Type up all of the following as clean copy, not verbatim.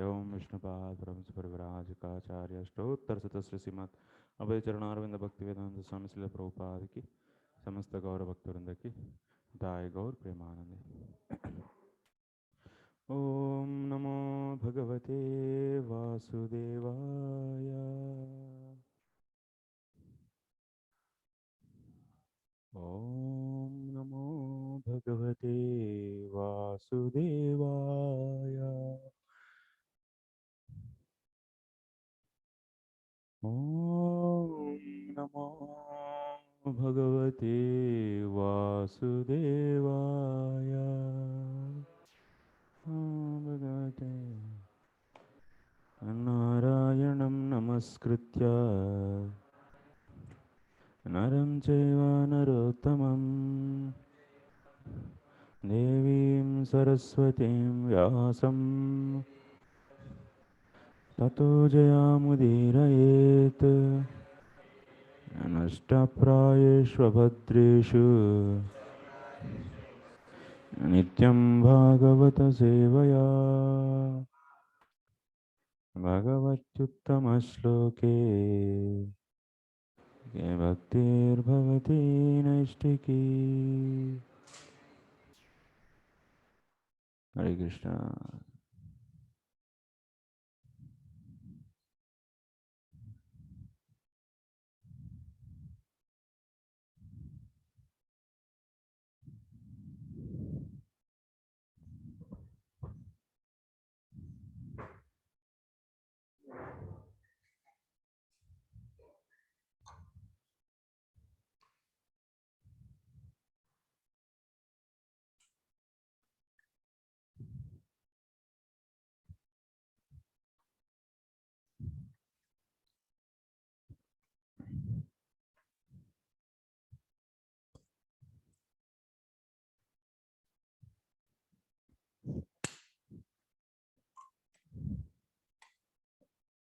एवं विष्णुपाद ब्रह्मस्परिव्राजकाचार्य अष्टोत्तर शतस्र श्रीमद अभय चरणारविंद भक्ति वेदांत स्वामी श्रील प्रभुपाद की समस्त गौर भक्तवृंद की दाय गौर प्रेमानंदे। ओम नमो भगवते वासुदेवाय। ओम नमो भगवते वासुदेवाय। ओम नमो भगवते वासुदेवाय। ओम भगवते नारायणं नमस्कृत्य नरं चैव नरोत्तमं देवीं सरस्वतीं व्यासं ततो जयामुदीरयेत्। नष्टप्रायेष्वभद्रेषु नित्यं भागवतसेवया भगवत्युत्तमश्लोके ये भक्तिर्भवति नैष्टिकी। हरे कृष्णा।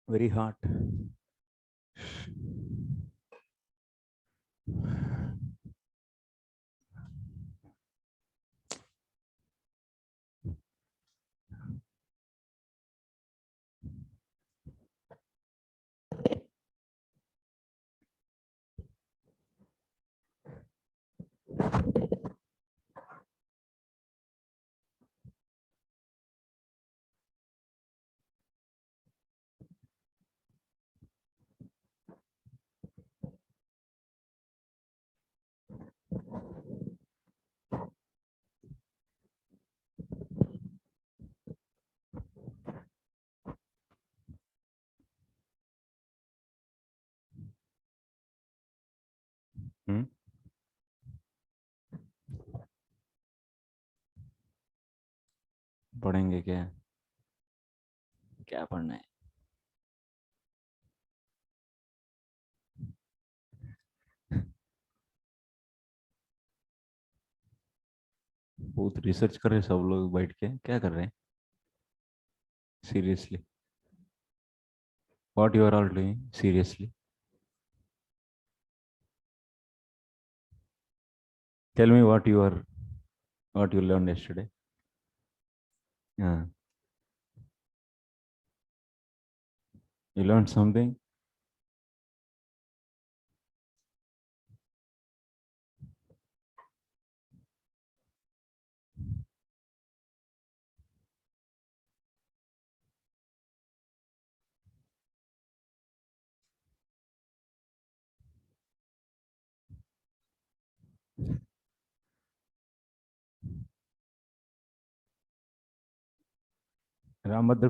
Very hot. हम्म। पढ़ेंगे क्या? क्या पढ़ना है? बहुत रिसर्च कर रहे हैं सब लोग बैठ के, क्या कर रहे हैं? Seriously, what you are all doing seriously? Tell me what you learn yesterday. हाँ, you learned something. Rambhadra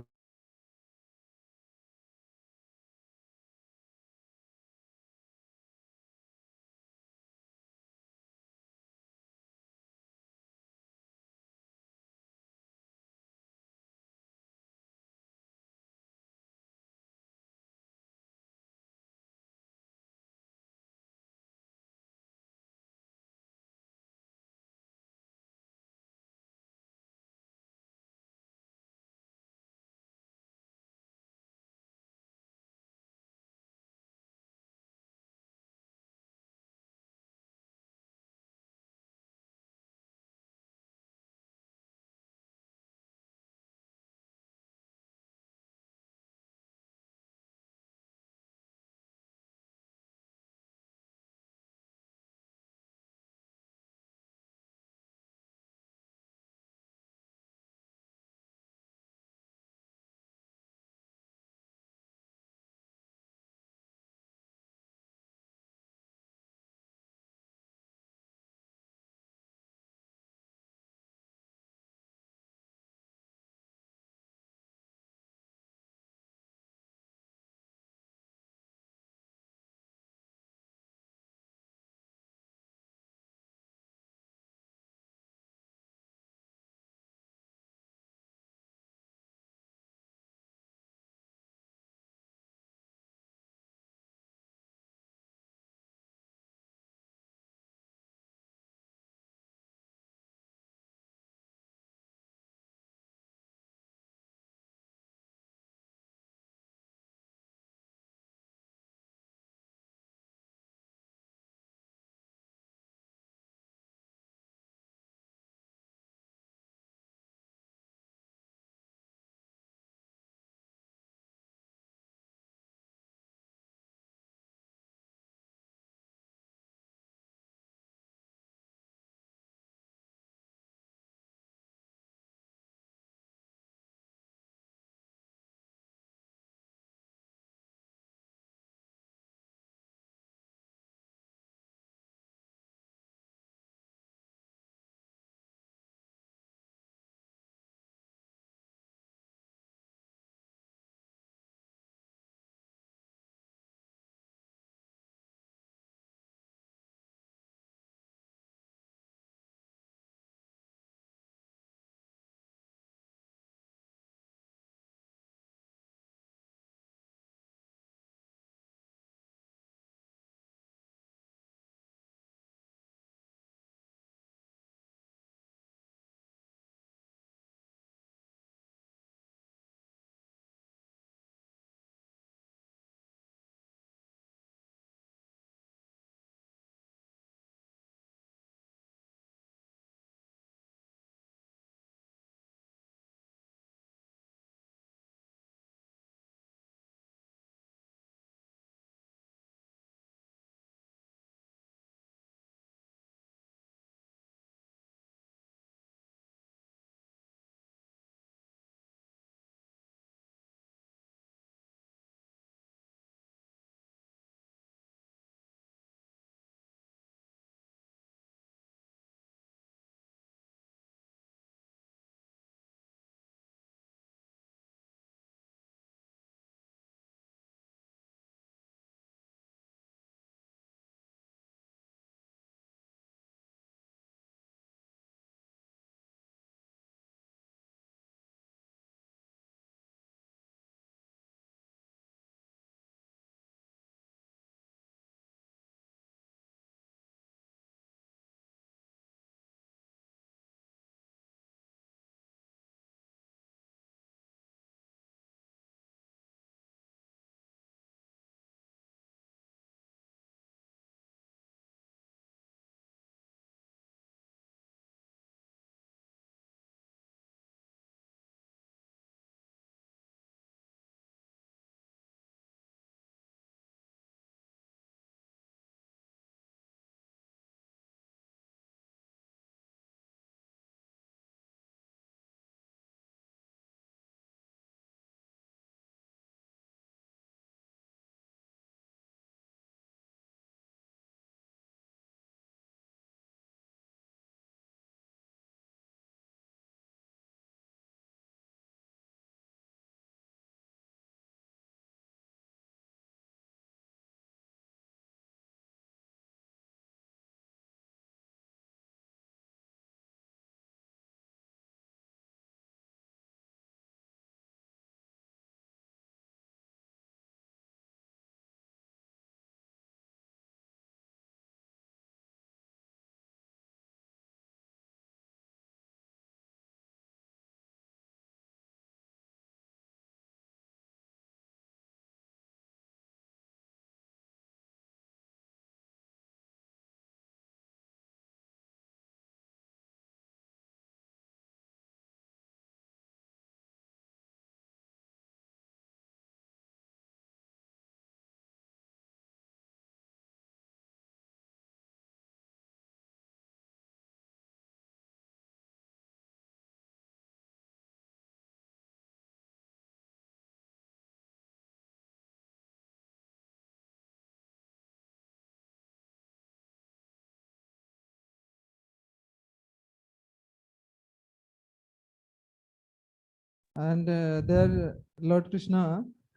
And there Lord Krishna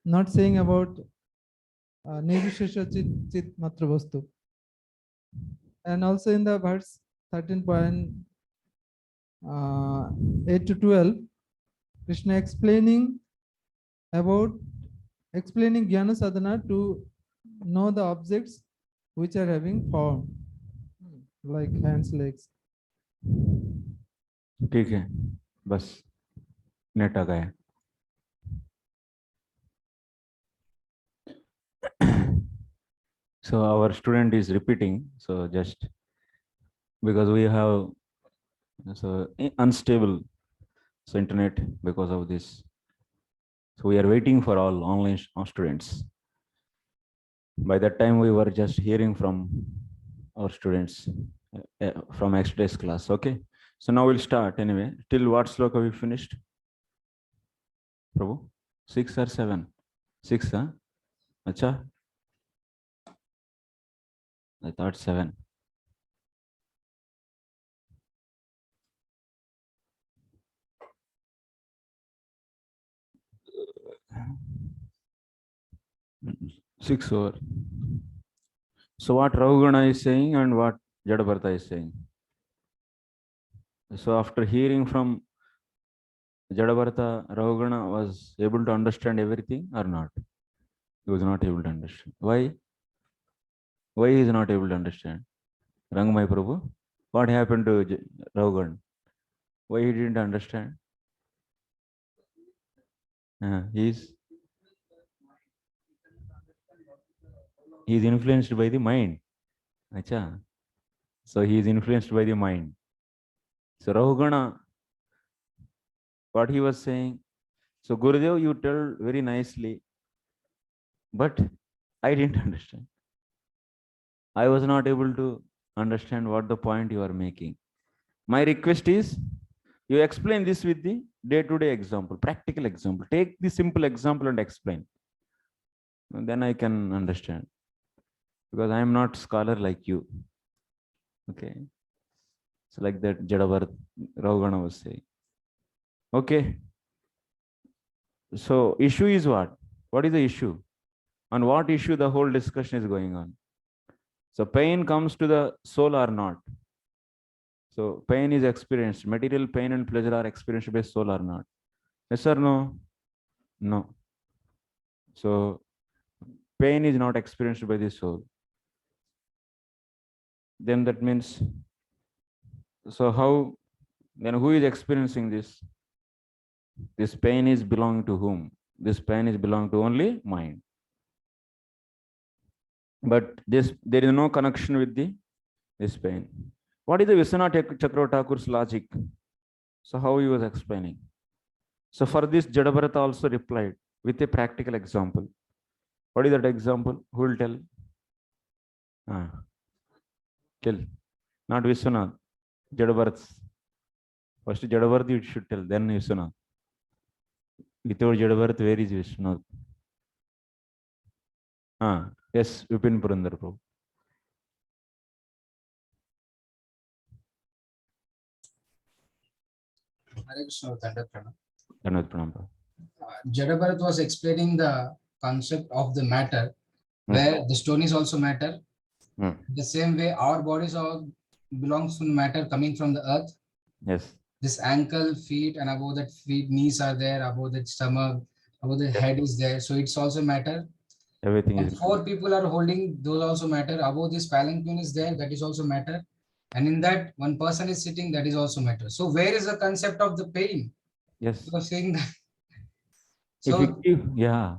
not saying about Nirvishesha Chit Matra Vastu. And also in the verse 13.8 to 12, Krishna explaining Jnana Sadhana to know the objects which are having form, like hands, legs. ठीक है, बस net आ गया. So our student is repeating, so just because we have so unstable so internet because of this, so we are waiting for all online students. By that time we were just hearing from our students from express class. Okay, so now we'll start. Anyway, till what sloka we finished, Prabhu? 6 or 7? 6, huh? Acha, I thought 7. Six over. So what Rahugana is saying and what Jadabartha is saying. So after hearing from Jadabartha, Rahugana was able to understand everything or not? He was not able to understand. Why? Why he is not able to understand? Rangamai Prabhu, what happened to Rahugana? Why he didn't understand? He's influenced by the mind. Acha. So he is influenced by the mind. So Rahugana, what he was saying, so Gurudev, you tell very nicely, but I didn't understand. I was not able to understand what the point you are making. My request is, you explain this with the day-to-day example, practical example. Take the simple example and explain. And then I can understand. Because I am not scholar like you. Okay. So like that Jadavar Rahugana was saying. Okay. So issue is what? What is the issue? On what issue the whole discussion is going on? So pain comes to the soul or not? So pain is experienced. Material pain and pleasure are experienced by soul or not? Yes or no? No. So pain is not experienced by the soul. Then that means, so how, then who is experiencing this? This pain is belong to whom? This pain is belong to only mind. But there is no connection with this pain. What is the Vishwanath Chakravarti Thakur's logic? So how he was explaining? So for this, Jadabarata also replied with a practical example. What is that example? Who will tell? Tell. Not Vishwanath. Jadabarata. First Jadabarata you should tell, then Vishwanath. Without Jadabarata, where is Vishwanath? Yes, Vipin Purandar Prabhu. Hare Krishna, Pranam. Jadabharat was explaining the concept of the matter, where the stone is also matter. The same way our bodies all belongs to matter coming from the earth. Yes. This ankle, feet, and above that feet, knees are there, above that stomach, above the head is there. So it's also matter. Everything and is. 4 people are holding, those also matter. Above this palanquin is there, that is also matter. And in that, one person is sitting, that is also matter. So where is the concept of the pain? Yes. You are saying that. So, if you give, yeah.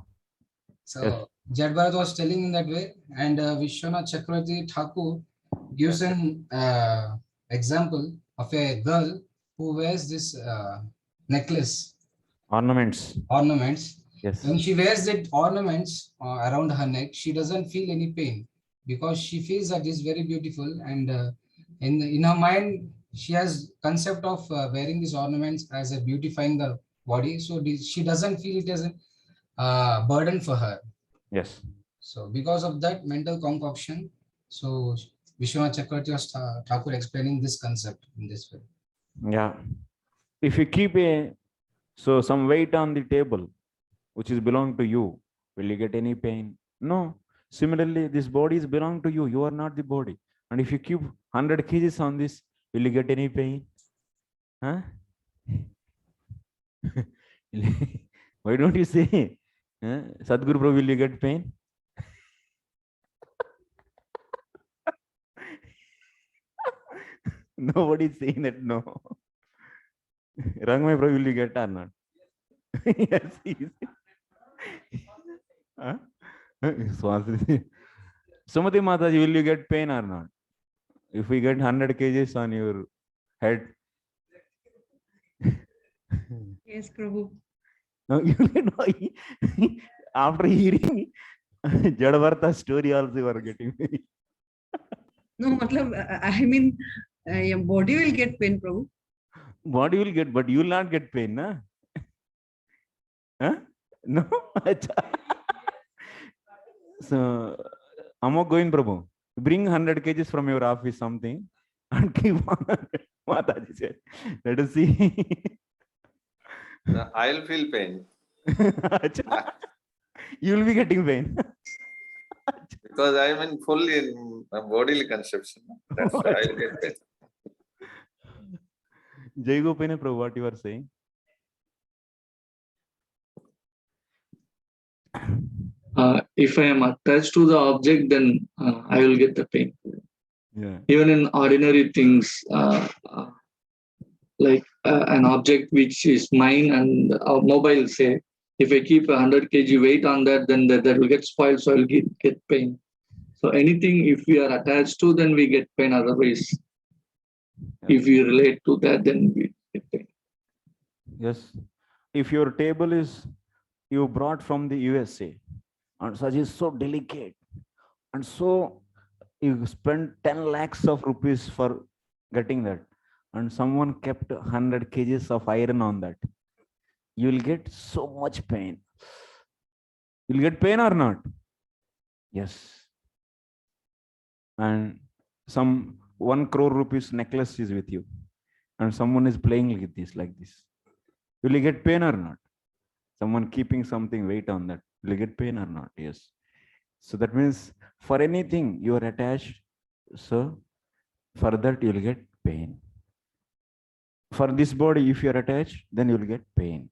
So yes. Jadbharat was telling in that way, and Vishwanath Chakravarti Thakur gives an example of a girl who wears this necklace. Ornaments. Yes. When she wears that ornaments around her neck, she doesn't feel any pain because she feels that is very beautiful, and in her mind she has concept of wearing these ornaments as a beautifying the body. So she doesn't feel it as a burden for her. Yes. So because of that mental concoction, so Vishwanath Chakravarti was Thakur explaining this concept in this way. Yeah. If you keep a So some weight on the table, which is belong to you, will you get any pain? No. Similarly, this body is belong to you. You are not the body. And if you keep 100 kgs on this, will you get any pain? Huh? Why don't you say, Sadhguru Prabhu, will you get pain? Nobody is saying that, no. Rangmay Prabhu, will you get or not? Yes, he is. Huh? Sumati Mataji, will you get pain or not? If we get 100 kgs on your head. Yes, Prabhu. No, you know, after hearing Jadavartha story also you are getting pain. No, I mean, your body will get pain, Prabhu. Body will get, but you will not get pain, na? Huh? No? So, Amok going, Prabhu. Bring 100 kgs from your office, something, and keep on. Mataji said, let us see. I'll feel pain. You will be getting pain. Because I'm in full in bodily conception. That's why I'll get pain. Jai Gopine Prabhu, what you are saying? If I am attached to the object, then I will get the pain. Yeah. Even in ordinary things, like an object which is mine and a mobile, say, if I keep 100 kg weight on that, then that will get spoiled, so I'll get pain. So anything, if we are attached to, then we get pain. Otherwise, if we relate to that, then we get pain. Yes. If your table is you brought from the USA, and such is so delicate, and so you spend 10 lakhs of rupees for getting that, and someone kept 100 kgs of iron on that, you will get so much pain. You'll get pain or not? Yes. And some 1 crore rupees necklace is with you, and someone is playing with this like this. Will you get pain or not? Someone keeping something weight on that, will you get pain or not? Yes. So that means for anything you are attached, so for that you will get pain. For this body, if you are attached, then you will get pain.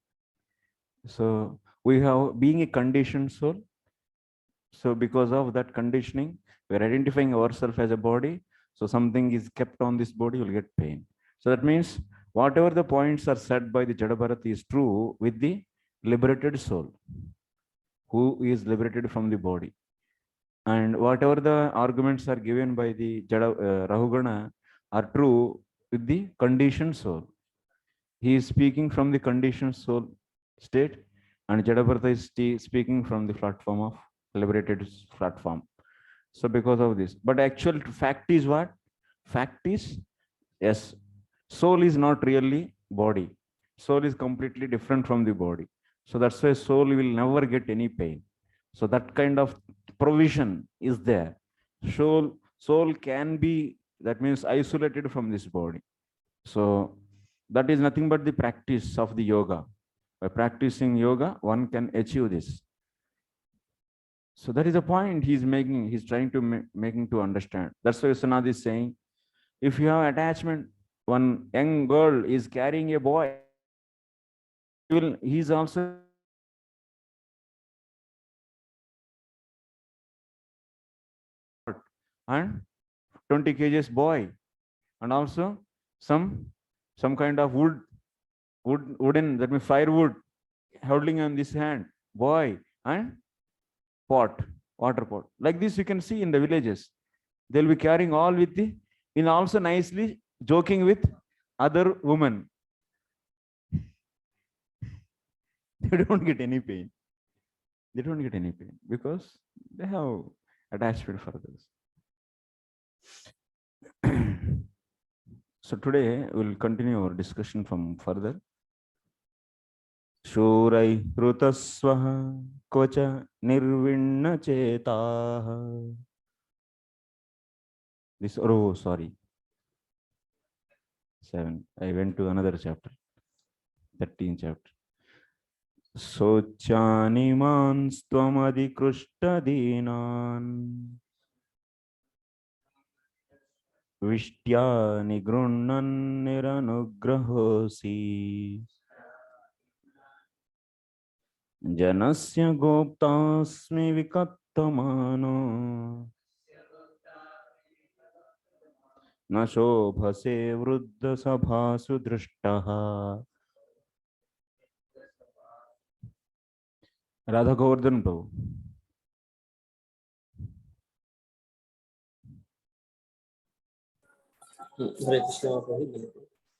So we have being a conditioned soul. So because of that conditioning, we are identifying ourselves as a body. So something is kept on this body, you will get pain. So that means whatever the points are said by the Jadabharat is true with the liberated soul, who is liberated from the body. And whatever the arguments are given by the Rahugana are true with the conditioned soul. He is speaking from the conditioned soul state, and Jadabharta is speaking from the platform of liberated platform. So because of this, but actual fact is what? Fact is, yes, soul is not really body. Soul is completely different from the body. So that's why soul will never get any pain. So that kind of provision is there. Soul can be, that means isolated from this body. So that is nothing but the practice of the yoga. By practicing yoga, one can achieve this. So that is the point he's making. He's trying to making to understand. That's why Sanad is saying, if you have attachment, one young girl is carrying a boy, he's also and 20 kgs boy, and also some kind of wooden, that means firewood, holding on this hand, boy, and pot, water pot. Like this you can see in the villages. They'll be carrying all with the, in also nicely joking with other women. They don't get any pain. They don't get any pain because they have attachment for this. So today we'll continue our discussion from further. Shurai rutasvaha kocha nirvinna chetaha. This, oh, sorry. 7. I went to another chapter. 13th chapter. Sochanimanstvamadikrushtadeenan Vishtya nigrunnan niranugrahosi Janasya goptasmi vikattamano न शोभसे वृद्ध सभासु दृष्टः राधा गोवर्धन प्रभु Hare Krishna, Prabhu.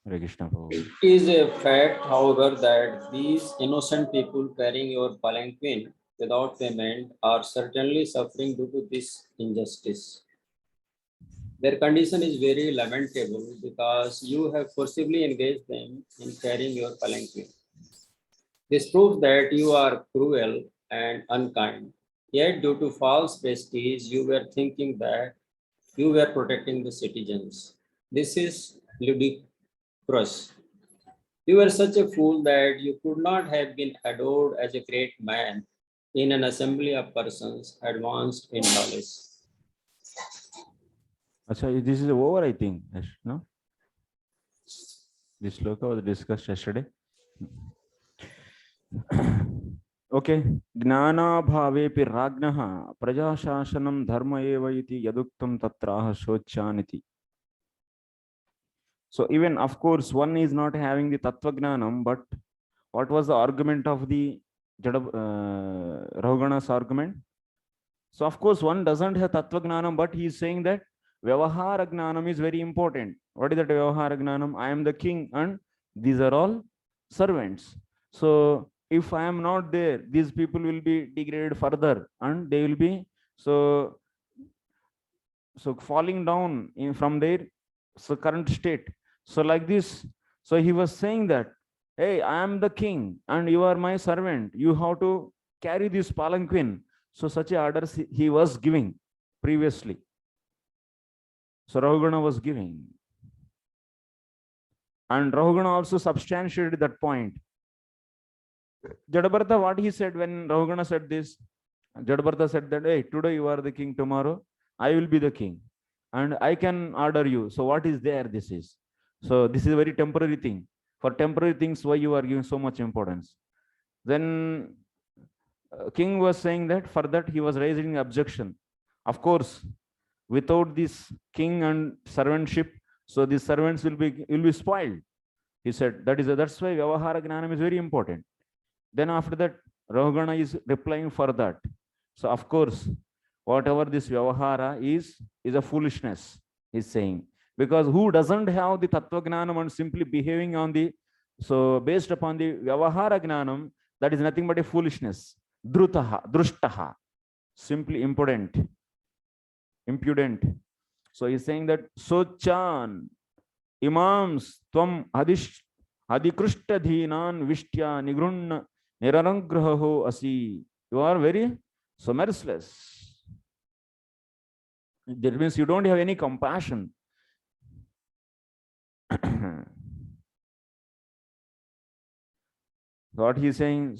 Hare Krishna Prabhu It is a fact, however, that these innocent people carrying your palanquin without payment are certainly suffering due to this injustice. Their condition is very lamentable because you have forcibly engaged them in carrying your palanquin. This proves that you are cruel and unkind. Yet, due to false prestige, you were thinking that you were protecting the citizens. This is ludicrous. You were such a fool that you could not have been adored as a great man in an assembly of persons advanced in knowledge. Acha, this is over, I think. No, this sloka was discussed yesterday. Okay, Gnana bhavepi ragnaha prajashasanam dharma eva iti yaduktam tatraha shochaniti. So even, of course, one is not having the tattva gnanam, but what was the argument of the Rahugana's argument? So of course, one doesn't have tattva gnanam, but he is saying that vyavahara gnanam is very important. What is that vyavahara gnanam? I am the king and these are all servants. So if I am not there, these people will be degraded further and they will be so falling down from their current state. So like this, so he was saying that, hey, I am the king and you are my servant. You have to carry this palanquin. So such a orders he was giving previously. So Rahugana was giving. And Rahugana also substantiated that point. Jadabharata, what he said when Rahugana said this? Jadabharata said that, hey, today you are the king, tomorrow I will be the king. And I can order you. So what is there? This is. So this is a very temporary thing. For temporary things, why you are giving so much importance? Then king was saying that for that he was raising objection. Of course, without this king and servantship, so these servants will be spoiled. He said that's why Vyavahara Gnanam is very important. Then after that, Rahugana is replying for that. So of course, whatever this Vyavahara is a foolishness, he's saying. Because who doesn't have the Tattva Gnanam and simply behaving on the, so based upon the Vyavahara Gnanam, that is nothing but a foolishness. Drutaha, drushtaha, simply impudent. So he's saying that Sochan, imams, tvam adikrushta dhinan vishtya nigrunna niranugraho asi. You are very so merciless. That means you don't have any compassion. What he's saying,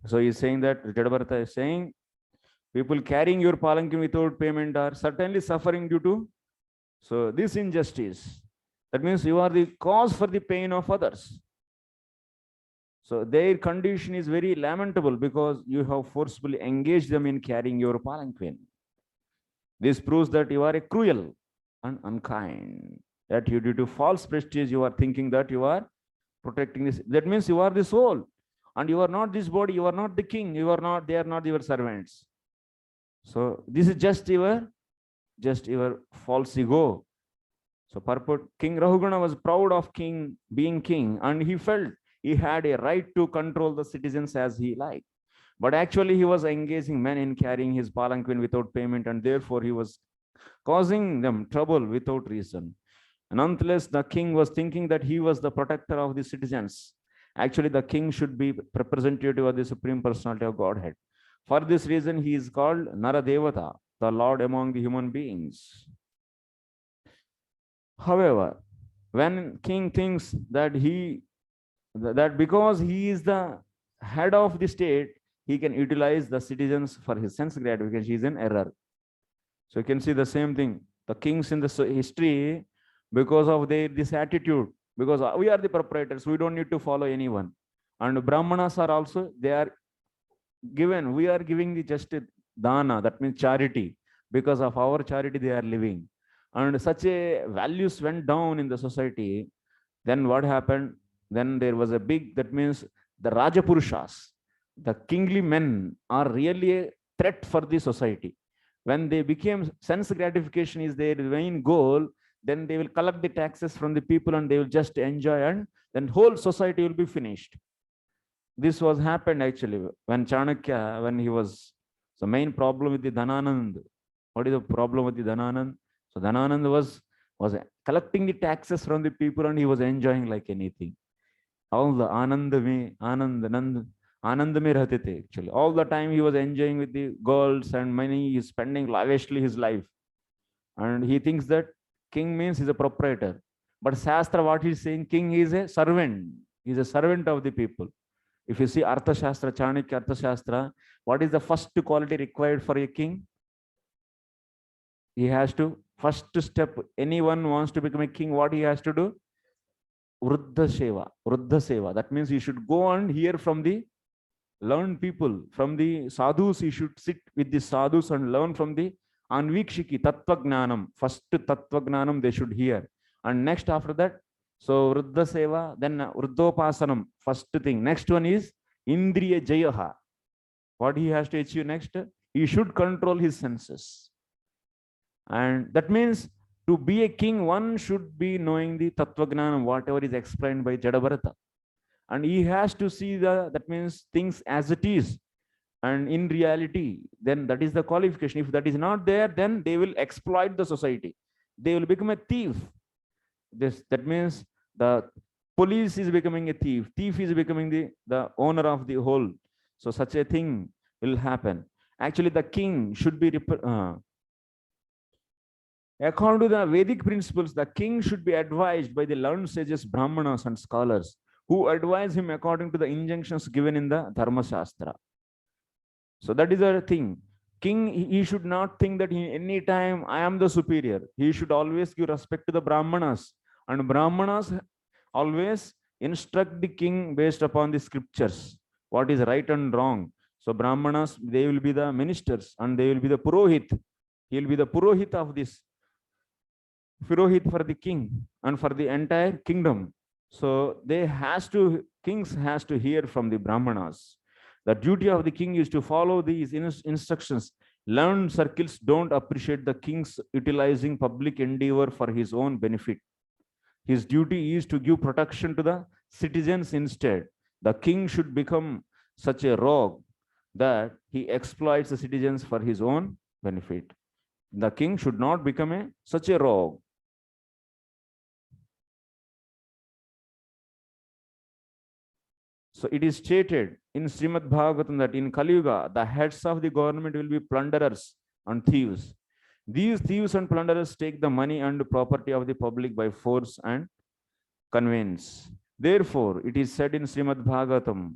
so he's saying that Jadabharata is saying, people carrying your palanquin without payment are certainly suffering due to so this injustice. That means you are the cause for the pain of others. So their condition is very lamentable because you have forcibly engaged them in carrying your palanquin. This proves that you are a cruel and unkind. That you due to false prestige, you are thinking that you are protecting this. That means you are the soul. And you are not this body, you are not the king, you are not, they are not your servants. So this is just your false ego. So purport, King Rahugana was proud of being king, and he felt he had a right to control the citizens as he liked. But actually he was engaging men in carrying his palanquin without payment, and therefore he was causing them trouble without reason. And unless the king was thinking that he was the protector of the citizens, actually the king should be representative of the Supreme Personality of Godhead. For this reason, he is called Naradevata, the Lord among the human beings. However, when king thinks that because he is the head of the state, he can utilize the citizens for his sense gratification. He is in error. So you can see the same thing. The kings in the history, because of this attitude, because we are the proprietors, we don't need to follow anyone. And Brahmanas are also, they are given, we are giving the just dana, that means charity. Because of our charity, they are living. And such a values went down in the society. Then what happened? Then there was a big, that means the Rajapurushas, the kingly men are really a threat for the society. When they became sense gratification is their main goal, then they will collect the taxes from the people and they will just enjoy, and then whole society will be finished. This was happened actually when Chanakya, when he was, the main problem with the Dhananand. What is the problem with the Dhananand? So Dhananand was collecting the taxes from the people and he was enjoying like anything. All the Anand mein rahte the actually. All the time he was enjoying with the girls and money, he is spending lavishly his life. And he thinks that king means he's a proprietor. But Shastra, what he's saying, king is a servant. He's a servant of the people. If you see Artha Shastra, Chanakya Artha Shastra, what is the first quality required for a king? He has to, first step, anyone wants to become a king, what he has to do? Vruddha Seva. That means he should go and hear from the learned people, from the sadhus. He should sit with the sadhus and learn from the Anvikshiki, Tattva Gnanam. First Tattva Gnanam they should hear. And next after that, so Vruddha Seva, then Vruddhopasanam, first thing. Next one is Indriya Jayaha. What he has to achieve next? He should control his senses. And that means to be a king, one should be knowing the Tattva-gnana, whatever is explained by Jadabharata. And he has to see that means things as it is. And in reality, then that is the qualification. If that is not there, then they will exploit the society. They will become a thief. That means the police is becoming a thief. Thief is becoming the owner of the whole. So such a thing will happen. Actually, the king should be according to the Vedic principles, the king should be advised by the learned sages, Brahmanas and scholars, who advise him according to the injunctions given in the Dharma Shastra. So that is the thing. King, he should not think that any time I am the superior. He should always give respect to the Brahmanas. And Brahmanas always instruct the king based upon the scriptures, what is right and wrong. So Brahmanas, they will be the ministers and they will be the Purohit. He will be the Purohit of this. Purohit for the king and for the entire kingdom. So kings has to hear from the Brahmanas. The duty of the king is to follow these instructions. Learned circles don't appreciate the king's utilizing public endeavor for his own benefit. His duty is to give protection to the citizens instead. The king should become such a rogue that he exploits the citizens for his own benefit. The king should not become such a rogue. So it is stated in Srimad Bhagavatam that in Kali Yuga, the heads of the government will be plunderers and thieves. These thieves and plunderers take the money and property of the public by force and conveyance. Therefore, it is said in Srimad Bhagavatam,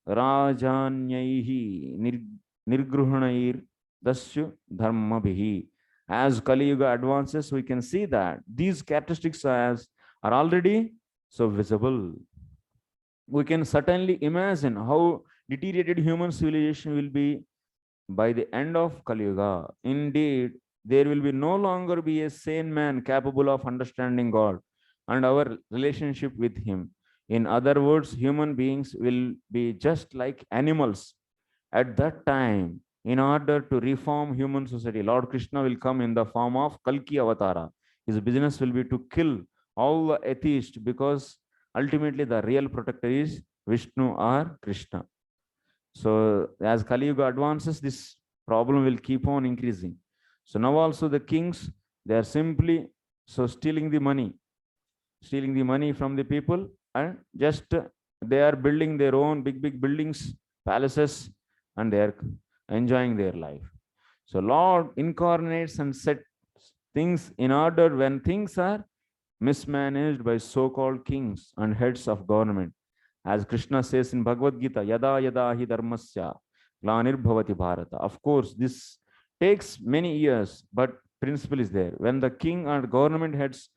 Rajanyaihi nirgruhanair dasya dharmabhihi. As Kali Yuga advances, we can see that these characteristics are already so visible. We can certainly imagine how deteriorated human civilization will be by the end of Kali Yuga. Indeed, there will be no longer be a sane man capable of understanding God and our relationship with him. In other words, human beings will be just like animals. At that time, in order to reform human society, Lord Krishna will come in the form of Kalki Avatara. His business will be to kill all the atheists, because ultimately the real protector is Vishnu or Krishna. So as Kali Yuga advances, this problem will keep on increasing. So now also the kings, they are simply stealing the money from the people, and just they are building their own big buildings, palaces, and they are enjoying their life. So Lord incarnates and sets things in order when things are mismanaged by so-called kings and heads of government. As Krishna says in Bhagavad Gita, Yada Yada Hi Dharmasya Glanir Bharata. Of course, this takes many years, but principle is there. When the king and government heads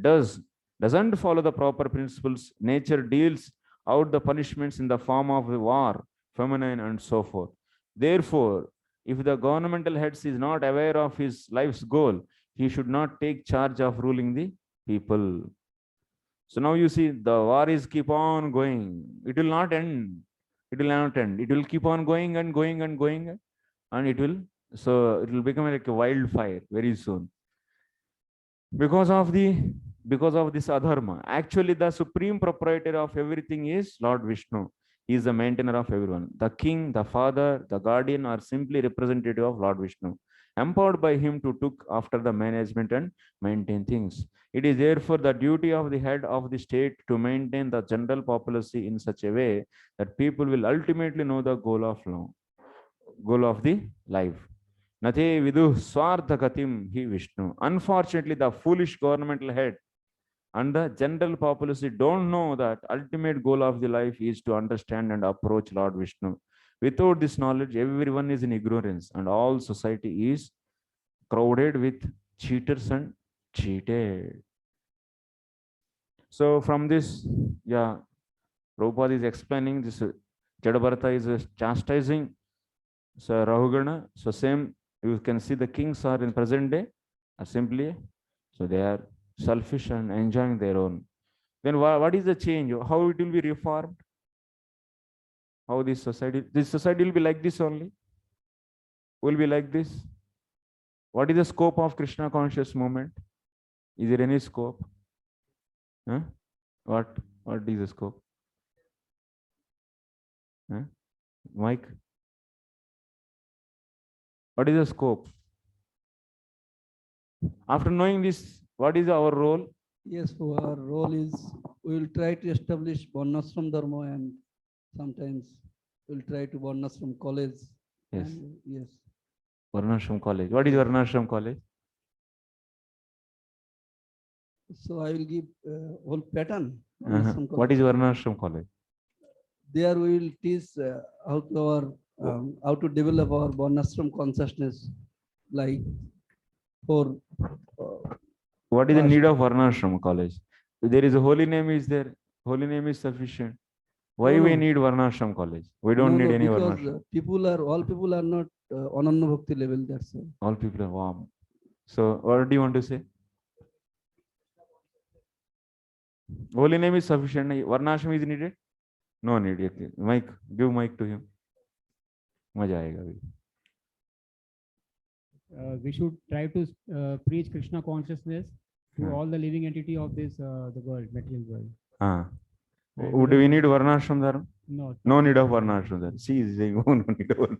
doesn't follow the proper principles, nature deals out the punishments in the form of war, famine, and so forth. Therefore, if the governmental heads is not aware of his life's goal, he should not take charge of ruling the people. So now you see the war is keep on going. It will not end. It will not end. It will keep on going and going and going, and it will become like a wildfire very soon. Because of this adharma. Actually, the supreme proprietor of everything is Lord Vishnu. He is the maintainer of everyone. The king, the father, the guardian are simply representative of Lord Vishnu, empowered by him to look after the management and maintain things. It is therefore the duty of the head of the state to maintain the general policy in such a way that people will ultimately know the goal of the life. Nate vidu swarthagatim hi Vishnu. Unfortunately, the foolish governmental head and the general populace don't know that ultimate goal of the life is to understand and approach Lord Vishnu. Without this knowledge, everyone is in ignorance and all society is crowded with cheaters and cheated. So from this, Prabhupada is explaining this. Jadabharata is chastising Rahugana. So same, you can see the kings are in present day are simply, so they are selfish and enjoying their own. Then what is the change? How it will be reformed? How this society will be like this only? Will be like this? What is the scope of Krishna conscious movement? Is there any scope? Huh? What is the scope? Huh? Mike? What is the scope? After knowing this, what is our role? Yes, so our role is we will try to establish Varnashram Dharma, and sometimes we'll try to Varnashram college. Yes. And, yes. Varnashram college. What is Varnashram college? So I will give whole pattern. What is Varnashram college? There we will teach how to develop our Varnashram consciousness, like for. What is the need of Varnashram college? There is a holy name is there. Holy name is sufficient. Why we need Varnashram college? We don't need any Varnashram. All people are not Ananya Bhakti level. That's all. All people are warm. So what do you want to say? Holy name is sufficient. Varnashram is needed? No need. Mike, give mic to him. Maja aayega. We should try to preach Krishna consciousness to all the living entity of this the world, material world. Would we need Varnashram Dharma? No. No need of Varnashram Dharma. See, is saying, oh, no need of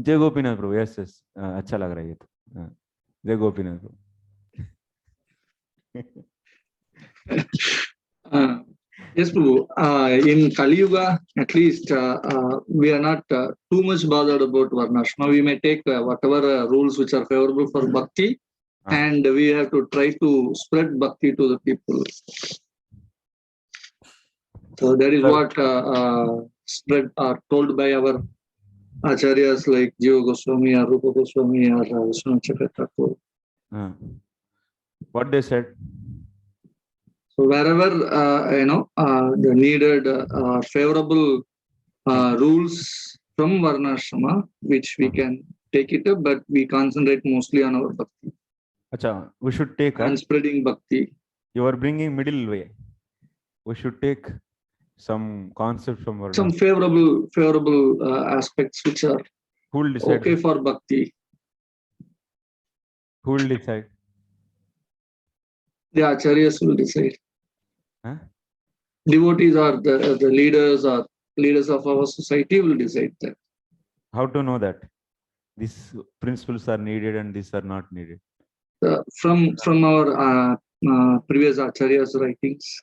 Jai Gopinath Prabhu. Yes, yes. अच्छा लग रहा है ये तो. Jai Gopinath Prabhu. Yes, Prabhu. In Kali Yuga, at least, we are not too much bothered about Varnashram. We may take whatever rules which are favorable for Bhakti, and we have to try to spread Bhakti to the people. So that is what spread are told by our acharyas like Jiva Goswami or Rupa Goswami or Vishnu Chakravarti. What they said? So wherever the needed favorable rules from Varnashrama, which we can take it up, but we concentrate mostly on our Bhakti. Acha, we should take and spreading Bhakti. You are bringing middle way. We should take some concept from Varnashram. Some favorable aspects which are okay for Bhakti. Who will decide? The acharyas will decide. Huh? Devotees or the leaders of our society will decide that. How to know that these principles are needed and these are not needed? From our previous acharyas' writings.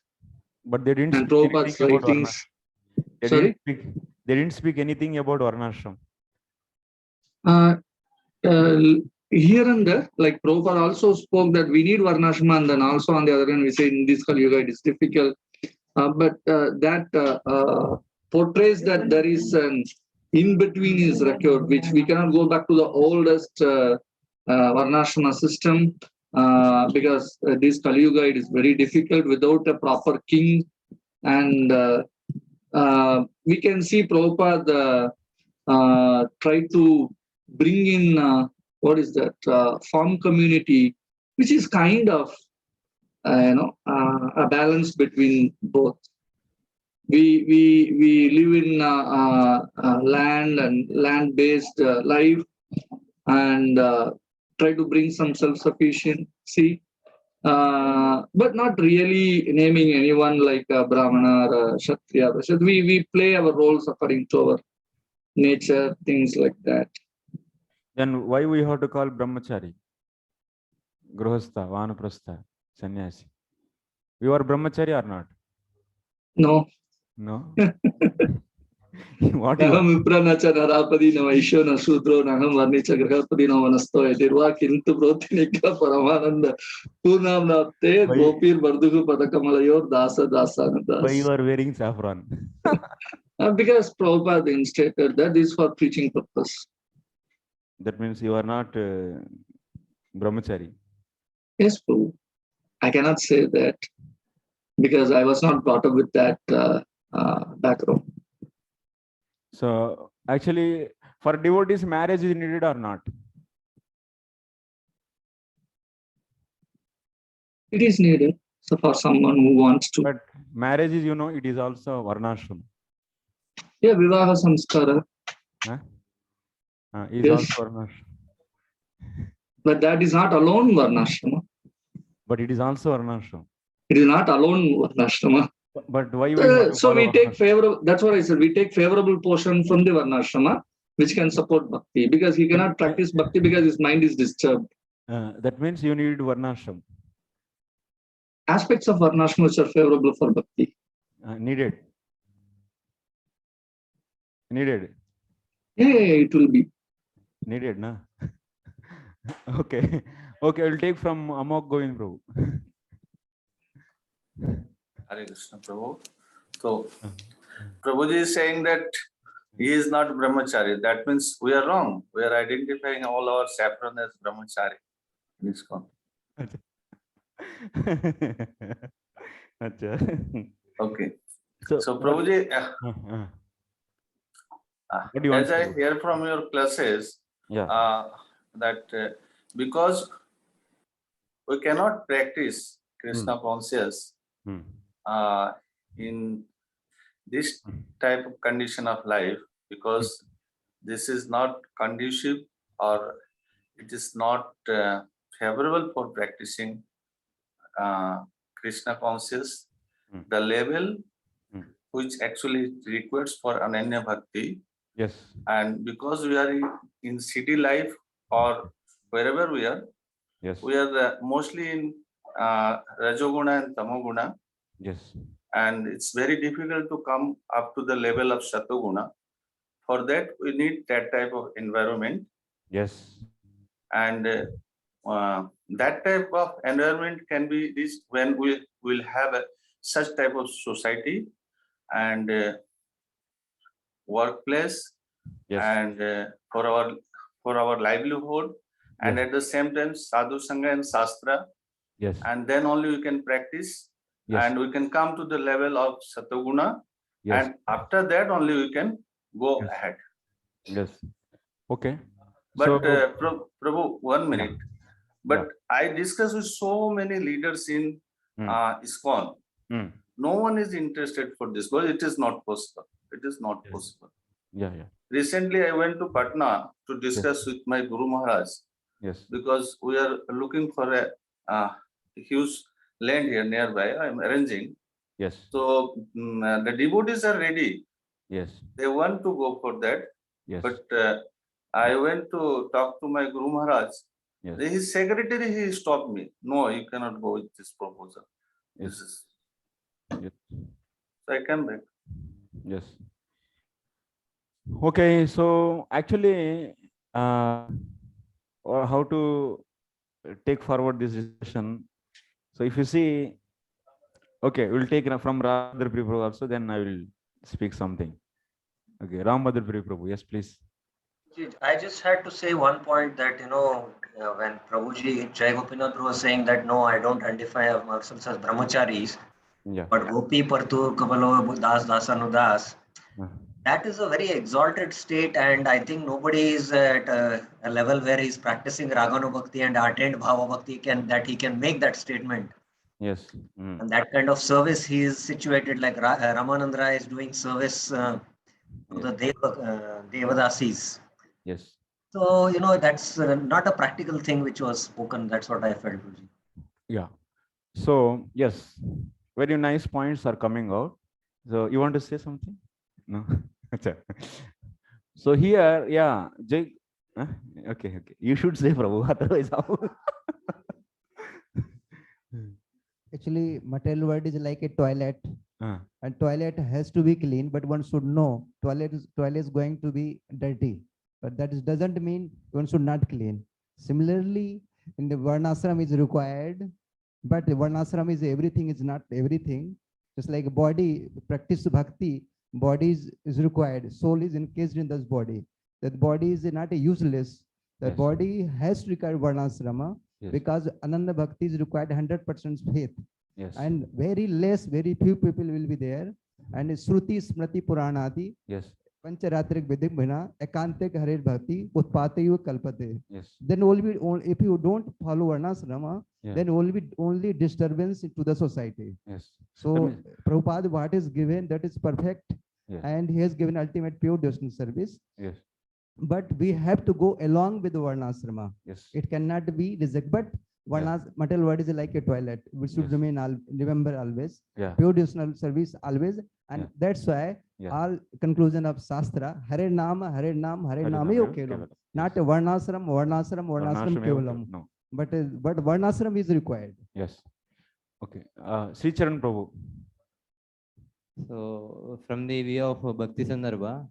But they didn't and speak Prabhupada's anything about writings. Varnashram. They didn't speak anything about Varnashram. Here and there, like Prabhupada also spoke that we need Varnashram, and then also on the other hand, we say in this Kali Yuga it is difficult. but that portrays that there is an in-between is required, which we cannot go back to the oldest Varnashrama system, because this Kali Yuga, it is very difficult without a proper king. And we can see Prabhupada try to bring in, what is that, farm community, which is kind of, a balance between both. We live in land and land-based life, and try to bring some self-sufficiency, but not really naming anyone like a Brahmana or a Kshatriya. So we play our roles according to our nature, things like that. Then why we have to call brahmachari, grihastha, vanaprastha, sannyasi? You are brahmachari or not? No. No. What you Naham vipranacha narapadi na vaishyo na sudro naham varnicha grihapadi na vanasto edirva kintu protinika paramananda purnam napte gopir bardugu padakamalayur dasa dasananda. Why you are wearing saffron? Because Prabhupada instated that is for preaching purpose. That means you are not brahmachari. Yes, Prabhu. I cannot say that because I was not brought up with that background. So actually, for devotees, marriage is needed or not? It is needed. So for someone who wants to. But marriage is, it is also varnashram. Yeah, vivaha samskara. Is Yes. also varnashram. But that is not alone varnashrama. But it is also varnashram. It is not alone varnashrama. But why we have to so we follow take favorable, that's what I said, we take favorable portion from the varnashrama, which can support bhakti, because he cannot practice bhakti because his mind is disturbed. That means you need varnashram. Aspects of varnashrama which are favorable for bhakti. Needed. Needed. Yeah, it will be. Needed, na? Okay. Okay, I will take from Amok Govind Prabhu. Hare Krishna, Prabhu. So, Prabhuji is saying that he is not brahmachari. That means we are wrong. We are identifying all our saffron as brahmachari. Okay. So Prabhuji, as I hear from your classes, that because we cannot practice Krishna conscious in this type of condition of life, because this is not conducive or it is not favorable for practicing Krishna conscious, the level which actually requires for Ananya Bhakti. Yes. And because we are in city life or wherever we are, yes, we are mostly in Rajoguna and Tamoguna. Yes. And it's very difficult to come up to the level of Satoguna. For that, we need that type of environment. Yes. And that type of environment can be reached when we will have such type of society and workplace, yes, and for our livelihood, and yes, at the same time sadhu sangha and shastra, yes, and then only we can practice, yes, and we can come to the level of satoguna, yes, and after that only we can go yes, ahead. Yes. Okay. But So, Prabhu, 1 minute. But I discussed with so many leaders in ISKCON. No one is interested for this because it is not possible. It is not possible. Yeah. Recently, I went to Patna to discuss with my Guru Maharaj. Yes. Because we are looking for a huge land here nearby. I am arranging. Yes. So the devotees are ready. Yes. They want to go for that. Yes. But I went to talk to my Guru Maharaj. Yes. His secretary, he stopped me. No, you cannot go with this proposal. Yes. This is. Yes. So I came back. Yes. Okay. So actually, or how to take forward this discussion. So if you see, Okay, we'll take from Radha Prabhu also, then I will speak something. Okay, Ram Bhadra Prabhu, yes, please. I just had to say one point that, when Prabhuji, Jai Gopinath was saying that, no, I don't identify ourselves as brahmacharis, Yeah. but Gopi Partur Kabalo Das Dasanudas, Uh, that is a very exalted state, and I think nobody is at a level where he's practicing Raganu Bhakti and attained Bhava Bhakti that he can make that statement. yes. And that kind of service he is situated, like Ramanand Rai is doing service to the Devadasis. Yes. So, that's not a practical thing which was spoken. That's what I felt. Yeah. So, yes, very nice points are coming out. So, you want to say something? No? So, here, yeah, Jay, okay. You should say, Prabhu, otherwise, how? Actually, material world is like a toilet, and toilet has to be clean, but one should know toilet is going to be dirty, but doesn't mean one should not clean. Similarly, in the varnashram is required, but varnashram is everything, is not everything. Just like body, practice bhakti, body is required, soul is encased in this body. That body is not a useless. The Yes. body has to require varnashrama. Yes. Because Ananda Bhakti is required 100% faith. Yes. And very few people will be there. And Shruti Smriti Puranadi, Yes. Pancharatrik Vidik Bhina, Ekantik Harir Bhakti, Utpateyu Kalpate. Yes. Then if you don't follow Varnasrama, then only disturbance to the society. Yes. So Prabhupada, what is given, that is perfect. Yes. And he has given ultimate pure devotional service. Yes. But we have to go along with the Varnasrama. Yes. It cannot be rejected. But material world is like a toilet. We should remember always. Yeah. Pure devotional service always. And that's why all conclusion of Shastra, Hare Nama, Hare Nam, Hare Namayo Kevalam. Not a Varnasram Kevalam. No. But Varnasram is required. Yes. Okay. Sri Charan Prabhu. So, from the view of Bhakti Sandarbha,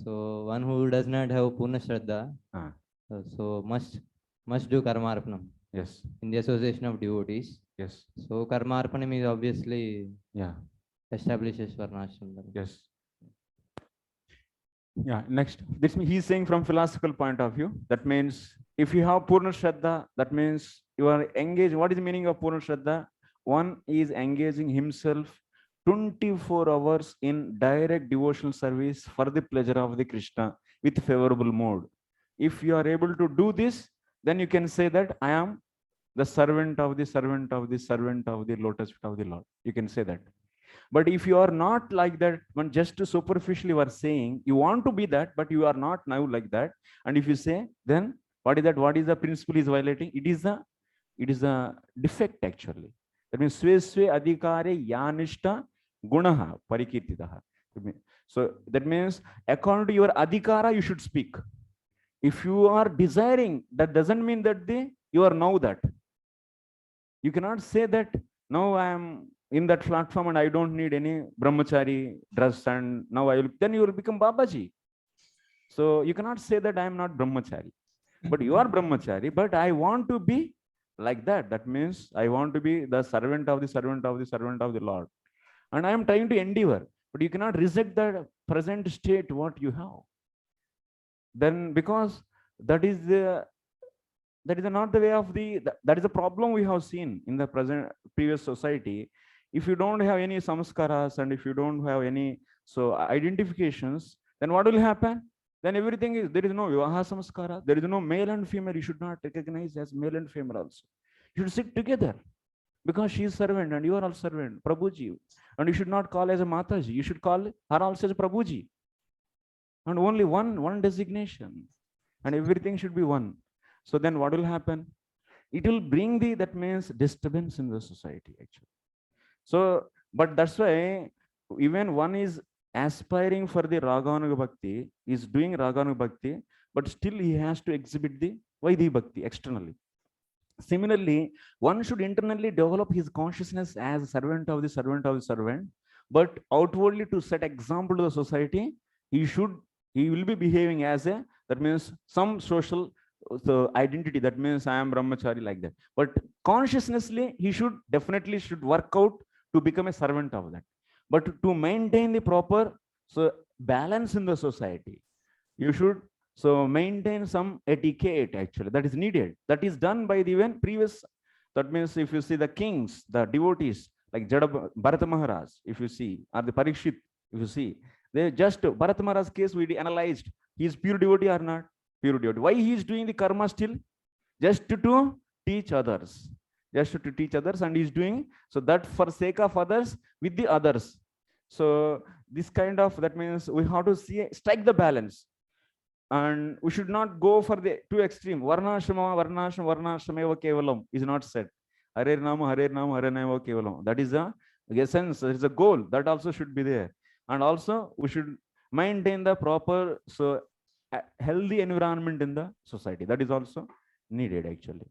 so one who does not have Purna Shraddha, so must do Karmarpanam. Yes. In the association of devotees. Yes. So Karmarpanam is obviously establishes Varnashram. Yes. Yeah. Next, this means he's saying from philosophical point of view. That means if you have Purna Shraddha, that means you are engaged. What is the meaning of Purna Shraddha? One is engaging himself 24 hours in direct devotional service for the pleasure of the Krishna with favorable mode. If you are able to do this, then you can say that I am the servant of the servant of the servant of the lotus feet of the Lord. You can say that. But if you are not like that, when just to superficially you are saying you want to be that, but you are not now like that, and if you say, then what is that? What is the principle is violating? It is a defect actually. That means Swe Adhikare Yanishta Gunaha Parikirtitaha. So that means according to your Adhikara, you should speak. If you are desiring, that doesn't mean that you are now that. You cannot say that now I am in that platform and I don't need any brahmachari dress and now then you will become Babaji. So you cannot say that I am not brahmachari. But you are brahmachari, but I want to be like that. That means I want to be the servant of the servant of the servant of the Lord. And I am trying to endeavor, but you cannot reject the present state what you have. Then because that is not the way of that is the problem we have seen in the previous society. If you don't have any samskaras and if you don't have any identifications, then what will happen? Then everything is, there is no vivaha samskara, there is no male and female. You should not recognize as male and female also. You should sit together because she is servant and you are also servant, Prabhuji. And you should not call as a Mataji. You should call her also as Prabhuji. And only one designation. And everything should be one. So then what will happen? It will bring that means disturbance in the society actually. So, but that's why even one is aspiring for the Raganuga Bhakti, is doing Raganuga Bhakti, but still he has to exhibit the Vaidhi Bhakti externally. Similarly, one should internally develop his consciousness as a servant of the servant of the servant, but outwardly to set example to the society, he will be behaving as that means some social identity, that means I am brahmachari like that. But consciously, he should definitely work out to become a servant of that. But to maintain the proper balance in the society, you should maintain some etiquette actually that is needed. That is done by the even previous. That means if you see the kings, the devotees like Bharata Maharaj, if you see, or the Parikshit, if you see, they just Bharata Maharaj's case we analyzed. He is pure devotee or not? Pure devotee. Why he is doing the karma still? Just to teach others. Just to teach others, and he is doing so that for sake of others with the others. So this kind of, that means we have to strike the balance. And we should not go for the too extreme. Varnashrama kevalam is not said. Hare Nama, Hare Nama, Hare Nama kevalam. That is the essence, that is the goal. That also should be there. And also we should maintain the proper healthy environment in the society. That is also needed actually.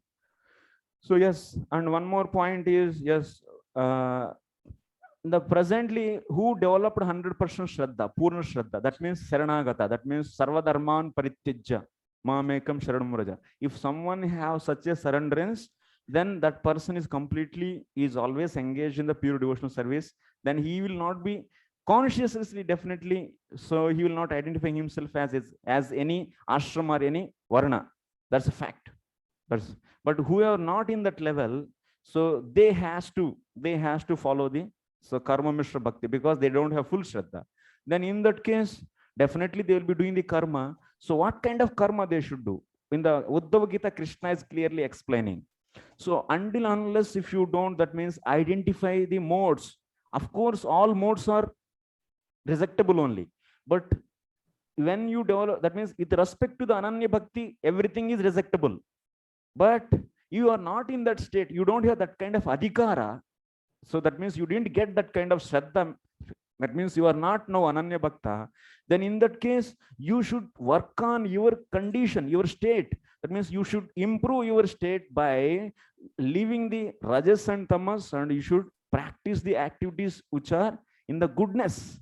So yes, and one more point is, yes, the presently who developed 100% Shraddha, Purna Shraddha, that means Saranagata, that means Sarva Dharman Parityajya, Mamekam Sharanam Raja. If someone has such a surrenderance, then that person is always engaged in the pure devotional service. Then he will not be consciously, definitely, so he will not identify himself as any ashram or any varna. That's a fact. But who are not in that level, so they has to follow the karma mishra bhakti, because they don't have full shraddha. Then in that case, definitely they will be doing the karma. So what kind of karma they should do? In the Uddhava Gita, Krishna is clearly explaining. So until unless if you don't, that means identify the modes. Of course, all modes are rejectable only. But when you develop, that means with respect to the Ananya Bhakti, everything is rejectable. But you are not in that state. You don't have that kind of adhikara. So that means you didn't get that kind of shraddha. That means you are not now Ananya Bhakta. Then in that case, you should work on your condition, your state. That means you should improve your state by leaving the rajas and tamas, and you should practice the activities which are in the goodness.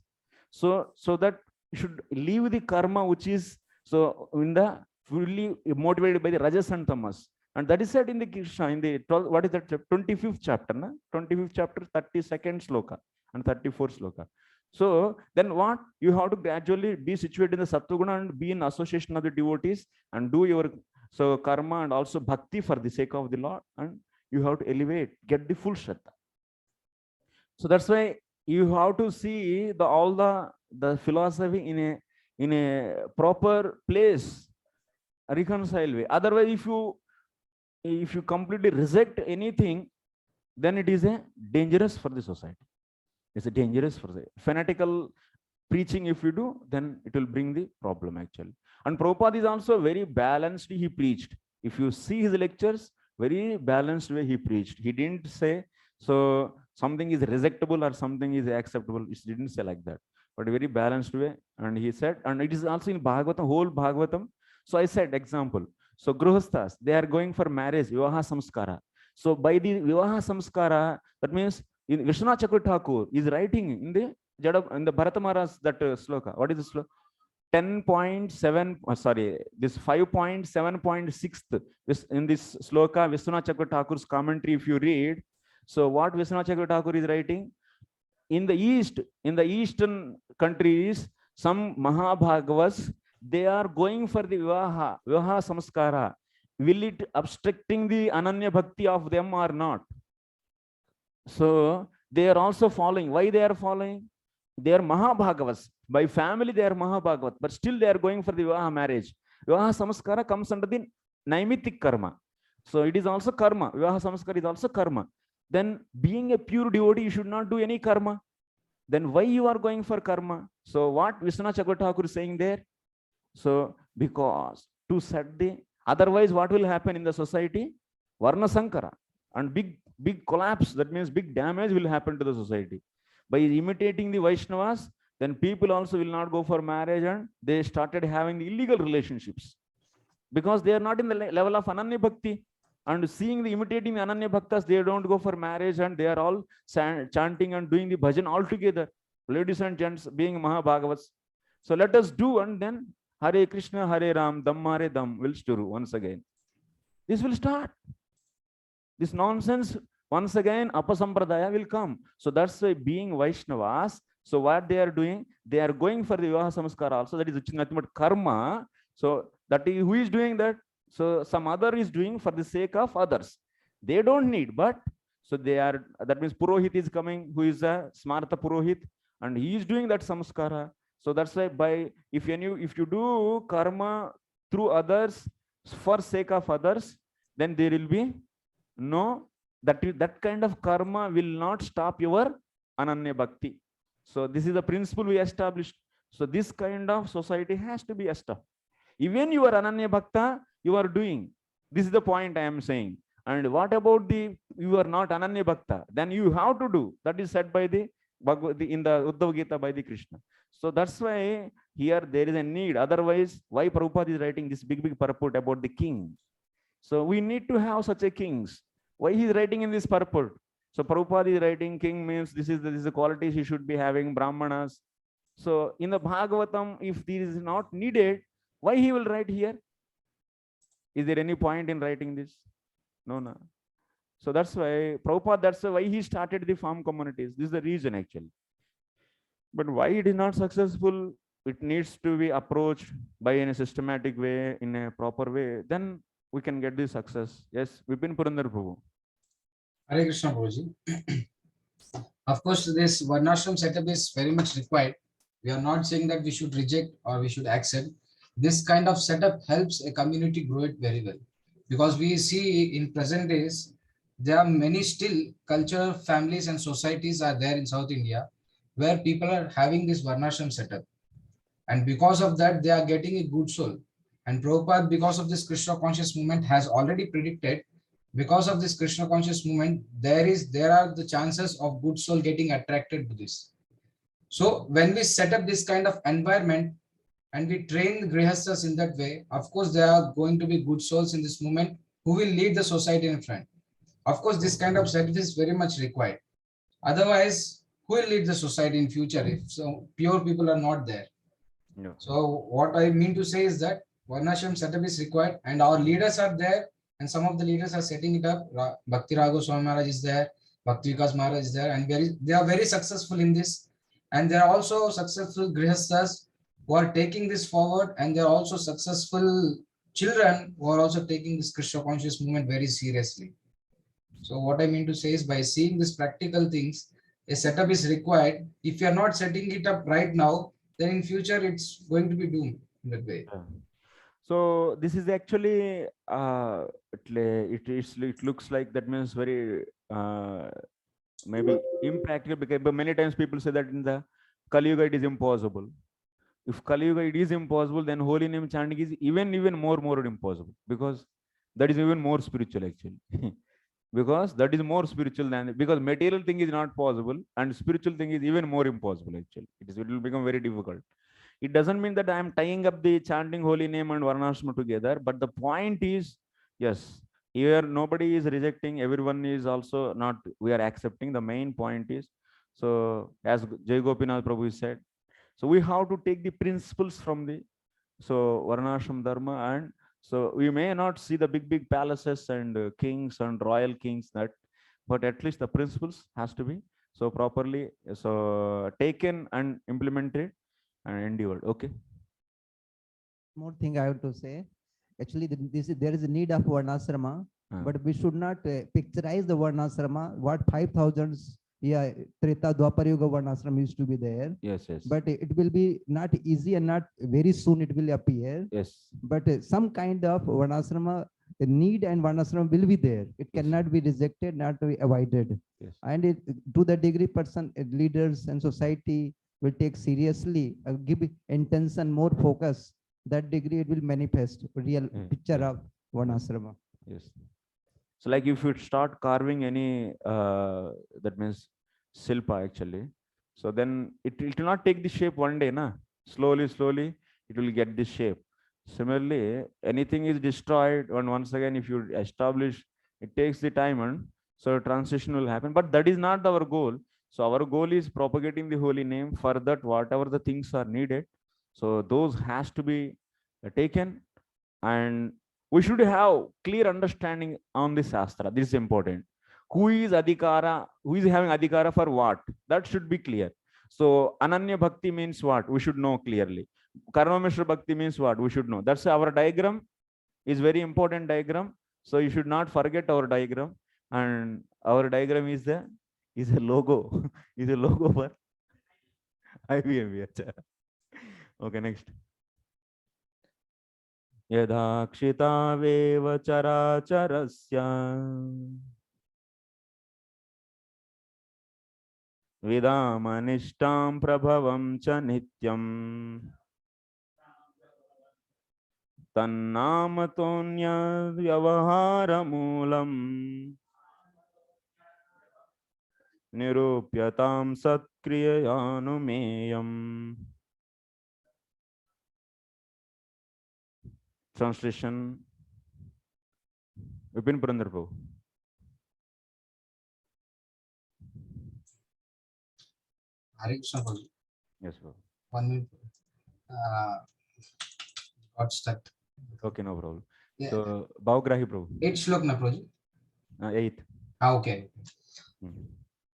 So that you should leave the karma which is in the fully motivated by the rajas and tamas. And that is said in the Krishna, in the 25th chapter, 25th chapter, 32nd sloka and 34th sloka. So then what? You have to gradually be situated in the Sattva-guna and be in association of the devotees and do your karma and also bhakti for the sake of the Lord, and you have to elevate, get the full shraddha. So that's why you have to see all the philosophy in a proper place, reconcile way. Otherwise, if you completely reject anything, then it is dangerous for the society. It's dangerous for the fanatical preaching. If you do, then it will bring the problem actually. And Prabhupada is also very balanced. He preached. If you see his lectures, very balanced way he preached. He didn't say something is rejectable or something is acceptable. He didn't say like that, but a very balanced way. And he said, and it is also in Bhagavatam, whole Bhagavatam. So I said example. So Gruhasthas, they are going for marriage, Vivaha Samskara. So by the Vivaha Samskara, that means in Vishwanath Chakravarti Thakur is writing in the Bharata Maharaj that sloka. What is the sloka? 10.7, this 5.7.6 in this sloka, Vishwanath Chakravarti Thakur's commentary, if you read, so what Vishwanath Chakravarti Thakur is writing, in the eastern countries, some Mahabhagavas, they are going for the Vivaha Samskara. Will it obstructing the Ananya Bhakti of them or not? So they are also following. Why they are following? They are Mahabhagavas. By family, they are Mahabhagavat, but still they are going for the Vivaha marriage. Vivaha Samskara comes under the Naimitic karma. So it is also karma. Vivaha Samskara is also karma. Then being a pure devotee, you should not do any karma. Then why you are going for karma? So what Vishwanath Chakravarti Thakur is saying there? So because to set otherwise what will happen in the society? Varna Sankara and big collapse. That means big damage will happen to the society. By imitating the Vaishnavas, then people also will not go for marriage, and they started having the illegal relationships because they are not in the level of Ananya Bhakti. And seeing imitating the Ananya Bhaktas, they don't go for marriage, and they are all chanting and doing the bhajan all together. Ladies and gents, being Mahabhagavats. So let us do, and then Hare Krishna, Hare Ram, Dhammare Dham will stir once again. This will start. This nonsense once again Apasampradaya will come. So that's why being Vaishnavas, so what they are doing, they are going for the Vivaha Samskara also. That is nothing but karma. So that is, who is doing that? So some other is doing for the sake of others. They don't need, but so they are, that means Purohit is coming, who is a Smarta Purohit, and he is doing that samskara. So that's why by if you do karma through others for sake of others, then there will be no that kind of karma will not stop your Ananya Bhakti. So this is the principle we established. So this kind of society has to be established. Even you are Ananya Bhakta, you are doing. This is the point I am saying. And what about you are not Ananya Bhakta? Then you have to do. That is said by the Bhagavad in the Uddhava Gita by the Krishna. So that's why here there is a need. Otherwise, why Prabhupada is writing this big purport about the king? So we need to have such a kings. Why he is writing in this purport? So Prabhupada is writing king means this is the qualities he should be having, Brahmanas. So in the Bhagavatam, if this is not needed, why he will write here? Is there any point in writing this? No. So that's why Prabhupada, that's why he started the farm communities. This is the reason actually. But why it is not successful? It needs to be approached by in a systematic way, in a proper way. Then we can get this success. Yes, Vipin Purandar Prabhu. Hare Krishna Prabhuji. Of course, this Varnashram setup is very much required. We are not saying that we should reject or we should accept. This kind of setup helps a community grow it very well. Because we see in present days, there are many still cultural families and societies are there in South India where people are having this Varnashram setup. And because of that, they are getting a good soul. And Prabhupada, because of this Krishna conscious movement, has already predicted, because of this Krishna conscious movement, there are the chances of good soul getting attracted to this. So when we set up this kind of environment and we train the grihasthas in that way, of course, there are going to be good souls in this movement who will lead the society in front. Of course, this kind of setup is very much required. Otherwise, who will lead the society in future if so pure people are not there? No. So what I mean to say is that Varnashram setup is required and our leaders are there and some of the leaders are setting it up. Bhakti Raghav Swami Maharaj is there, Bhakti Vikas Maharaj is there, and they are very successful in this. And there are also successful grihasthas who are taking this forward, and there are also successful children who are also taking this Krishna conscious movement very seriously. So what I mean to say is by seeing these practical things, a setup is required. If you are not setting it up right now, then in future it's going to be doomed in that way. So this is actually it looks like that means very maybe impractical, because many times people say that in the Kali Yuga it is impossible. If Kali Yuga it is impossible, then holy name chanting is even more impossible, because that is even more spiritual actually. Because that is more spiritual than, because material thing is not possible and spiritual thing is even more impossible actually. It will become very difficult. It doesn't mean that I am tying up the chanting holy name and Varnashram together, but the point is, yes, here nobody is rejecting, everyone is also not, we are accepting. The main point is, so as Jai Gopinath Prabhu said, so we have to take the principles from the Varnashram Dharma, and so we may not see the big palaces and kings and royal kings, that, but at least the principles has to be so properly taken and implemented and endured. Okay. More thing I want to say, actually there is a need of Varnasrama, but we should not picturize the Varnasrama what 5,000 Treta Dwapar Yuga Varnasrama used to be there. Yes. But it will be not easy and not very soon it will appear. Yes. But some kind of Varnasrama need and Varnasrama will be there. It cannot be rejected, not to be avoided. Yes. And to the degree person, leaders and society will take seriously, give intention, more focus, that degree it will manifest real picture of Varnasrama. Yes. So like if you start carving any, that means silpa actually, so then it will not take the shape one day, na? Slowly it will get this shape. Similarly, anything is destroyed, and once again if you establish, it takes the time, and so transition will happen. But that is not our goal. So our goal is propagating the holy name. For that, whatever the things are needed, so those has to be taken, and we should have clear understanding on the Shastra. This is important. who is adhikara, who is having adhikara for what? That should be clear. So Ananya Bhakti means what? We should know clearly. Karma Mishra Bhakti means what? We should know. That's our diagram. Is very important diagram. So you should not forget our diagram. And our diagram is a logo. Is a logo for IBM. Okay, next. Yadakshita characharasya Vidamanishtam prabhavam cha nityam Tannamatonya vyavahara moolam Nirupyatam satkriyayanumeyam. Translation Vipin Purandar Prabhu. Hare Krishna Prabhu. Yes, Prabhu. 1 minute. Got stuck. Okay, no problem. Yeah. So, Bhavgrahi Prabhu. 8 shlok na Prabhu. 8. Okay.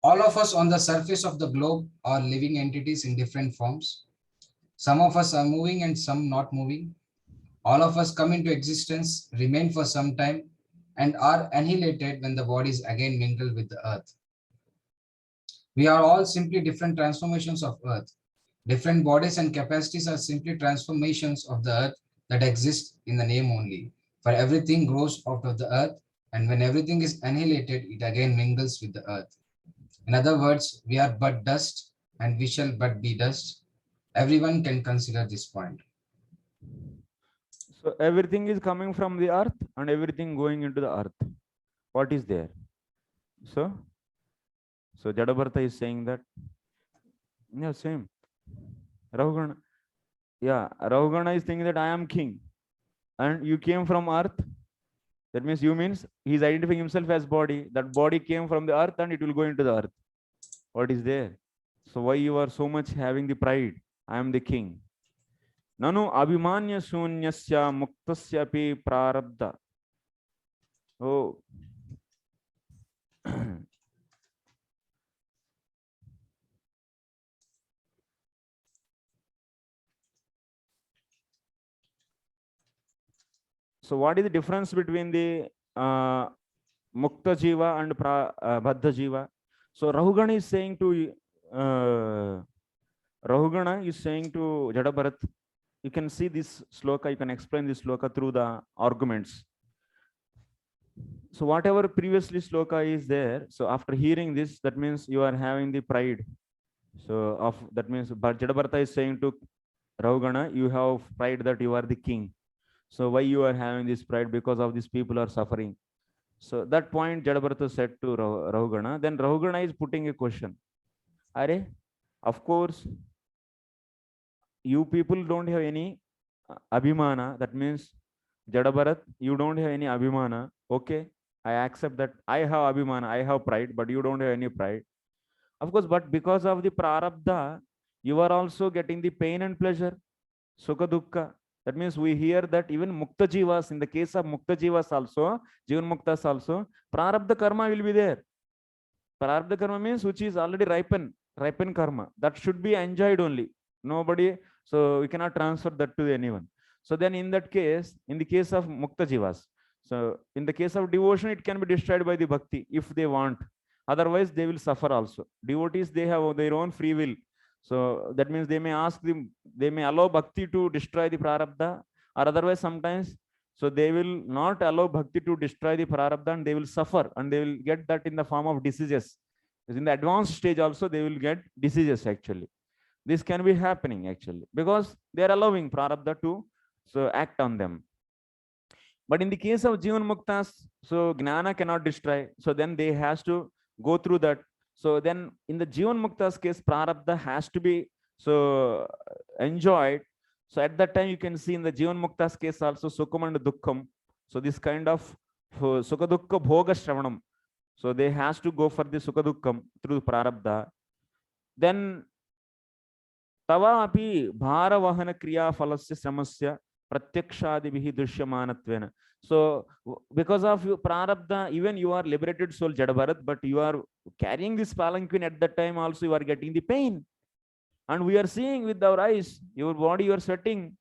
All of us on the surface of the globe are living entities in different forms. Some of us are moving and some not moving. All of us come into existence, remain for some time, and are annihilated when the bodies again mingle with the earth. We are all simply different transformations of earth. Different bodies and capacities are simply transformations of the earth that exist in the name only. For everything grows out of the earth, and when everything is annihilated, it again mingles with the earth. In other words, we are but dust, and we shall but be dust. Everyone can consider this point. So everything is coming from the earth and everything going into the earth. What is there? So Jadabharta is saying that. Yeah, same. Rahugana. Yeah, Rahugana is thinking that I am king and you came from earth. That means he is identifying himself as body. That body came from the earth and it will go into the earth. What is there? So why you are so much having the pride? I am the king. Nanu abhimanya shunyasya muktasya pi prarabdha. Oh. So what is the difference between the Mukta Jiva and Baddha Jiva? So Rahugana is saying to Jadabharat, you can see this sloka, you can explain this sloka through the arguments. So whatever previously sloka is there, so after hearing this, that means you are having the pride. So that means Jadabharata is saying to Rahugana, you have pride that you are the king. So why you are having this pride? Because of these people are suffering. So that point Jadabharata said to Rahugana. Then Rahugana is putting a question. Are, of course, you people don't have any abhimana. That means Jadabharat, you don't have any abhimana. Okay, I accept that I have abhimana, I have pride, but you don't have any pride. Of course, but because of the prarabdha, you are also getting the pain and pleasure, sukha dukkha. That means we hear that even mukta jivas, in the case of mukta jivas also, jivan muktas also, prarabdha karma will be there. Prarabdha karma means which is already ripen karma. That should be enjoyed only. Nobody, so we cannot transfer that to anyone. So then in that case, in the case of mukta jivas, so in the case of devotion, it can be destroyed by the bhakti if they want. Otherwise, they will suffer also. Devotees, they have their own free will. So that means they may they may allow bhakti to destroy the prarabdha, or otherwise sometimes, so they will not allow bhakti to destroy the prarabdha and they will suffer and they will get that in the form of diseases. In the advanced stage also, they will get diseases actually. This can be happening actually because they are allowing prarabdha to act on them. But in the case of Jivan Muktas, so Gnana cannot destroy. So then they has to go through that. So then in the Jivan Muktas case, prarabdha has to be enjoyed. So at that time, you can see in the Jivan Muktas case also Sukham and Dukkham. So this kind of Sukha Dukkha Bhoga Shravanam. So they has to go for the Sukha Dukkham through prarabdha. Then Tava api Bhara Vahana Kriya Falasya Samasya Pratyakshadibihi Drishyamanatvena. So because of you prarabdha, even you are liberated soul Jada Bharat, but you are carrying this palanquin at that time also you are getting the pain. And we are seeing with our eyes, your body you are sweating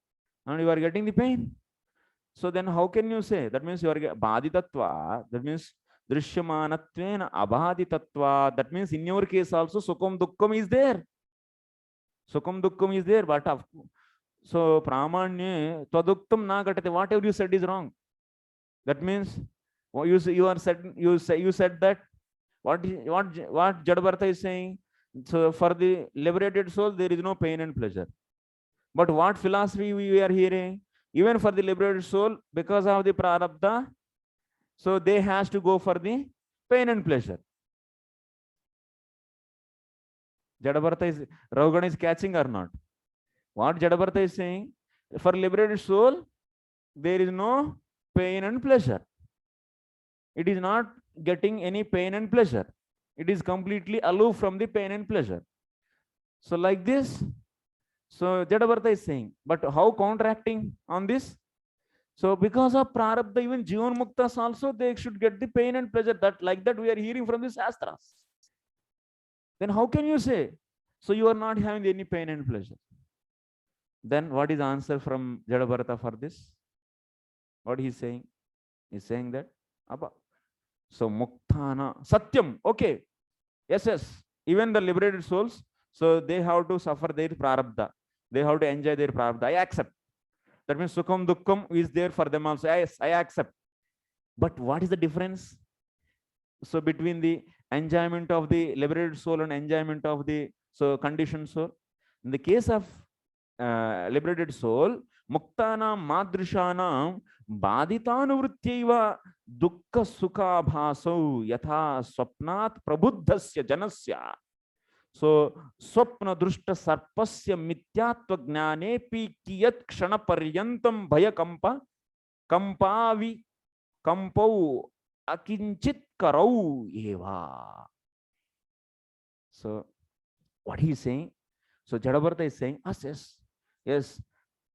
and you are getting the pain. So then how can you say? That means you are bhaditatva, that means drishyamanatvena abhaditatva. That means in your case also sukham dukkham is there. Sukham dukkham is there, but so pramanya twaduktam na gatate. Whatever you said is wrong. That means you said that what Jadabharta is saying. So for the liberated soul there is no pain and pleasure. But what philosophy we are hearing? Even for the liberated soul, because of the prarabdha, so they has to go for the pain and pleasure. Jadabharta is, Raugana is catching or not? What Jadabharta is saying? For liberated soul, there is no pain and pleasure. It is not getting any pain and pleasure. It is completely aloof from the pain and pleasure. So like this, so Jadabharta is saying, but how counteracting on this? So because of prarabdha, even Jivan Muktas also, they should get the pain and pleasure. That like that we are hearing from the Shastras. Then how can you say? So you are not having any pain and pleasure. Then what is the answer from Jadabharta for this? What he is saying? He is saying that, Abba. So Muktana, Satyam, okay. Yes, yes. Even the liberated souls, so they have to suffer their prarabdha. They have to enjoy their prarabdha. I accept. That means Sukham Dukkham is there for them also. Yes, I accept. But what is the difference? So between the enjoyment of the liberated soul and enjoyment of the conditioned soul. In the case of liberated soul, Muktana Madrishanam Baditanuvrtyaiva Dukkha Sukha Bhaso Yatha Swapnat Prabuddhasya Janasya. So Swapna Drushta Sarpasya Mityatva Jnanepi Kiyat Kshana Paryantam Bhaya Kampavi Kampau Akinchit Karau Eva. So what he is saying? So Jadabharta is saying, yes,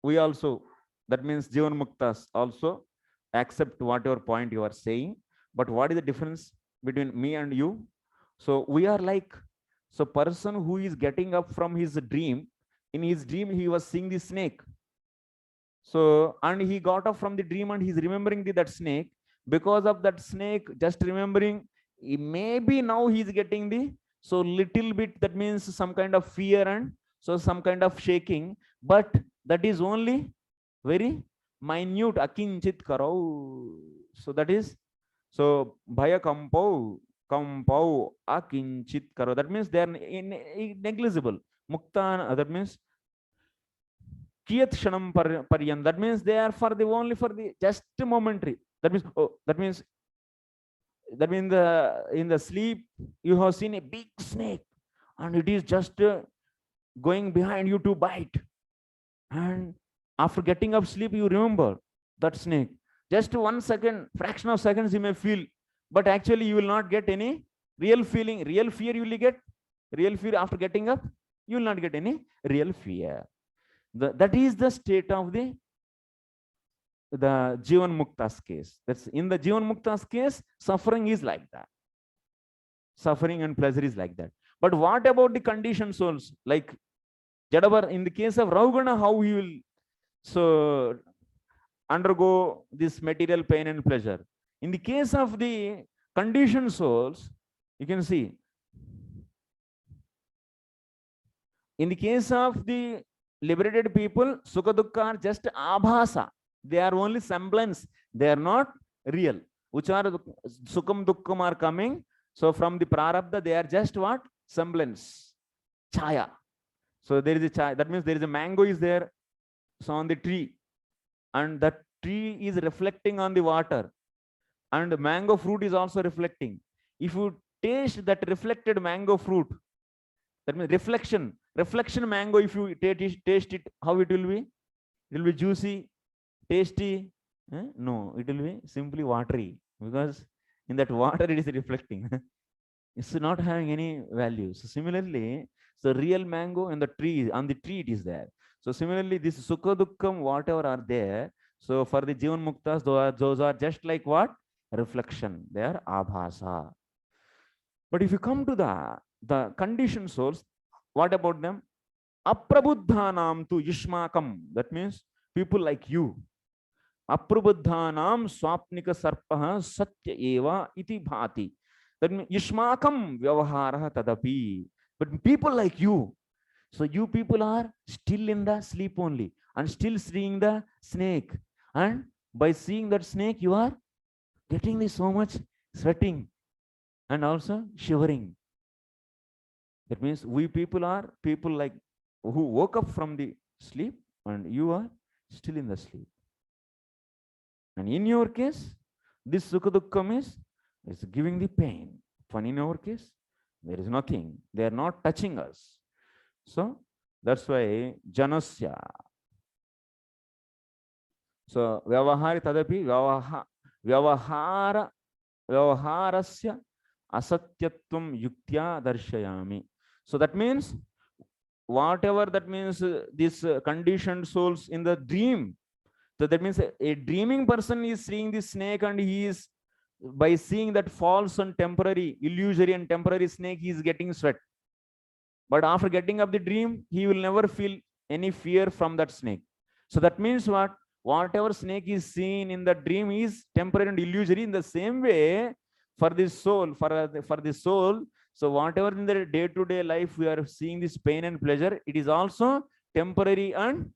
we also, that means Jivan Muktas also accept whatever point you are saying. But what is the difference between me and you? So we are like, so person who is getting up from his dream, in his dream he was seeing the snake. So, and he got up from the dream and he's remembering that snake. Because of that snake, just remembering, maybe now he's getting the, so little bit, that means some kind of fear and so some kind of shaking, but that is only very minute, akinchit karau. So that is, so bhaya kampau akinchit karau. That means they are negligible. Mukta, that means kiyat shanam paryan. That means they are for the only for the just momentary. That means, that means in the sleep you have seen a big snake and it is just going behind you to bite, and after getting up sleep you remember that snake. Just 1 second, fraction of seconds you may feel, but actually you will not get any real feeling. Real fear you will get, real fear after getting up, you will not get any real fear. That is the state of the Jivan Mukta's case. That's in the Jivan Mukta's case, suffering is like that. Suffering and pleasure is like that. But what about the conditioned souls? Like Jadabar, in the case of Raugana, how he will so undergo this material pain and pleasure. In the case of the conditioned souls, you can see. In the case of the liberated people, Sukha Dukkha are just abhasa. They are only semblance. They are not real. Which are Sukham Dukkham are coming. So from the prarabdha, they are just what? Semblance. Chaya. So there is a chaya. That means there is a mango is there. So on the tree. And that tree is reflecting on the water. And mango fruit is also reflecting. If you taste that reflected mango fruit, that means reflection mango, if you taste it, how it will be? It will be juicy, tasty. No, it will be simply watery, because in that water it is reflecting. It's not having any value. So similarly, so real mango and the tree, on the tree it is there. So similarly, this Sukha Dukkham, whatever are there, So for the Jivan Muktas, those are just like what? Reflection. They are abhasa. But if you come to the conditioned souls, what about them? Aprabuddhanam tu yishmakam. That means people like you. Aprabuddhanam swapnika sarpaha satya eva iti bhati. That means yishmakam vyavahara tadapi. But people like you, so you people are still in the sleep only and still seeing the snake. And by seeing that snake, you are getting this so much sweating and also shivering. That means we people are people like who woke up from the sleep and you are still in the sleep. And in your case, this sukha dukkham is giving the pain. But in our case, there is nothing. They are not touching us. So that's why janasya. So vyavahari tadapi vyavaharasya asatyatvam yuktya darshayami. So that means whatever that means this conditioned souls in the dream. So that means a dreaming person is seeing the snake and he is by seeing that false and temporary, illusory and temporary snake, he is getting sweat. But after getting up the dream, he will never feel any fear from that snake. So that means what? Whatever snake is seen in the dream is temporary and illusory. In the same way, for this soul, for the soul, so whatever in the day-to-day life we are seeing this pain and pleasure, it is also temporary and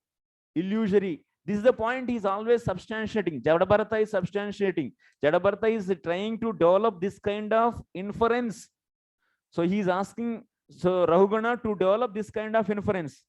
illusory. This is the point he is always substantiating. Jadabharata is substantiating. Jadabharata is trying to develop this kind of inference. So he is asking Rahugana to develop this kind of inference.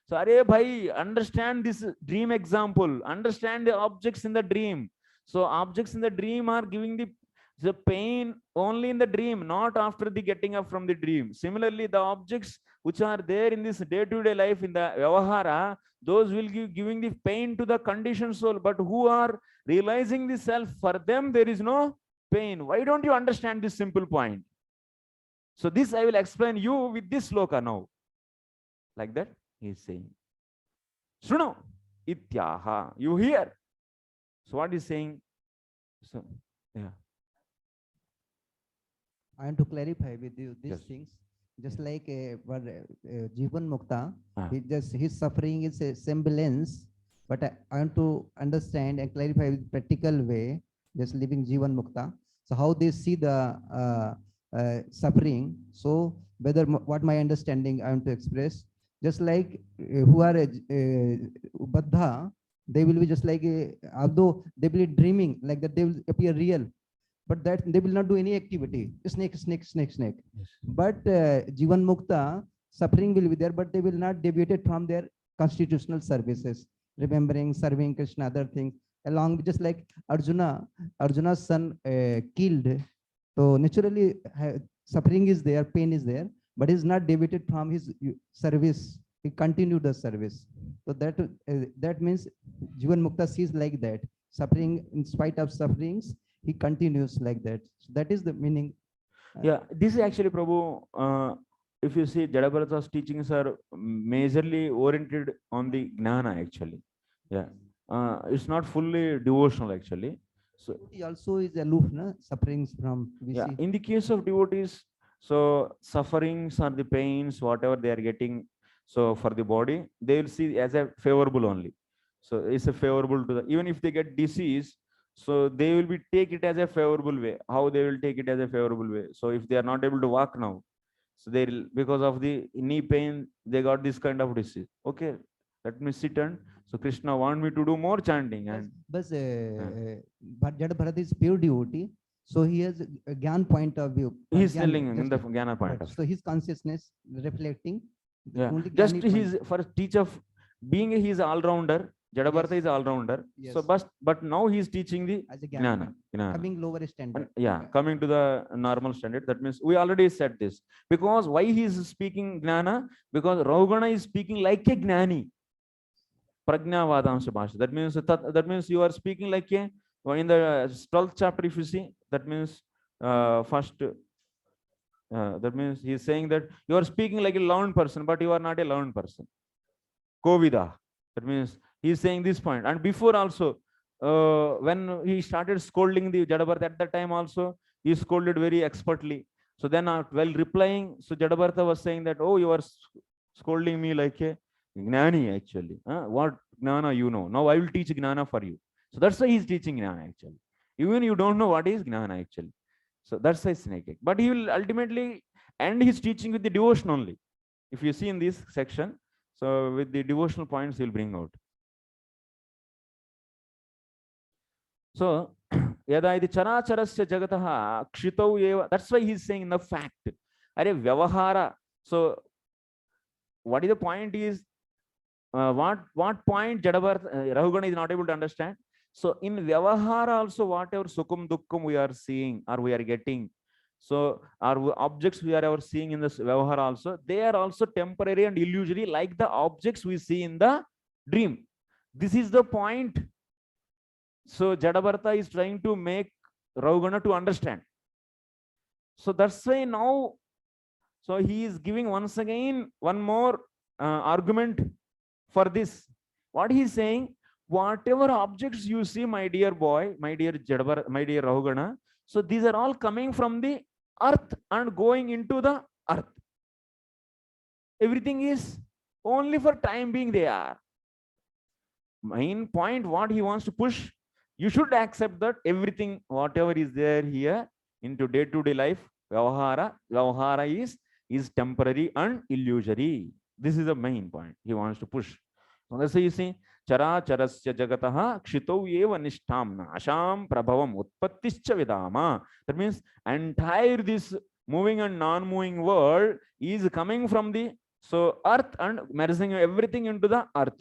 So, Are bhai, understand this dream example. Understand the objects in the dream. So objects in the dream are giving the pain only in the dream, not after the getting up from the dream. Similarly, the objects which are there in this day-to-day life in the Vyavahara, those will give giving the pain to the conditioned soul. But who are realizing the self, for them there is no pain. Why don't you understand this simple point? So this I will explain you with this sloka now. Like that, he is saying. Shruno ityaha. You hear. So what is saying? So, yeah. I want to clarify with you these things. Just like Jivan Mukta, his suffering is a semblance, but I want to understand and clarify with practical way, just living Jivan Mukta. So how they see the suffering. So whether what my understanding I want to express, just like who are Baddha, they will be just like although they will be dreaming like that, they will appear real, but that they will not do any activity. Snake. But Jivan Mukta, suffering will be there, but they will not deviate from their constitutional services, remembering, serving Krishna, other things. Along with just like Arjuna's son killed. So naturally suffering is there, pain is there, but he's not deviated from his service. He continued the service. So that means Jivan Mukta sees like that. Suffering, in spite of sufferings, he continues like that. So that is the meaning. Yeah, this is actually Prabhu. If you see, Jadabharata's teachings are majorly oriented on the Gnana actually. Yeah, it's not fully devotional actually. So he also is aloof, na? Sufferings from. Yeah, in the case of devotees, so sufferings or the pains, whatever they are getting, so for the body, they will see as a favorable only. So it's a favorable to the, even if they get disease, so they will be take it as a favorable way. How they will take it as a favorable way? So if they are not able to walk now, so they will, because of the knee pain, they got this kind of disease. Okay, let me sit and so Krishna want me to do more chanting. And but Jadabharata is pure devotee, so he has a Gyan point of view. He is telling in the Jnana point of view. So his consciousness reflecting. Yeah, just his for teach of being he is all-rounder. Jadabharata is all-rounder. Yes. So but now he is teaching the As a Gnana. coming lower standard. Yeah, coming to the normal standard. That means we already said this. Because why he is speaking Gnana? Because Rahugana is speaking like a Gnani. Prajnavadamsa Bhasha. That means you are speaking like a, in the 12th chapter, if you see, that means first, that means he is saying that you are speaking like a learned person, but you are not a learned person. Kovida. That means he is saying this point. And before also, when he started scolding the Jadabartha at that time also, he scolded very expertly. So then while replying, so Jadabartha was saying that, oh, you are scolding me like a Gnani actually. What Gnana you know? Now I will teach Gnana for you. So that's why he's teaching Gnana actually. Even you don't know what is Gnana actually. So that's why snake. But he will ultimately end his teaching with the devotion only. If you see in this section, so with the devotional points he'll bring out. So yada iti characharasya jagataha kshitau eva. That's why he's saying the fact. Are vyavahara. So what is the point is what point Jadabartha Rahugana is not able to understand. So in vyavahara also, whatever sukham dukkham we are seeing or we are getting, so our objects we are seeing in this vyavahara also, they are also temporary and illusory like the objects we see in the dream. This is the point. So Jadabartha is trying to make Rahugana to understand. So that's why now, so he is giving once again one more argument for this. What he is saying, whatever objects you see, my dear boy, my dear Jadabartha, my dear Rahugana, so these are all coming from the earth and going into the earth. Everything is only for time being they are. Main point what he wants to push, you should accept that everything, whatever is there here into day-to-day life, vyavahara is temporary and illusory. This is the main point he wants to push. So that's why you see, chara charasya jagataha kshitau eva nishtamna asham prabhavam utpattischa vidama. That means entire this moving and non-moving world is coming from the earth and merging everything into the earth.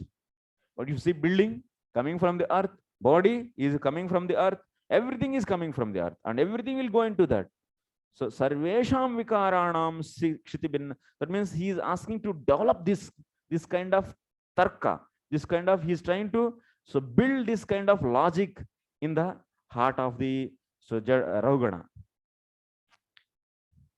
What you see, building coming from the earth, body is coming from the earth, everything is coming from the earth, and everything will go into that. So sarvesham vikaranam kshitibinna. That means he is asking to develop this kind of tarka, this kind of, he's trying to build this kind of logic in the heart of the Rahugana.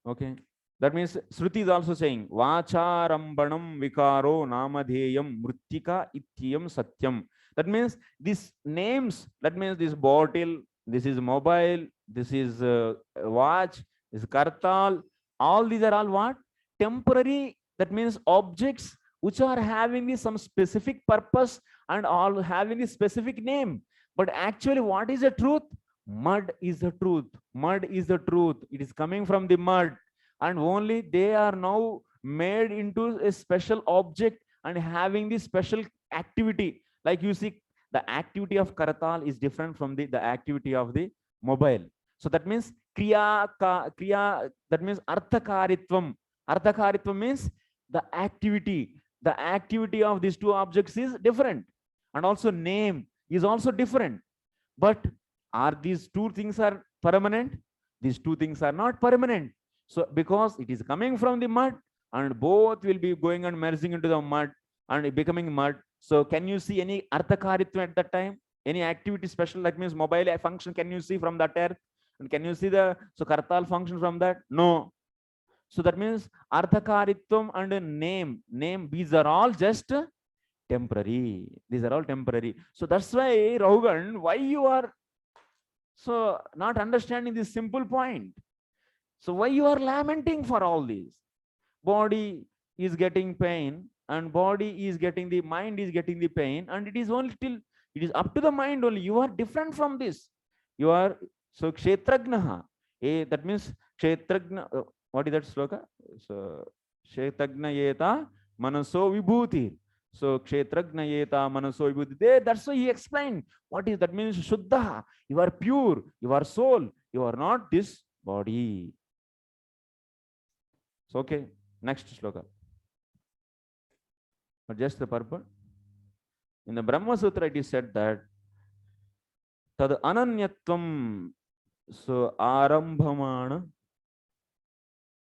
Okay. That means Shruti is also saying Vacharambanam vikaro namadheyam mrittika ityam satyam. That means these names, that means this bottle, this is mobile, this is watch, this is kartal, all these are all what? Temporary, that means objects which are having some specific purpose and all having a specific name. But actually what is the truth? Mud is the truth. Mud is the truth. It is coming from the mud. And only they are now made into a special object and having this special activity. Like you see, the activity of karatal is different from the activity of the mobile. So that means kriya, that means arthakaritvam. Arthakaritvam means the activity. The activity of these two objects is different. And also name is also different. But are these two things are permanent? These two things are not permanent. So because it is coming from the mud and both will be going and merging into the mud and becoming mud. So can you see any arthakaritva at that time? Any activity special, that means mobile function, can you see from that earth? And can you see the kartal function from that? No. So that means arthakaritvam and name, these are all just temporary. These are all temporary. So that's why Rahugan, why you are not understanding this simple point? So why you are lamenting for all these? Body is getting pain and body is getting the mind is getting the pain, and it is only till it is up to the mind only. You are different from this. You are kshetragnaha. That means kshetragna. What is that sloka? So kshetragnayeta manaso vibhuti. So kshetragnayeta manaso vibhuti. That's why he explained what is that means. Shuddha. You are pure. You are soul. You are not this body. So okay, next sloka. But just the purpose. In the Brahma Sutra, it is said that tad ananyatvam, so arambhamana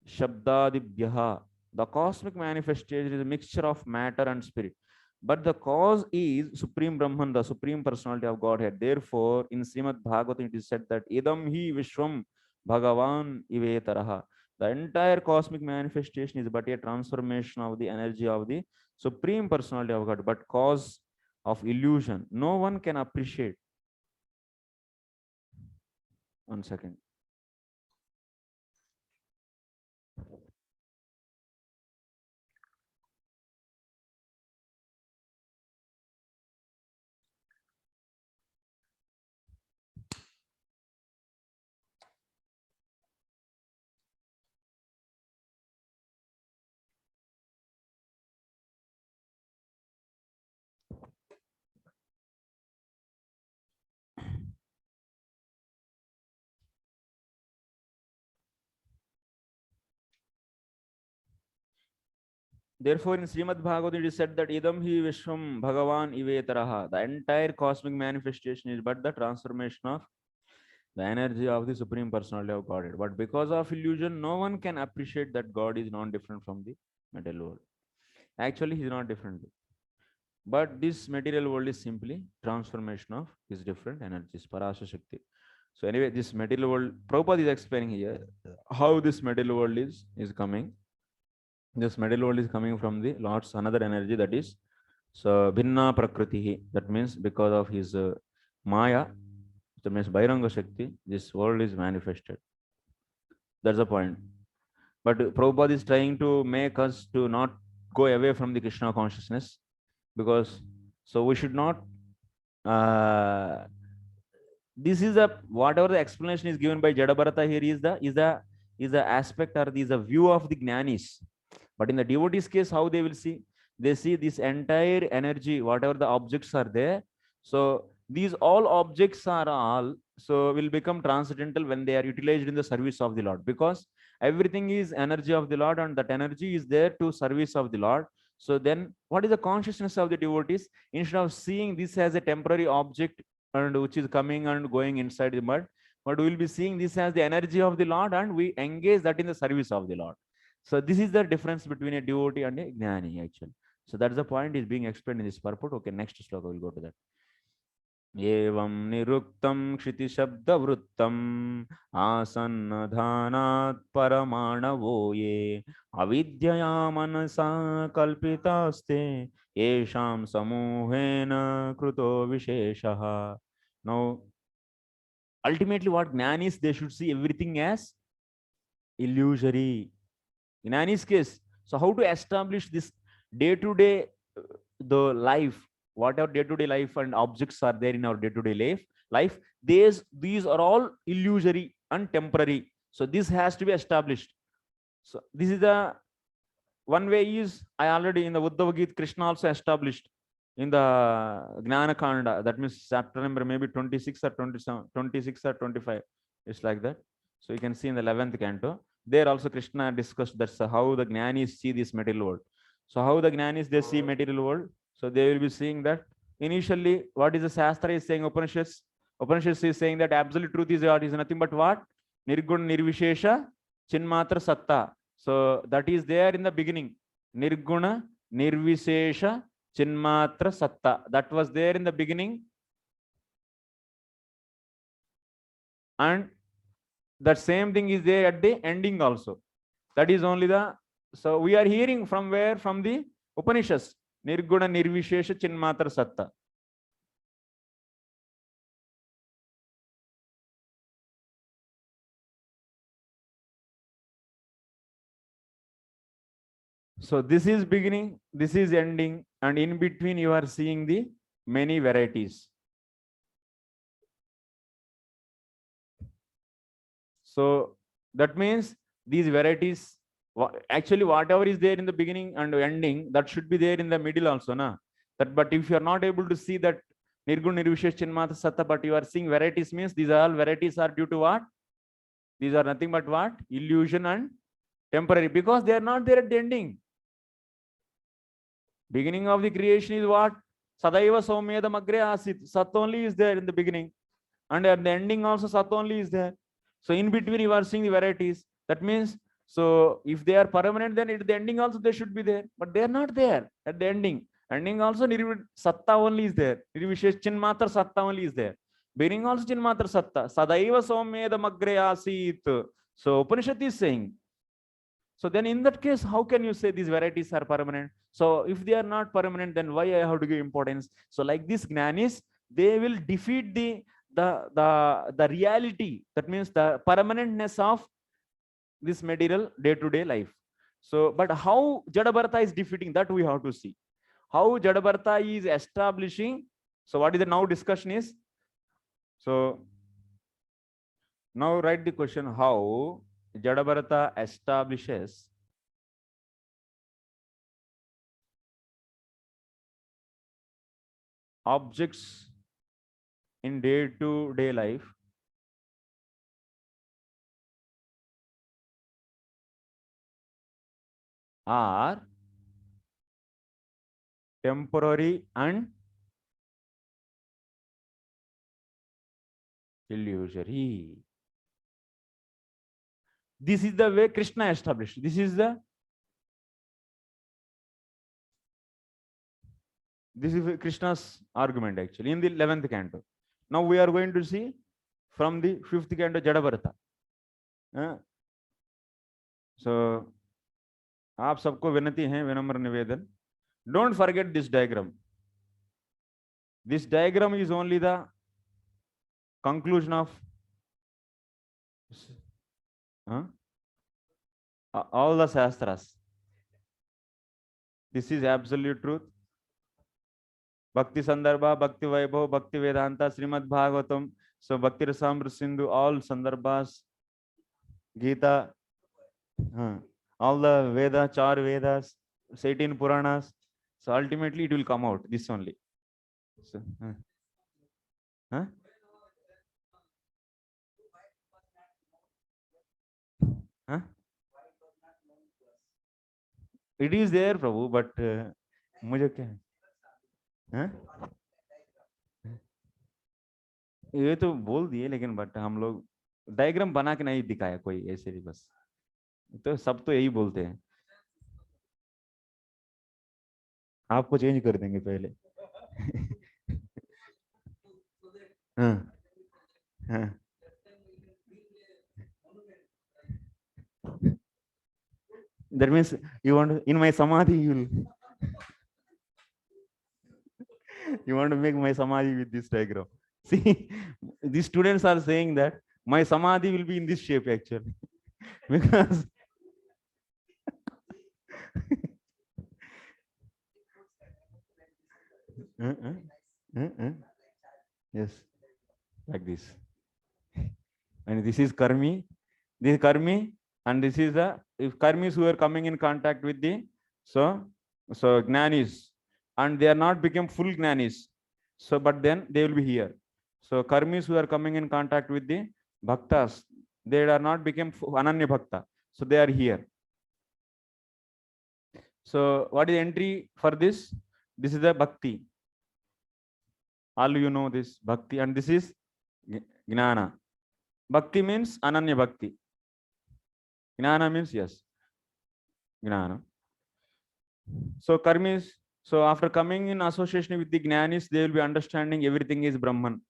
shabdadibhyaha. The cosmic manifestation is a mixture of matter and spirit, but the cause is Supreme Brahman, the Supreme Personality of Godhead. Therefore, in Srimad Bhagavatam, it is said that idam hi vishwam bhagavan ivetaraha. The entire cosmic manifestation is but a transformation of the energy of the Supreme Personality of God, but cause of illusion. No one can appreciate. 1 second. Therefore, in Srimad Bhagavatam, it is said that idam hi vishwam bhagavan ivetaraha. The entire cosmic manifestation is but the transformation of the energy of the Supreme Personality of Godhead. But because of illusion, no one can appreciate that God is non-different from the material world. Actually, he is not different. But this material world is simply transformation of his different energies, Parasha Shakti. So anyway, this material world, Prabhupada is explaining here how this material world is coming. This material world is coming from the Lord's another energy, that is so Bhinna Prakriti. That means because of his Maya, that means Bhairanga Shakti, this world is manifested. That's the point. But Prabhupada is trying to make us to not go away from the Krishna consciousness, because so we should not this is a whatever the explanation is given by Jadabharata here is the aspect or is a view of the Jnanis. But in the devotees case, how they will see? They see this entire energy, whatever the objects are there. So these all objects are all so will become transcendental when they are utilized in the service of the Lord, because everything is energy of the Lord and that energy is there to service of the Lord. So then what is the consciousness of the devotees? Instead of seeing this as a temporary object and which is coming and going inside the mud, but we will be seeing this as the energy of the Lord and we engage that in the service of the Lord. So this is the difference between a devotee and a jnani actually. So that's the point is being explained in this purport. Okay, next sloka we'll go to that. Evam niruktam kshiti shabda vruttam asannadhanat paramanavo ye avidyaya manasa kalpitaste yesham samuhena kruto visheshaha. Now, ultimately what jnanis, they should see everything as illusory. In Annie's case, so how to establish this day-to-day the life, whatever day-to-day life and objects are there in our day-to-day life, these are all illusory and temporary. So this has to be established. So this is the one way is I already in the Uddhava Gita, Krishna also established in the Jnana Kanda, that means chapter number maybe 26 or 27, 26 or 25. It's like that. So you can see in the 11th canto. There also Krishna discussed that's how the Jnanis see this material world. So how the Jnanis they see material world? So they will be seeing that initially what is the Shastra is saying, Upanishads is saying that absolute truth is what is nothing but what? Nirguna Nirvishesha Chinmatra Satta. So that is there in the beginning. Nirguna Nirvishesha Chinmatra Satta. That was there in the beginning. And that same thing is there at the ending also. That is only the, so we are hearing from where? From the Upanishads. Nirguna Nirvishesha Chinmatra Satta. So this is beginning, this is ending, and in between you are seeing the many varieties. So that means these varieties, actually whatever is there in the beginning and ending, that should be there in the middle also, na? That, but if you are not able to see that Nirguna Nirvishesh Chinmatra Satta, but you are seeing varieties, means these all varieties are due to what? These are nothing but what? Illusion and temporary, because they are not there at the ending. Beginning of the creation is what? Sadaiva Somedam Agre Asit. Sat only is there in the beginning. And at the ending also Sat only is there. So in between you are seeing the varieties. That means, so if they are permanent, then at the ending also they should be there. But they are not there at the ending. Ending also Satta only is there. Nirvishesh Chinmatra Satta only is there. Beginning also Chinmatra Satta. Sadaiva Somedam Agre Asit. So Upanishad is saying. So then in that case, how can you say these varieties are permanent? So if they are not permanent, then why I have to give importance? So like this Jnanis, they will defeat the reality, that means the permanentness of this material day-to-day life. So, but how Jadabharata is defeating, that we have to see. How Jadabharata is establishing. So what is the now discussion is? So now write the question, how Jadabharata establishes objects in day-to-day life are temporary and illusory. This is the way Krishna established. This is Krishna's argument actually in the 11th canto. Now we are going to see from the 5th canto Jadabharata. So आप सबको विनती है, विनम्र निवेदन, don't forget this diagram. This diagram is only the conclusion of all the Shastras. This is absolute truth. Bhakti Sandarbha, Bhakti Vaibhava, Bhakti Vedanta, Srimad Bhagavatam, so Bhakti Rasamrita Sindhu, all Sandarbhas, Gita, all the Veda, Char Vedas, 18 Puranas. So ultimately it will come out, this only. So, It is there, Prabhu, but मुझे क्या है? ये तो बोल दिए, लेकिन but हम लोग डायग्राम बना के नहीं दिखाया कोई ऐसे भी, बस तो सब तो यही बोलते हैं. आपको चेंज कर देंगे पहले. That means you want to, in my samadhi you want to make my samadhi with this diagram. See, these students are saying that my samadhi will be in this shape actually, because yes, like this. And this is karmi, this is karmi, and this is the, if karmis who are coming in contact with the so jnanis, and they are not become full jnanis, so but then they will be here. So karmis who are coming in contact with the bhaktas, they are not become ananya bhakta, so they are here. So what is the entry for this? This is the bhakti. All you know this bhakti, and this is gnana. Bhakti means ananya bhakti. Gnana means yes, gnana. So karmis, so after coming in association with the jnanis, they will be understanding everything is Brahman.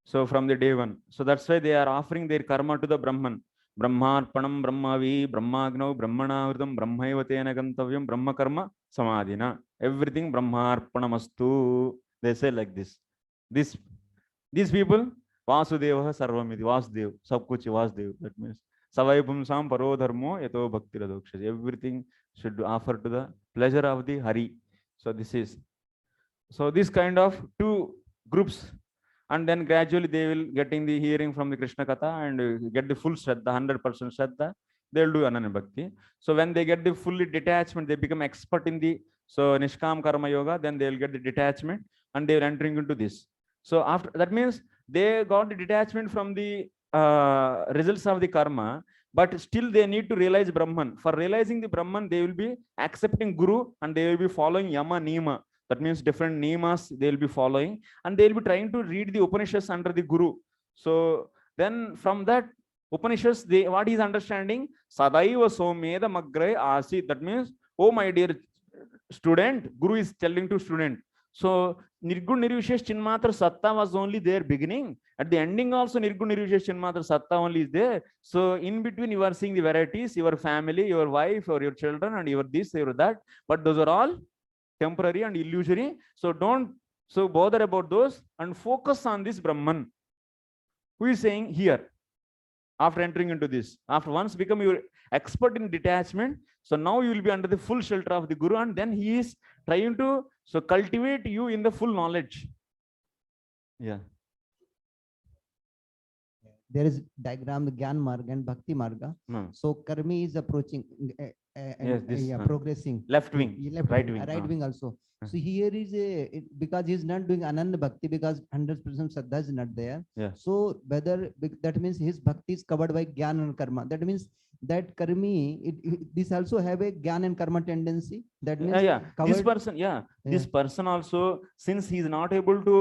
So from the day one, so that's why they are offering their karma to the Brahman. Brahmarpanam Brahmavi, Brahmagno, Brahmanavritam, Brahmaivatena Gantavyam, Brahma Karma Samadhina. Everything Brahmarpanamastu. They say like this. These people, Vasudeva Sarvamiti, Vasudev, Sabkuchi Vasudev. That means Savaipum Sam Paro Dharmo Yato Bhakti Radokshas. Everything should offer to the pleasure of the Hari. So this is, so this kind of two groups, and then gradually they will getting the hearing from the Krishna Katha and get the full Shraddha, 100% Shraddha, they will do Ananya Bhakti. So when they get the fully detachment, they become expert in the Nishkam Karma Yoga, then they will get the detachment and they are entering into this. So after that means they got the detachment from the results of the karma, but still they need to realize Brahman. For realizing the Brahman, they will be accepting Guru and they will be following Yama Nima. That means different niyamas they will be following, and they will be trying to read the Upanishads under the Guru. So then from that Upanishads, what he is understanding, Sadaiva Someda Magre Asi. That means, oh my dear student, Guru is telling to student. So Nirgun Nirvishesh Chinmatra Satta was only there beginning. At the ending also Nirgun Nirvishesh Chinmatra Satta only is there. So in between you are seeing the varieties, your family, your wife, or your children, and your this, your that. But those are all temporary and illusory. So don't bother about those and focus on this Brahman. Who is saying here? After entering into this, after once become your expert in detachment, so now you will be under the full shelter of the Guru, and then he is trying to cultivate you in the full knowledge. Yeah. There is diagram Gyan Marga and Bhakti Marga. So Karmi is approaching progressing. Left wing, right wing. Right wing also. So here is because he is not doing Ananda Bhakti because 100% Shraddha is not there. Yeah. So whether that means his Bhakti is covered by Gyan and Karma. That means that Karmi, this also have a Gyan and Karma tendency. That means this person, this person also, since he is not able to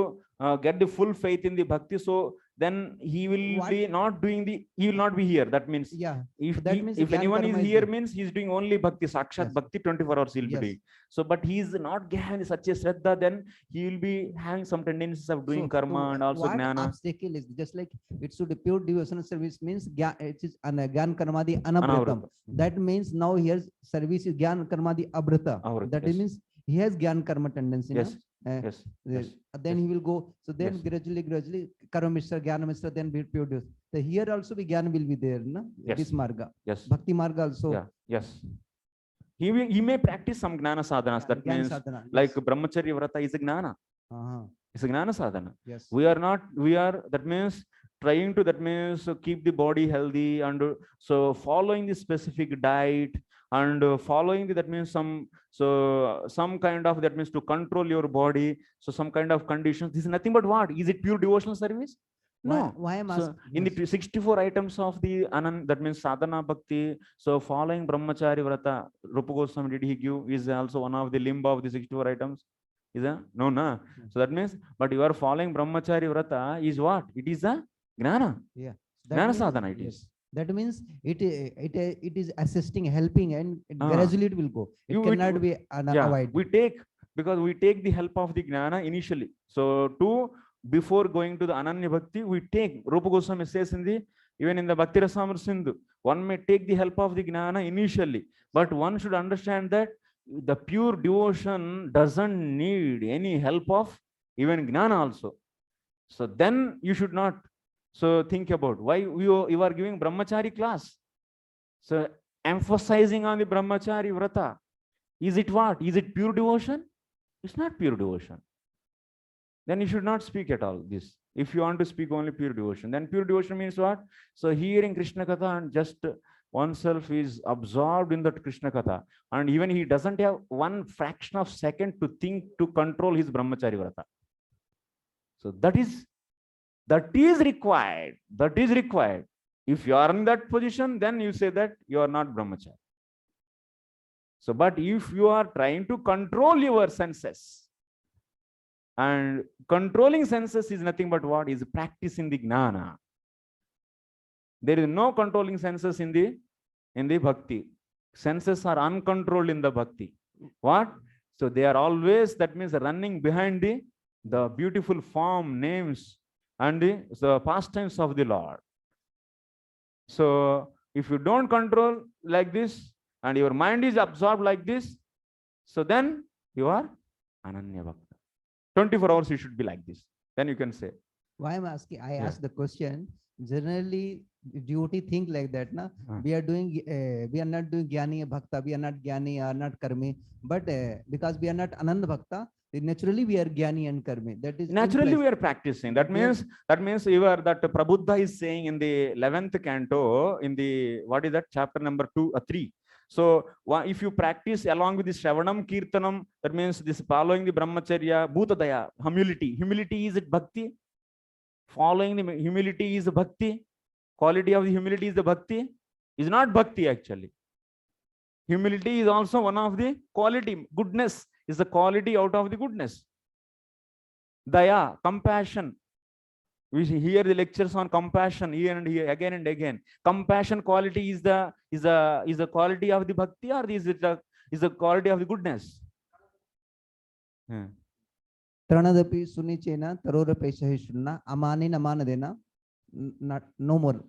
get the full faith in the Bhakti, so then he will be not doing he will not be here. That means if anyone is here, means he is doing only Bhakti, Sakshat Bhakti 24 hours he will be doing. So but he is not having such a Shraddha, then he will be having some tendencies of doing karma and also Jnana. Obstacle is just like it should be pure devotional service means it is Gyan Karmadi Anavritam. That means now here service is Gyan Karmadi Abrita. That means he has Gyan Karma tendency. Yes. Then he will go. So then gradually Karma Mishra, Jnana Mishra, then be pure devotion. So here also the Jnana will be there, na? This Marga. Yes. Bhakti Marga also. Yes. He may practice some Gnana sadhanas. That means like Brahmacharya Vrata is a Gnana. It's a Gnana sadhana. Yes. We are, that means trying to, keep the body healthy and so following the specific diet and following that means some kind of, that means to control your body. So some kind of conditions. This is nothing but what? Is it pure devotional service? No. Why am I asking? In the 64 items of the Anand, that means sadhana bhakti, so following brahmachari vrata, Rupa Goswami did he give is also one of the limb of the 64 items. Is that? No, no. So that means, but you are following brahmachari vrata is what? It is a gnana. Yeah. Gnana sadhana it is. That means it is assisting, helping, and gradually it will go. It cannot be avoided. We take the help of the gnana initially. So before going to the Ananya Bhakti, we take, Rupa Goswami says even in the Bhakti Rasamrita Sindhu, one may take the help of the Gnana initially, but one should understand that the pure devotion doesn't need any help of even Gnana also. So then you should not think about why you are giving Brahmachari class. So emphasizing on the Brahmachari Vrata, is it what? Is it pure devotion? It's not pure devotion. Then you should not speak at all this. If you want to speak only pure devotion, then pure devotion means what? So hearing Krishna Katha and just oneself is absorbed in that Krishna Katha, and even he doesn't have one fraction of second to think to control his Brahmachari Vrata. So that is required. That is required. If you are in that position, then you say that you are not Brahmachari. So, but if you are trying to control your senses, and controlling senses is nothing but what? Is practicing the Gnana. There is no controlling senses in the Bhakti. Senses are uncontrolled in the Bhakti. What? So they are always, that means running behind the beautiful form, names, and the pastimes of the Lord. So if you don't control like this, and your mind is absorbed like this, so then you are Ananya Bhakta. 24 hours you should be like this. Then you can say. Why I'm asking, I asked the question, generally devotee think like that, na? We are not doing Jnani Bhakta, we are not Jnani or not Karmi, but because we are not Ananda Bhakta, naturally we are Jnani and Karmi. That is naturally we are practicing. That means you are, that Prabhupada is saying in the 11th canto, in the, what is that, chapter number 3. So if you practice along with the Shravanam Kirtanam, that means this following the Brahmacharya, Bhutadaya, humility. Humility is it Bhakti? Following the humility is Bhakti. Quality of the humility is the Bhakti. Is not Bhakti actually. Humility is also one of the quality. Goodness is the quality out of the goodness. Daya, compassion. We hear the lectures on compassion here and here, again and again. Compassion quality is the quality of the bhakti, or is the quality of the goodness? Tranadapi sunichena tarorapesahishuna amani namanadena, not no more.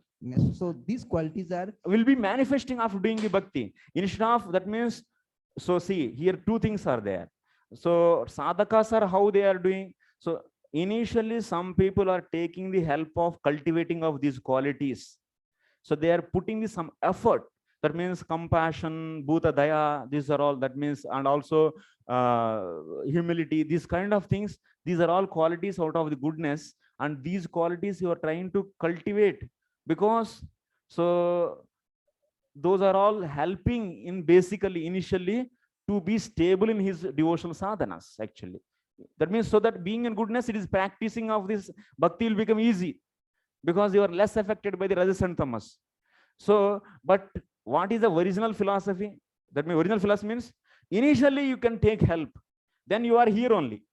So these qualities will be manifesting after doing the bhakti. Instead of, that means, so see here two things are there. So sadhakas are how they are doing. So initially some people are taking the help of cultivating of these qualities. So they are putting some effort. That means compassion, bhuta, daya, these are all, that means, and also humility, these kind of things. These are all qualities out of the goodness, and these qualities you are trying to cultivate, because so those are all helping in basically initially to be stable in his devotional sadhanas actually. That means, so that being in goodness, it is practicing of this bhakti will become easy, because you are less affected by the rajas and tamas. So, but what is the original philosophy? That means original philosophy means initially you can take help, then you are here only.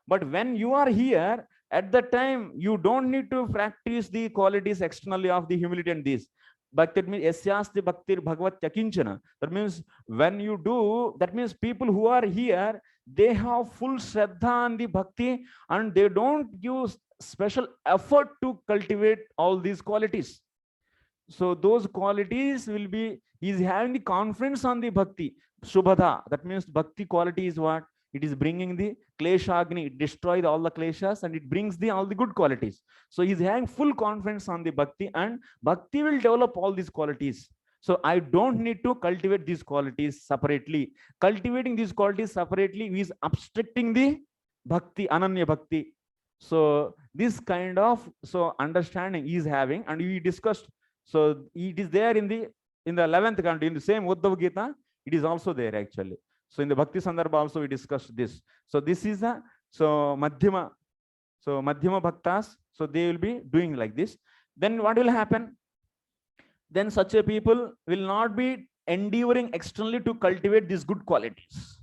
But when you are here, at the time you don't need to practice the qualities externally of the humility and this. But that means yasyasti bhaktir bhagavat yakinchana. That means when you do, that means people who are here, they have full shraddha on the bhakti, and they don't use special effort to cultivate all these qualities. So those qualities will be, he is having the confidence on the bhakti. Shubhada, that means bhakti quality is what? It is bringing the klesha agni, it destroys all the kleshas and it brings the all the good qualities. So he is having full confidence on the bhakti, and bhakti will develop all these qualities. So I don't need to cultivate these qualities separately. Cultivating these qualities separately is obstructing the bhakti, ananya bhakti. So this kind of understanding he is having, and we discussed. So it is there in the 11th canto, in the same Uddhava Gita, it is also there actually. So in the Bhakti Sandarbha also we discussed this. So this is a Madhyama. So Madhyama Bhaktas, so they will be doing like this. Then what will happen? Then such a people will not be endeavoring externally to cultivate these good qualities.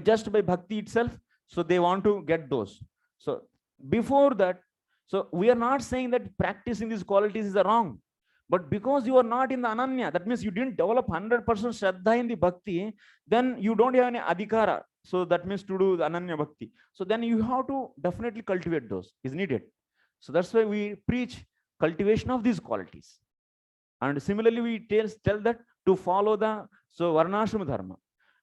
Just by bhakti itself, so they want to get those. So before that, so we are not saying that practicing these qualities is wrong. But because you are not in the ananya, that means you didn't develop 100% shraddha in the bhakti, then you don't have any adhikara. So that means to do the ananya bhakti. So then you have to definitely cultivate those, is needed. So that's why we preach cultivation of these qualities. And similarly, we tell that to follow the varnashrama dharma.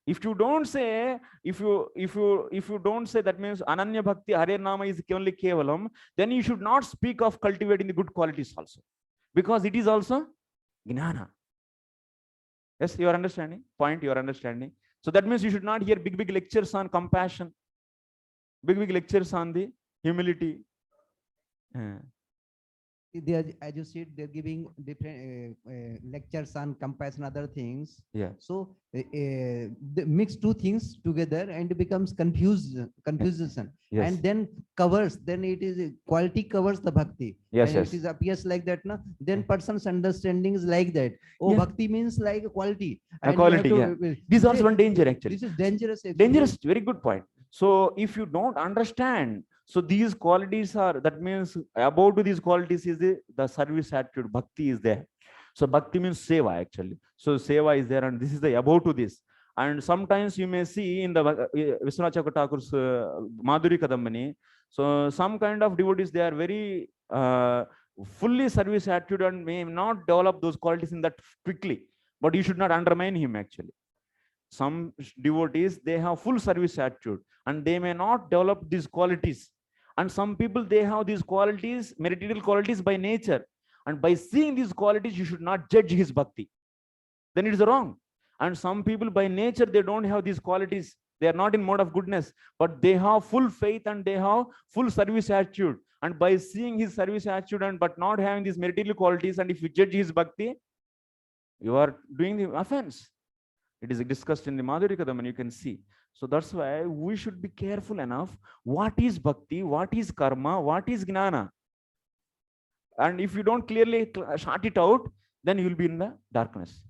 If you don't say, if you don't say, that means ananya bhakti hare nama is only kevalam, then you should not speak of cultivating the good qualities also, because it is also gnana. Yes, you are understanding? Point, you are understanding? So that means you should not hear big lectures on compassion, big lectures on the humility. They are, as you said, they're giving different lectures on compassion, other things. Yeah. So they mix two things together and it becomes confusion. Yes. And then covers. Then it is quality covers the bhakti. Yes, and yes. it is appears like that. No? Then person's understanding is like that. Oh, yeah. bhakti means like a quality. A quality. Yeah. This is also one danger actually. This is dangerous. Actually. Dangerous. Very good point. So if you don't understand, so these qualities are, that means about these qualities is the service attitude, bhakti is there. So bhakti means seva actually. So seva is there, and this is the about to this. And sometimes you may see in the Vishwanath Chakravarti's Madhuri Kadambani, so some kind of devotees, they are very fully service attitude and may not develop those qualities in that quickly, but you should not undermine him actually. Some devotees, they have full service attitude and they may not develop these qualities. And some people, they have these qualities, meritorious qualities by nature. And by seeing these qualities, you should not judge his bhakti. Then it is wrong. And some people by nature, they don't have these qualities. They are not in mode of goodness, but they have full faith and they have full service attitude. And by seeing his service attitude and but not having these meritorious qualities, and if you judge his bhakti, you are doing the offense. It is discussed in the Madhuri Kadambani, you can see. So that's why we should be careful enough. What is bhakti? What is karma? What is gnana? And if you don't clearly shut it out, then you will be in the darkness.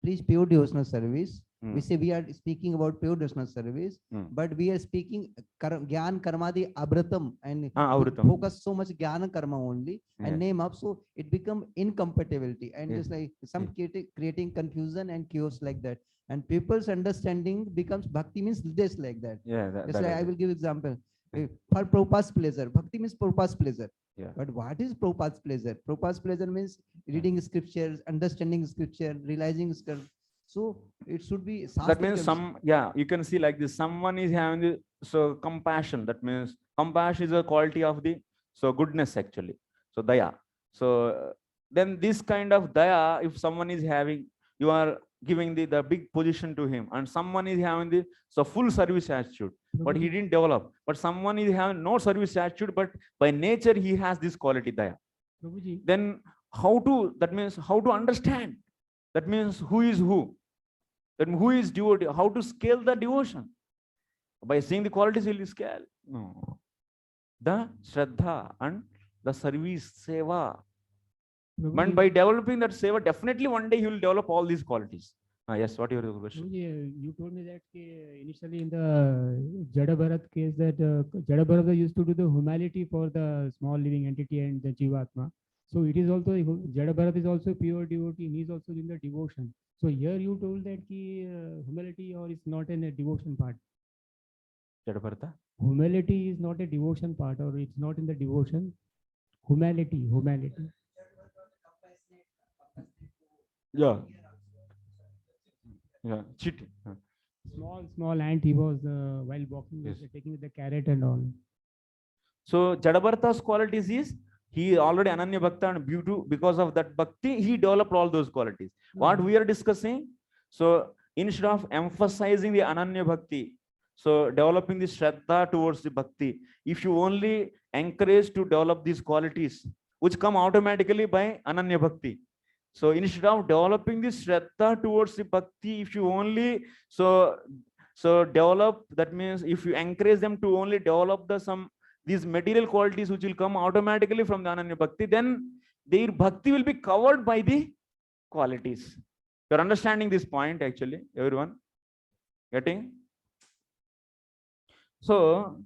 Please, pure devotional service. We say we are speaking about pure devotional service, but we are speaking Gyan Karmadi Abratam and focus so much Gyan Karma only and name up. So it become incompatibility and just like some creating confusion and chaos like that. And people's understanding becomes bhakti means this like that. Yeah, just like I will give example. For Prabhupada's pleasure, bhakti means Prabhupada's pleasure. Yeah. But what is Prabhupada's pleasure? Prabhupada's pleasure means reading scriptures, understanding scripture, realizing scripture. So it should be. That means you can see like this. Someone is having the compassion. That means compassion is a quality of the goodness actually. So daya. So then this kind of daya, if someone is having, you are giving the big position to him, and someone is having the full service attitude, but he didn't develop. But someone is having no service attitude, but by nature he has this quality daya. Then how to? That means how to understand. That means who is who. Then who is devotee? How to scale the devotion? By seeing the qualities will you scale? No. The Shraddha and the service seva. And by developing that seva, definitely one day he will develop all these qualities. Yes, what is your question? You told me that initially in the Jada Bharat case that Jada Bharat used to do the humility for the small living entity and the Jivatma. So it is also, Jada Bharat is also pure devotee, he is also in the devotion. So here you told that humility or is not in a devotion part. Jada Bharata? Humility is not a devotion part, or it's not in the devotion. Humanity. Yeah. Cheating. Small ant he was while walking, taking the carrot and all. So Jada Bharata's qualities is he already Ananya Bhakta and beauty. Because of that bhakti, he developed all those qualities. What we are discussing, so instead of emphasizing the Ananya Bhakti, so developing the Shraddha towards the bhakti, if you only encourage to develop these qualities, which come automatically by Ananya Bhakti. So instead of developing this Shraddha towards the bhakti, if you only so develop, that means if you encourage them to only develop these material qualities which will come automatically from the Ananya Bhakti, then their bhakti will be covered by the qualities. You're understanding this point actually, everyone? Getting? So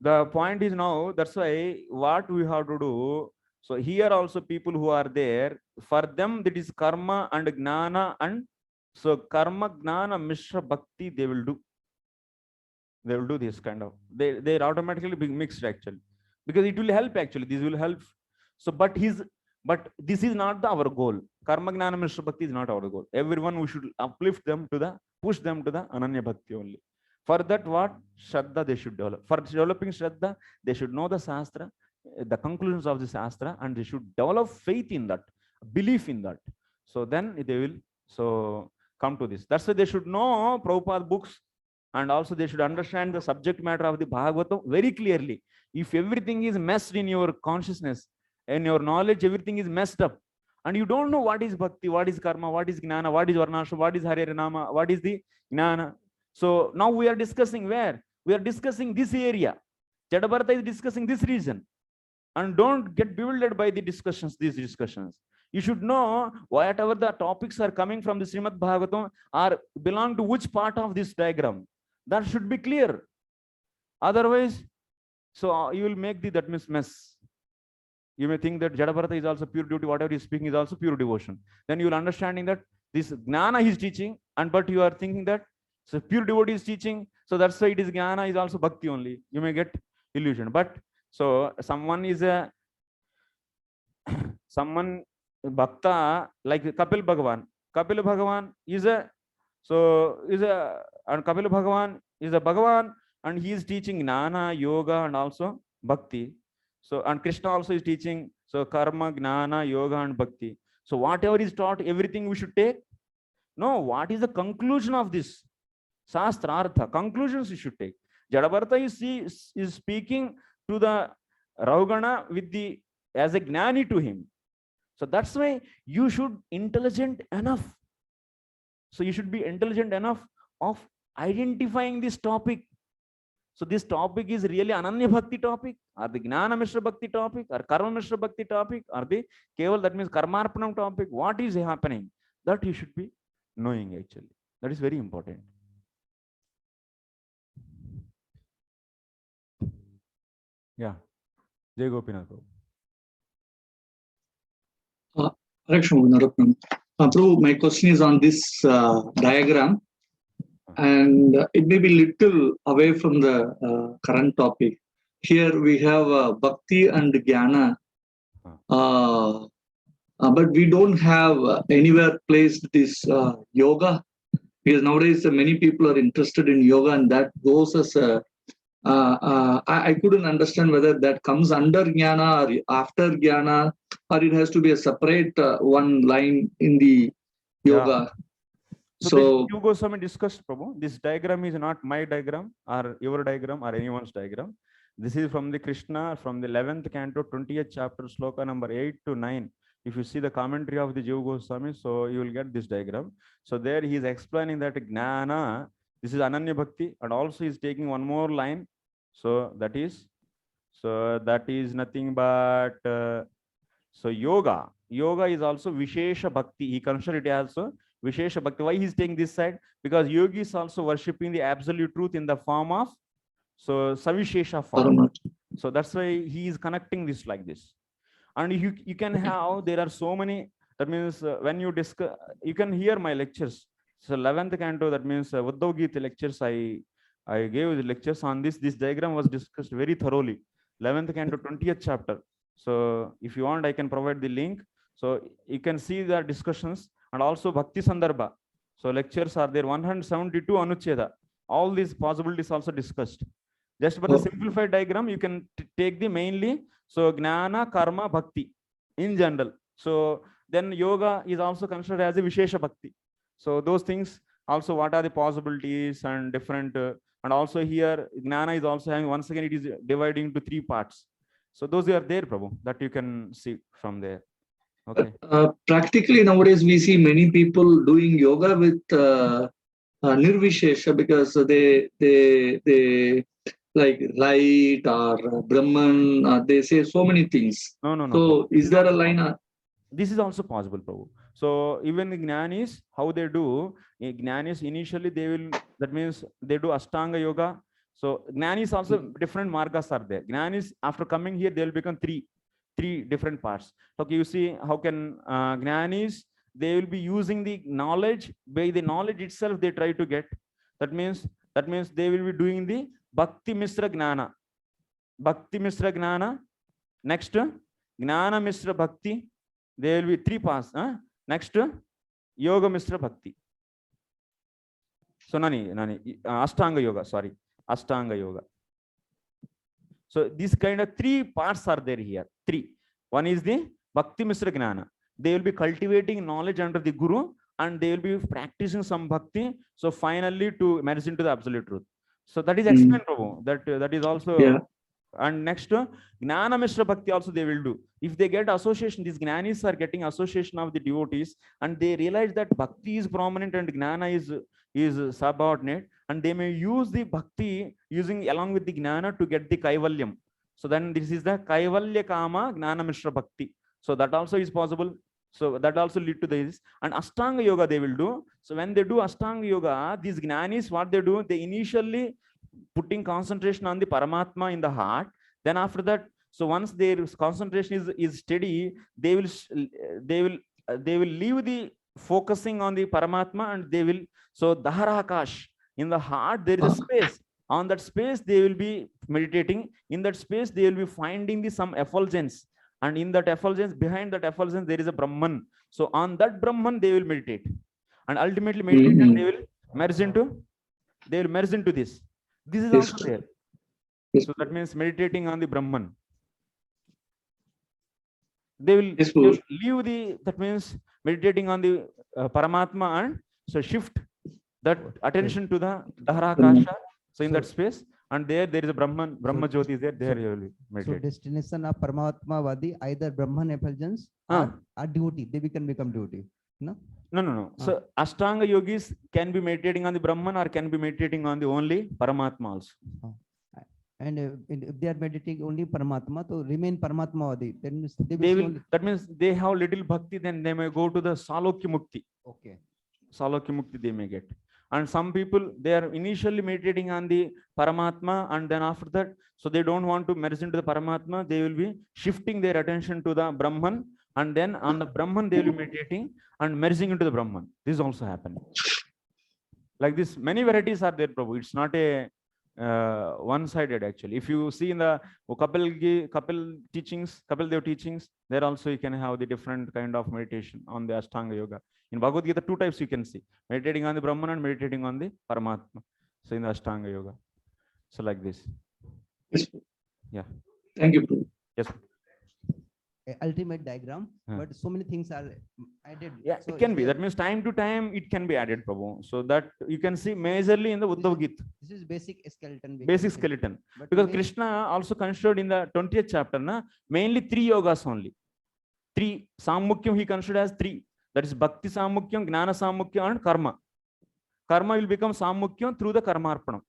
the point is now, that's why what we have to do. So here also people who are there, for them that is karma and gnana, and so karma, gnana, mishra, bhakti they will do. They will do this kind of, they automatically be mixed actually, because it will help actually, this will help. So but this is not our goal. Karma gnana mishra bhakti is not our goal. Everyone we should uplift them to push them to the Ananya Bhakti only. For that, what Shraddha they should develop. For developing Shraddha, they should know the Shastra, the conclusions of the Shastra, and they should develop faith in that, belief in that. So then they will come to this. That's why they should know Prabhupada books, and also they should understand the subject matter of the Bhagavatam very clearly. If everything is messed in your consciousness, in your knowledge, everything is messed up, and you don't know what is bhakti, what is karma, what is gnana, what is varnashram, what is Harinama, what is the gnana. So now we are discussing where? We are discussing this area. Jada Bharata is discussing this region. And don't get bewildered by these discussions. You should know whatever the topics are coming from the Srimad Bhagavatam are belong to which part of this diagram. That should be clear. Otherwise, so you will make that mess. You may think that Jada Bharata is also pure devotee, whatever he is speaking is also pure devotion. Then you will understanding that this gnana he is teaching, but you are thinking that so pure devotee is teaching, so that's why it is gnana is also bhakti only. You may get illusion. But so someone bhakta like Kapil Bhagavan. Kapil Bhagavan is and Kapil Bhagavan is a Bhagavan, and he is teaching gnana, yoga, and also bhakti. So and Krishna also is teaching so karma, gnana, yoga, and bhakti. So whatever is taught, everything we should take. No, what is the conclusion of this? Shastrartha, conclusions you should take. Jada Bharata is speaking to the Rahugana as a gnani to him. So that's why you should intelligent enough. So you should be intelligent enough of identifying this topic. So this topic is really Ananya Bhakti topic, or the Gnana Mishra Bhakti topic, or Karma Mishra Bhakti topic, or the Keval, that means Karmarpanam topic. What is happening? That you should be knowing actually. That is very important. Yeah. Jai Gopinath. Prabhu, my question is on this diagram, and it may be little away from the current topic. Here we have bhakti and jnana, but we don't have anywhere placed this yoga Because nowadays many people are interested in yoga, and that goes as a I couldn't understand whether that comes under jnana or after jnana, or it has to be a separate one line in the yoga. So you Goswami discussed, Prabhu. This diagram is not my diagram or your diagram or anyone's diagram. This is from the Krishna, from the 11th canto, 20th chapter, sloka number 8 to 9. If you see the commentary of the Jiva Goswami, so you will get this diagram. So there he is explaining that Gnana, this is Ananya Bhakti, and also he is taking one more line. So that is nothing but so yoga is also Vishesha Bhakti. He considered it also Vishesha Bhakti. Why he's taking this side? Because yogi is also worshipping the absolute truth in the form of Savishesha form. So that's why he is connecting this like this. And you can have, there are so many, that means when you discuss, you can hear my lectures. So 11th canto, that means Uddhav Gita lectures, I gave the lectures on this. This diagram was discussed very thoroughly. 11th canto, 20th chapter. So if you want, I can provide the link. So you can see the discussions, and also Bhakti Sandarbha. So lectures are there, 172 Anucheda. All these possibilities also discussed. Just for the simplified diagram, you can take the mainly, so Gnana, Karma, Bhakti in general. So then yoga is also considered as a Vishesha Bhakti. So those things also, what are the possibilities and different, and also here Gnana is also having, once again, it is dividing into 3 parts. So those are there, Prabhu, that you can see from there. Okay. Practically nowadays we see many people doing yoga with Nirvishesha, because they like light or Brahman, they say so many things. No. So is there a line? This is also possible, Prabhu. So even the Jnanis, how they do, Jnanis initially they will, that means they do Ashtanga yoga. So Jnanis also different margas are there. Jnanis after coming here, they will become three different parts. Okay, you see how can Jnanis, they will be using the knowledge, by the knowledge itself they try to get. That means they will be doing the Bhakti Misra Gnana. Bhakti Misra Gnana. Next, Gnana Misra Bhakti. There will be 3 parts. Next, Yoga Misra Bhakti. So Nani, Ashtanga Yoga, sorry. Ashtanga Yoga. So these kind of 3 parts are there here. 3. One is the Bhakti Misra Gnana. They will be cultivating knowledge under the Guru, and they will be practicing some Bhakti. So finally to merge into the absolute truth. So that is explained, Prabhu. That is also. Yeah. And next, Gnana Mishra Bhakti also they will do. If they get association, these Jnanis are getting association of the devotees, and they realize that Bhakti is prominent and Gnana is subordinate, and they may use the Bhakti using along with the Gnana to get the Kaivalyam. So then this is the Kaivalya Kama Gnana Mishra Bhakti. So that also is possible. So that also lead to this. And Ashtanga Yoga they will do. So when they do Ashtanga Yoga, these Jnanis, what they do, they initially putting concentration on the Paramatma in the heart. Then after that, so once their concentration is steady, they will leave the focusing on the Paramatma, and they will, so Daharakash, in the heart there is a space. On that space they will be meditating. In that space they will be finding some effulgence, and in that effulgence, behind that effulgence there is a Brahman. So on that Brahman they will meditate, and ultimately meditation they will merge into this. This is also there. So that means meditating on the Brahman. They will leave the, that means meditating on the Paramatma, and so shift that attention to the Daharakasha. So in that space, and there is a Brahman, Brahma Jyoti is there. There you will meditate. So destination of Paramatma Vadi, either Brahman effulgence or devotee. They can become devotee. No. So Ashtanga yogis can be meditating on the Brahman or can be meditating on the only Paramatma also. And if they are meditating only Paramatma, to remain Paramatma Vadi, then they will. That means they have little bhakti, then they may go to the Salokya Mukti. Okay. Salokya Mukti they may get. And some people, they are initially meditating on the Paramatma, and then after that, so they don't want to merge into the Paramatma, they will be shifting their attention to the Brahman, and then on the Brahman they will be meditating and merging into the Brahman. This also happening. Like this, many varieties are there, Prabhu. It's not a one-sided actually. If you see in the couple teachings, couple Dev teachings, there also you can have the different kind of meditation on the Ashtanga Yoga. In Bhagavad Gita, two types you can see: meditating on the Brahman and meditating on the Paramatma. So in the Ashtanga Yoga, so like this. Yes. Yeah. Thank you, Prabhu. Yes. Ultimate diagram, but so many things are added. Yeah, so it can if be. we That means time to time it can be added, Prabhu. So that you can see majorly in the Uddhav Gita. This is basic skeleton. we Basic can say. skeleton. But Because main- Krishna also considered in the 20th chapter, mainly 3 yogas only. 3 Sammukyam he considered as 3. That is Bhakti Sammukyam, Gnana Sammukyam, and Karma. Karma will become Sammukyam through the Karmarpanam.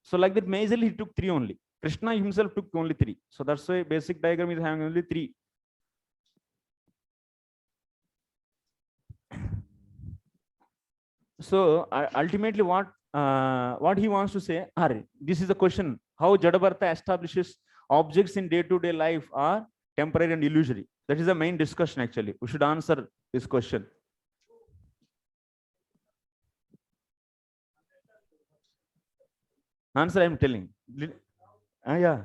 So like that, majorly he took 3 only. Krishna himself took only 3. So that's why basic diagram is having only 3. So ultimately what he wants to say, this is the question: how Jadabartha establishes objects in day-to-day life are temporary and illusory. That is the main discussion actually. We should answer this question. Answer I'm telling. Yeah.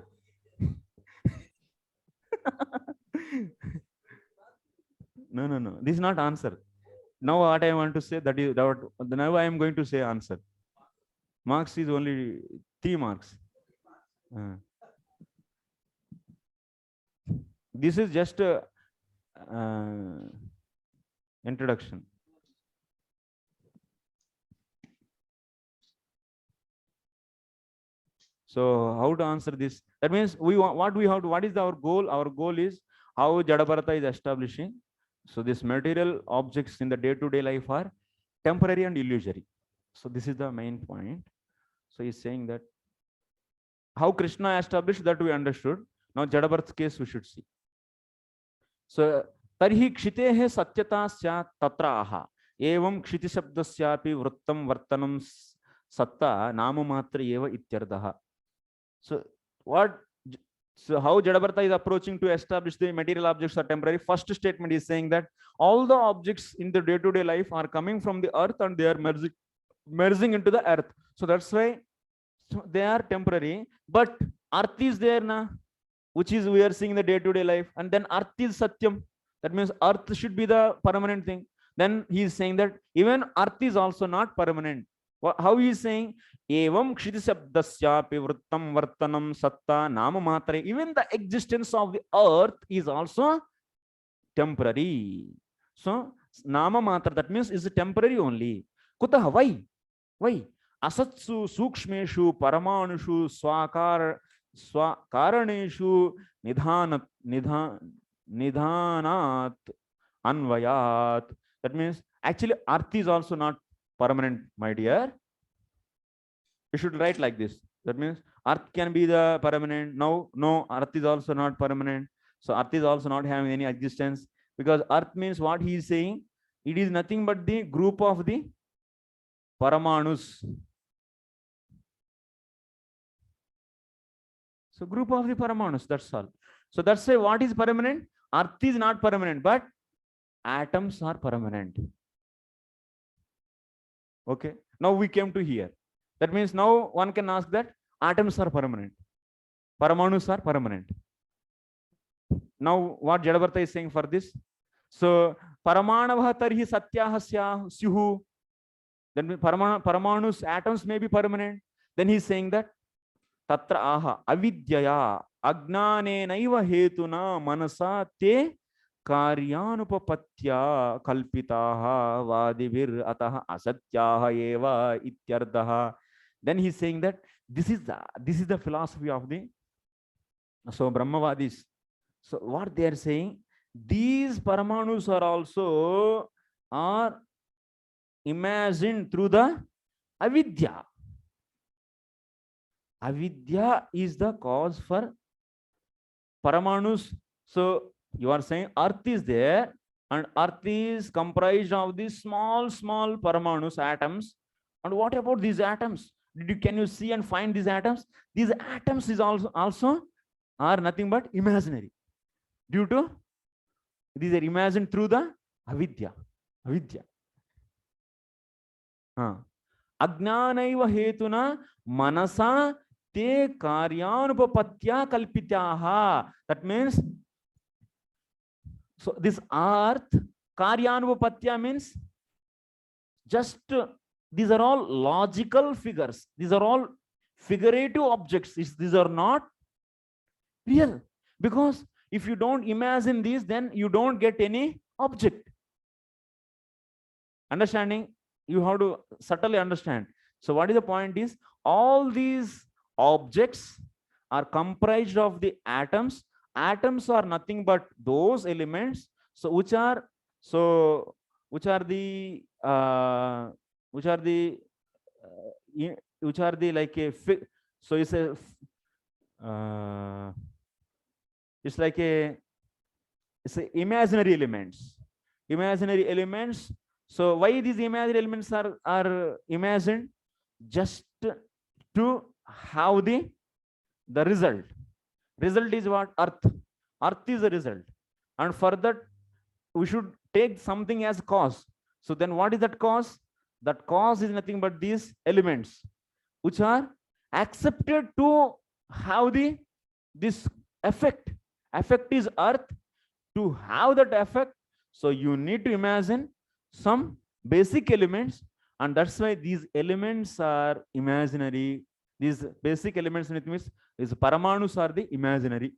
No. This is not answer. Now what I want to say, that is now I am going to say answer. Marks is only 3 marks. This is just a introduction. So how to answer this? That means what is our goal? Our goal is how Jadabartha is establishing. So these material objects in the day-to-day life are temporary and illusory. So this is the main point. So he's saying that how Krishna established, that we understood. Now Jadabartha's case we should see. So tarhi kshitehe satyata syat tatra aha evam kshiti shabdasyapi vrittam vartanam satta namamatra eva ityardaha. So how Jadabartha is approaching to establish the material objects are temporary? First statement is saying that all the objects in the day-to-day life are coming from the earth and they are merging into the earth. So that's why they are temporary. But earth is there, which is we are seeing the day-to-day life, and then earth is satyam. That means earth should be the permanent thing. Then he is saying that even earth is also not permanent. How he is saying? Evam kshiti sabdasyapi vrittam vartanam satta nama matre. Even the existence of the earth is also temporary. So nama matra, that means is temporary only. Kutaha? Why? Asatsu sukshmeshu paramanushu swakaraneshu nidhanat anvayat. That means actually earth is also not permanent, my dear. You should write like this. That means earth can be the permanent. No, earth is also not permanent. So earth is also not having any existence, because earth means what he is saying, it is nothing but the group of the paramanus. So group of the paramanus, that's all. So that's why what is permanent? Earth is not permanent, but atoms are permanent. Okay. Now we came to here. That means now one can ask that atoms are permanent. Paramanus are permanent. Now what Jadabartha is saying for this? So paramanavah tarhi satyah syuhu. Then paramanus, atoms may be permanent. Then he is saying that tatra aha avidyaya agnanenaiva hetuna manasa te karyanupapatya kalpitaha vadivir ataha asatyaha eva ityardaha. Then he is saying that this is the philosophy of the Brahmavadis. So what they are saying, these paramanus are imagined through the avidya. Avidya is the cause for paramanus. So you are saying earth is there, and earth is comprised of these small paramanus, atoms. And what about these atoms? Can you see and find these atoms? These atoms is also are nothing but imaginary, due to these are imagined through the avidya. Ajnanaiva hetuna manasa te karyanupapatya kalpityaha. That means, so this earth, karyanupapatya means just these are all logical figures. These are all figurative objects. These are not real. Because if you don't imagine these, then you don't get any object. Understanding? You have to subtly understand. So what is the point is, all these objects are comprised of the atoms. Atoms are nothing but those elements, so which are the like a so it's a it's like a imaginary elements. So why these imaginary elements are imagined? Just to have the result. Result is what? Earth. Earth is the result. And for that, we should take something as cause. So then what is that cause? That cause is nothing but these elements, which are accepted to have this effect. Effect is earth. To have that effect, so you need to imagine some basic elements, and that's why these elements are imaginary. These basic elements means is paramanus are the imaginary.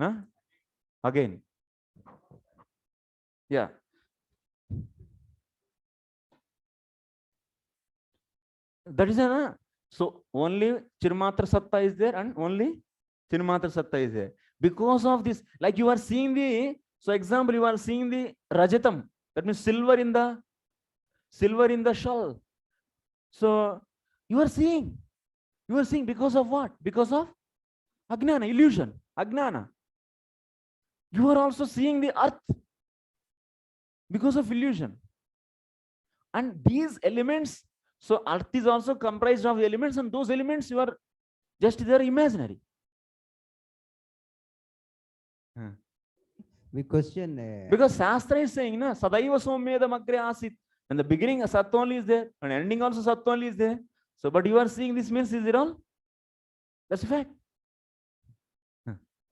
Huh? Again, yeah. That is so only Chirmatra Satta is there and only Chinmatra Satta is there. Because of this, like you are seeing the, so example, you are seeing the Rajatam, that means silver in the shell. So you are seeing because of what? Because of Ajnana, illusion, Ajnana. You are also seeing the earth because of illusion. And these elements, so earth is also comprised of elements, and those elements you are just, they are imaginary. We question because Shastra is saying, na, Sadaiva Somedam Agre Asit. And the beginning Sat only is there, and ending also Sat only is there. So, but you are seeing this means, is it all? That's a fact.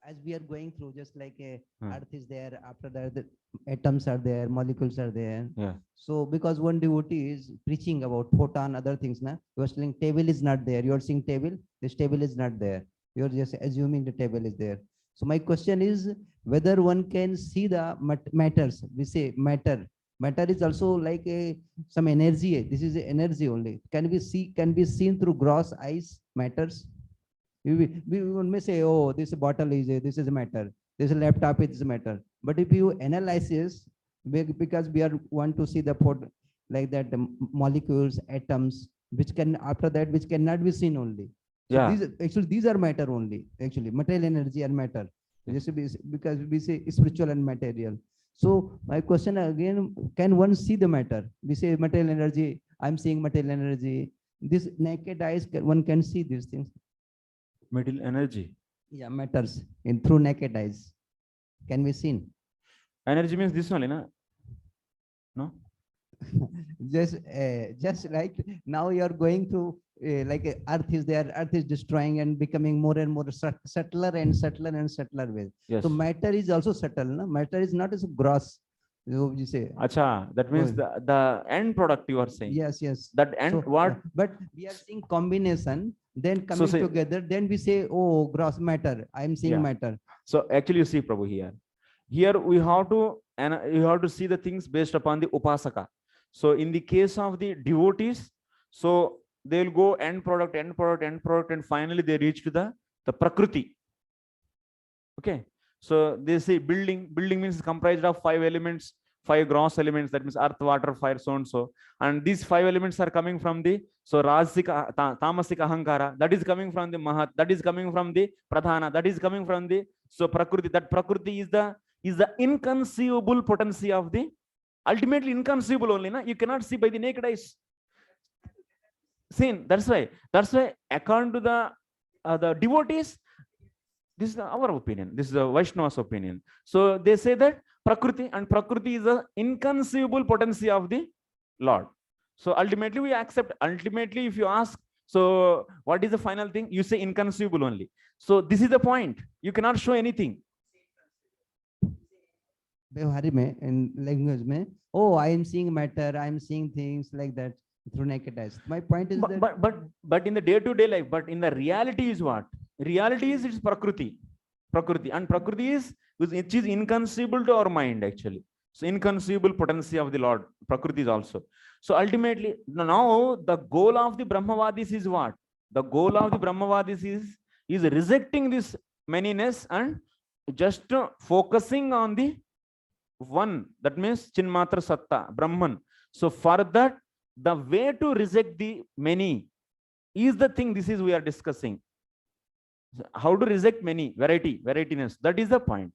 As we are going through, just like earth is there, after that the atoms are there, molecules are there. Yeah. So because one devotee is preaching about photon, other things, na, you are saying table is not there. You are seeing table, this table is not there. You are just assuming the table is there. So my question is whether one can see the matters. We say matter. Matter is also like some energy. This is energy only. Can we be seen through gross eyes matters? We may say, oh, this bottle is this is a matter. This laptop is a matter. But if you analyze this, because we are want to see the like that the molecules, atoms, which can after that which cannot be seen only. So yeah. These are matter only. Actually, material energy and matter. Because we say spiritual and material. So my question again: can one see the matter? We say material energy. I'm seeing material energy. This naked eyes, one can see these things. Material energy. Yeah, matters in through naked eyes. Can be seen. Energy means this only, na? No. just like now you are going through like earth is there, earth is destroying and becoming more and more subtler and subtler and subtler way. Yes. So matter is also subtle, no? Matter is not as gross. You say. Acha, that means the end product you are saying. Yes, yes. That end, so, what? But we are seeing combination, then coming together, then we say, oh, gross matter. I am seeing matter. So actually, you see, Prabhu, here we have to, and you have to see the things based upon the upasaka. So in the case of the devotees, so they will go end product, and finally they reach to the prakriti. Okay. So they say building means comprised of 5 elements, 5 gross elements, that means earth, water, fire, so and so. And these 5 elements are coming from the, so Rajasika, Tamasika Ahankara, that is coming from the Mahat, that is coming from the Pradhana, that is coming from the, so Prakriti, that Prakriti is the inconceivable potency of the, ultimately inconceivable only, na? You cannot see by the naked eyes. Seen, that's why according to the devotees, this is our opinion, this is the Vaishnava's opinion. So they say that Prakriti, and Prakriti is the inconceivable potency of the Lord. So ultimately we accept. Ultimately, if you ask, so what is the final thing? You say inconceivable only. So this is the point. You cannot show anything. In language mein, oh, I am seeing matter, I am seeing things like that through naked eyes. My point is But in the day-to-day life, but in the reality is what? Reality is it's Prakriti. Prakriti. And Prakriti is which is inconceivable to our mind actually. So inconceivable potency of the Lord. Prakriti is also. So ultimately, now the goal of the Brahmavadis is what? The goal of the Brahmavadis is rejecting this manyness and just focusing on the one. That means Chinmatra Satta, Brahman. So for that, the way to reject the many is the thing. This is we are discussing. How to reject many, varietiness. That is the point.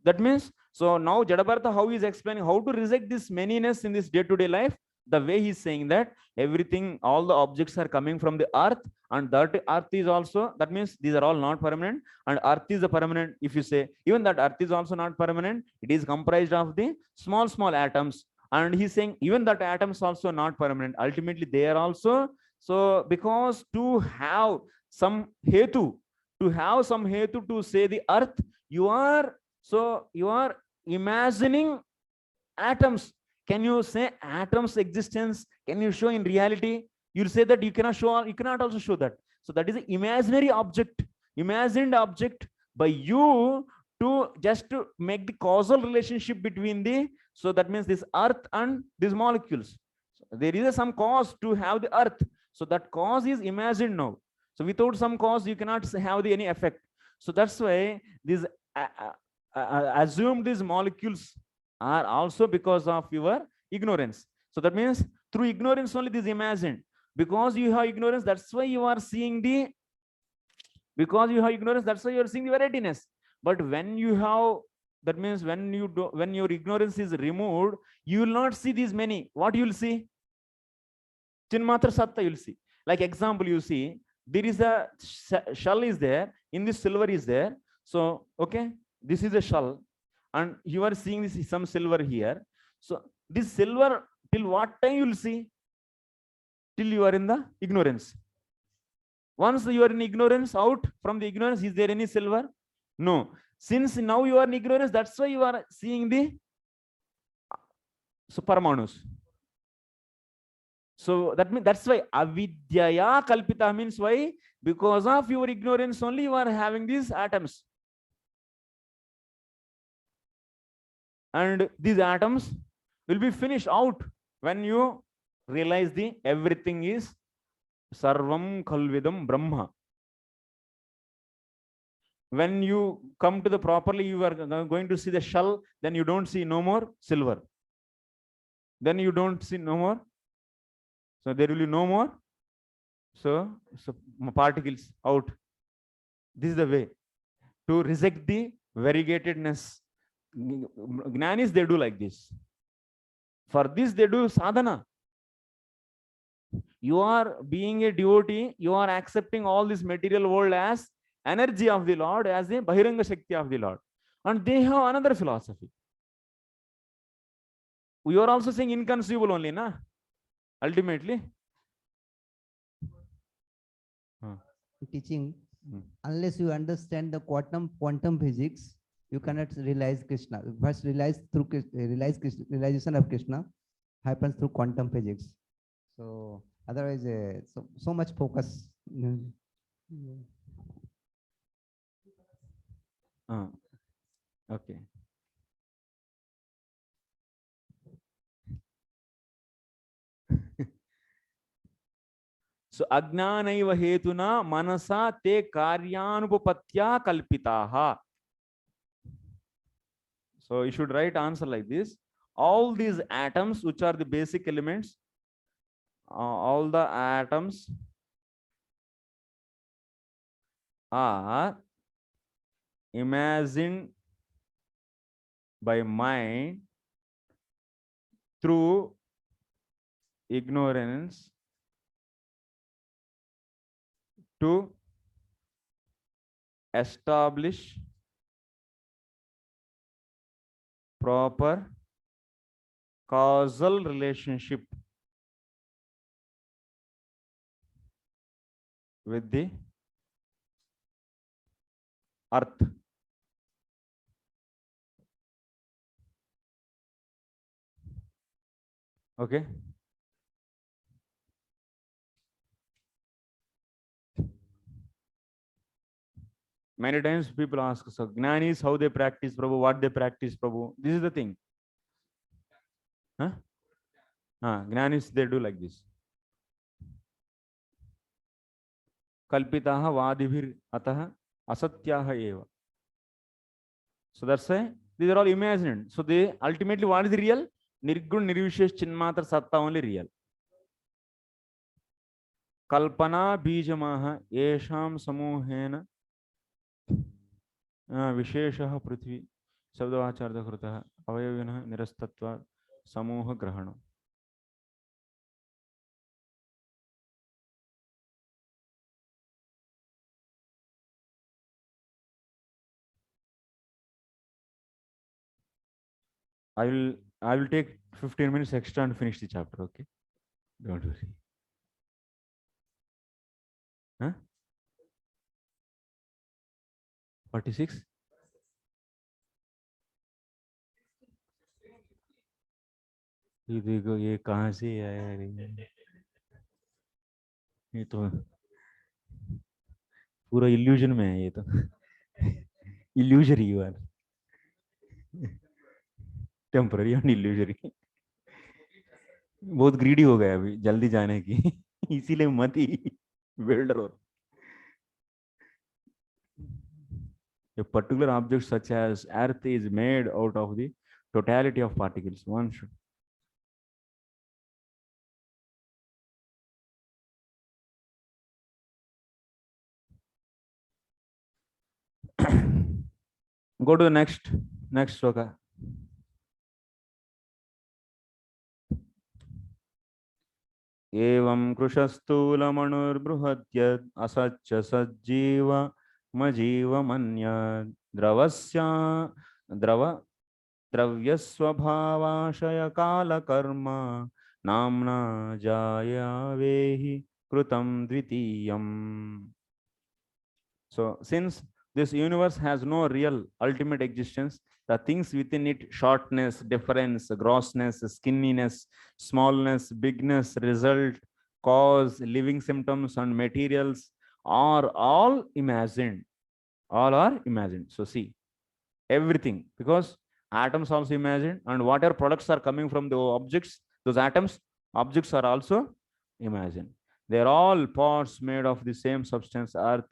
That means, so now Jadabharata, how he is explaining how to reject this manyness in this day-to-day life. The way he is saying that everything, all the objects are coming from the earth, and that earth is also, that means these are all not permanent, and earth is a permanent. If you say even that earth is also not permanent, it is comprised of the small atoms, and he's saying even that atoms also not permanent. Ultimately they are also. So because to have some hetu, to say the earth, you are imagining atoms. Can you say atoms existence? Can you show in reality? You'll say that you cannot show, you cannot also show that. So that is an imaginary object, imagined object by you to just to make the causal relationship between the, so that means this earth and these molecules. So there is some cause to have the earth. So that cause is imagined now. So without some cause, you cannot have any effect. So that's why these assumed these molecules are also because of your ignorance. So that means through ignorance only this imagined. Because you have ignorance, that's why you are seeing the, because you have ignorance, that's why you are seeing the varietiness. But when you have, that means when you do, when your ignorance is removed, you will not see these many. What you will see? Chinmatra Satta you will see. Like example, you see there is a shell is there, in this silver is there. So okay, this is a shell, and you are seeing this some silver here. So this silver, till what time you will see? Till you are in the ignorance. Once you are in ignorance, out from the ignorance, is there any silver? No. Since now you are in ignorance, that's why you are seeing the Paramanus. So that means, that's why avidyaya kalpita means why? Because of your ignorance only you are having these atoms. And these atoms will be finished out when you realize the everything is sarvam khalvidam brahma. When you come to the properly, you are going to see the shell, then you don't see no more silver. Then you don't see no more. So there will be no more. So particles out. This is the way to reject the variegatedness. Jnanis, they do like this. For this, they do sadhana. You are being a devotee, you are accepting all this material world as energy of the Lord, as a Bahiranga Shakti of the Lord. And they have another philosophy. We are also saying inconceivable only, na? Ultimately. Teaching, unless you understand the quantum physics, you cannot realize Krishna. First, realization of Krishna happens through quantum physics. So otherwise, so much focus. Okay. So ajnanaiva hetuna manasa te karyanupapatya kalpitaha. So you should write answer like this. All these atoms, which are the basic elements, all the atoms are imagined by mind through ignorance to establish proper causal relationship with the earth. Okay. Many times people ask, so Gnanis, how they practice, Prabhu, what they practice, Prabhu. This is the thing. Huh? Gnanis, they do like this. Kalpitaha vadibhir ataha asatyaha eva. So that's why these are all imagined. So they ultimately, what is the real? Nirgun nirvishesh chinmatra satta only real. Kalpana bijamaha yesham samuhena visheshaha prithvi sabdavacharda krutaha avayavinaha nirastatva samuha grahana. I will take 15 minutes extra and finish the chapter. Okay, don't worry. Huh? 46. ये देखो ये कहाँ से आया ये तो पूरा illusion में है ये तो illusory you are temporary and illusory बहुत ग्रीडी हो गया अभी जल्दी जाने की इसीलिए मत ही बिल्डर और a particular object such as earth is made out of the totality of particles. One should go to the next sloka. Evam krushastula manur bruhatyad asaccha sajjiva majiva manya dravasya dravyasvabhavashaya kala karma namna jaya vehi krutam dvitiyam. So since this universe has no real ultimate existence, the things within it, shortness, difference, grossness, skinniness, smallness, bigness, result, cause, living symptoms, and materials are all imagined. All are imagined. So see, everything, because atoms also imagined, and whatever products are coming from the objects, those atoms, objects are also imagined. They are all parts made of the same substance, earth,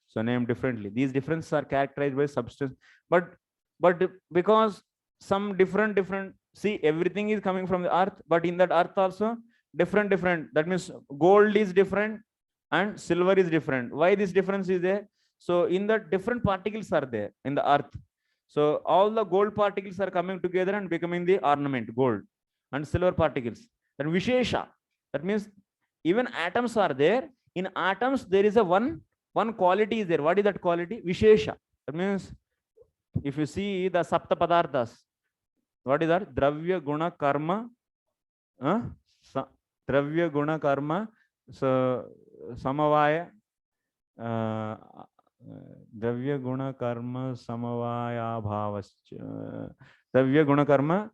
so named differently. These differences are characterized by substance, but because some different see, everything is coming from the earth, but in that earth also different. That means gold is different and silver is different. Why this difference is there? So in that different particles are there in the earth. So all the gold particles are coming together and becoming the ornament, gold, and silver particles. Then Vishesha, that means even atoms are there. In atoms, there is a one quality is there. What is that quality? Vishesha. That means if you see the Sapta Padarthas, what is that? Dravya Guna Karma. Dravya Guna Karma. So Samavaya. Dravya Guna Karma Samavaya Bhavascha. Dravya Guna Karma.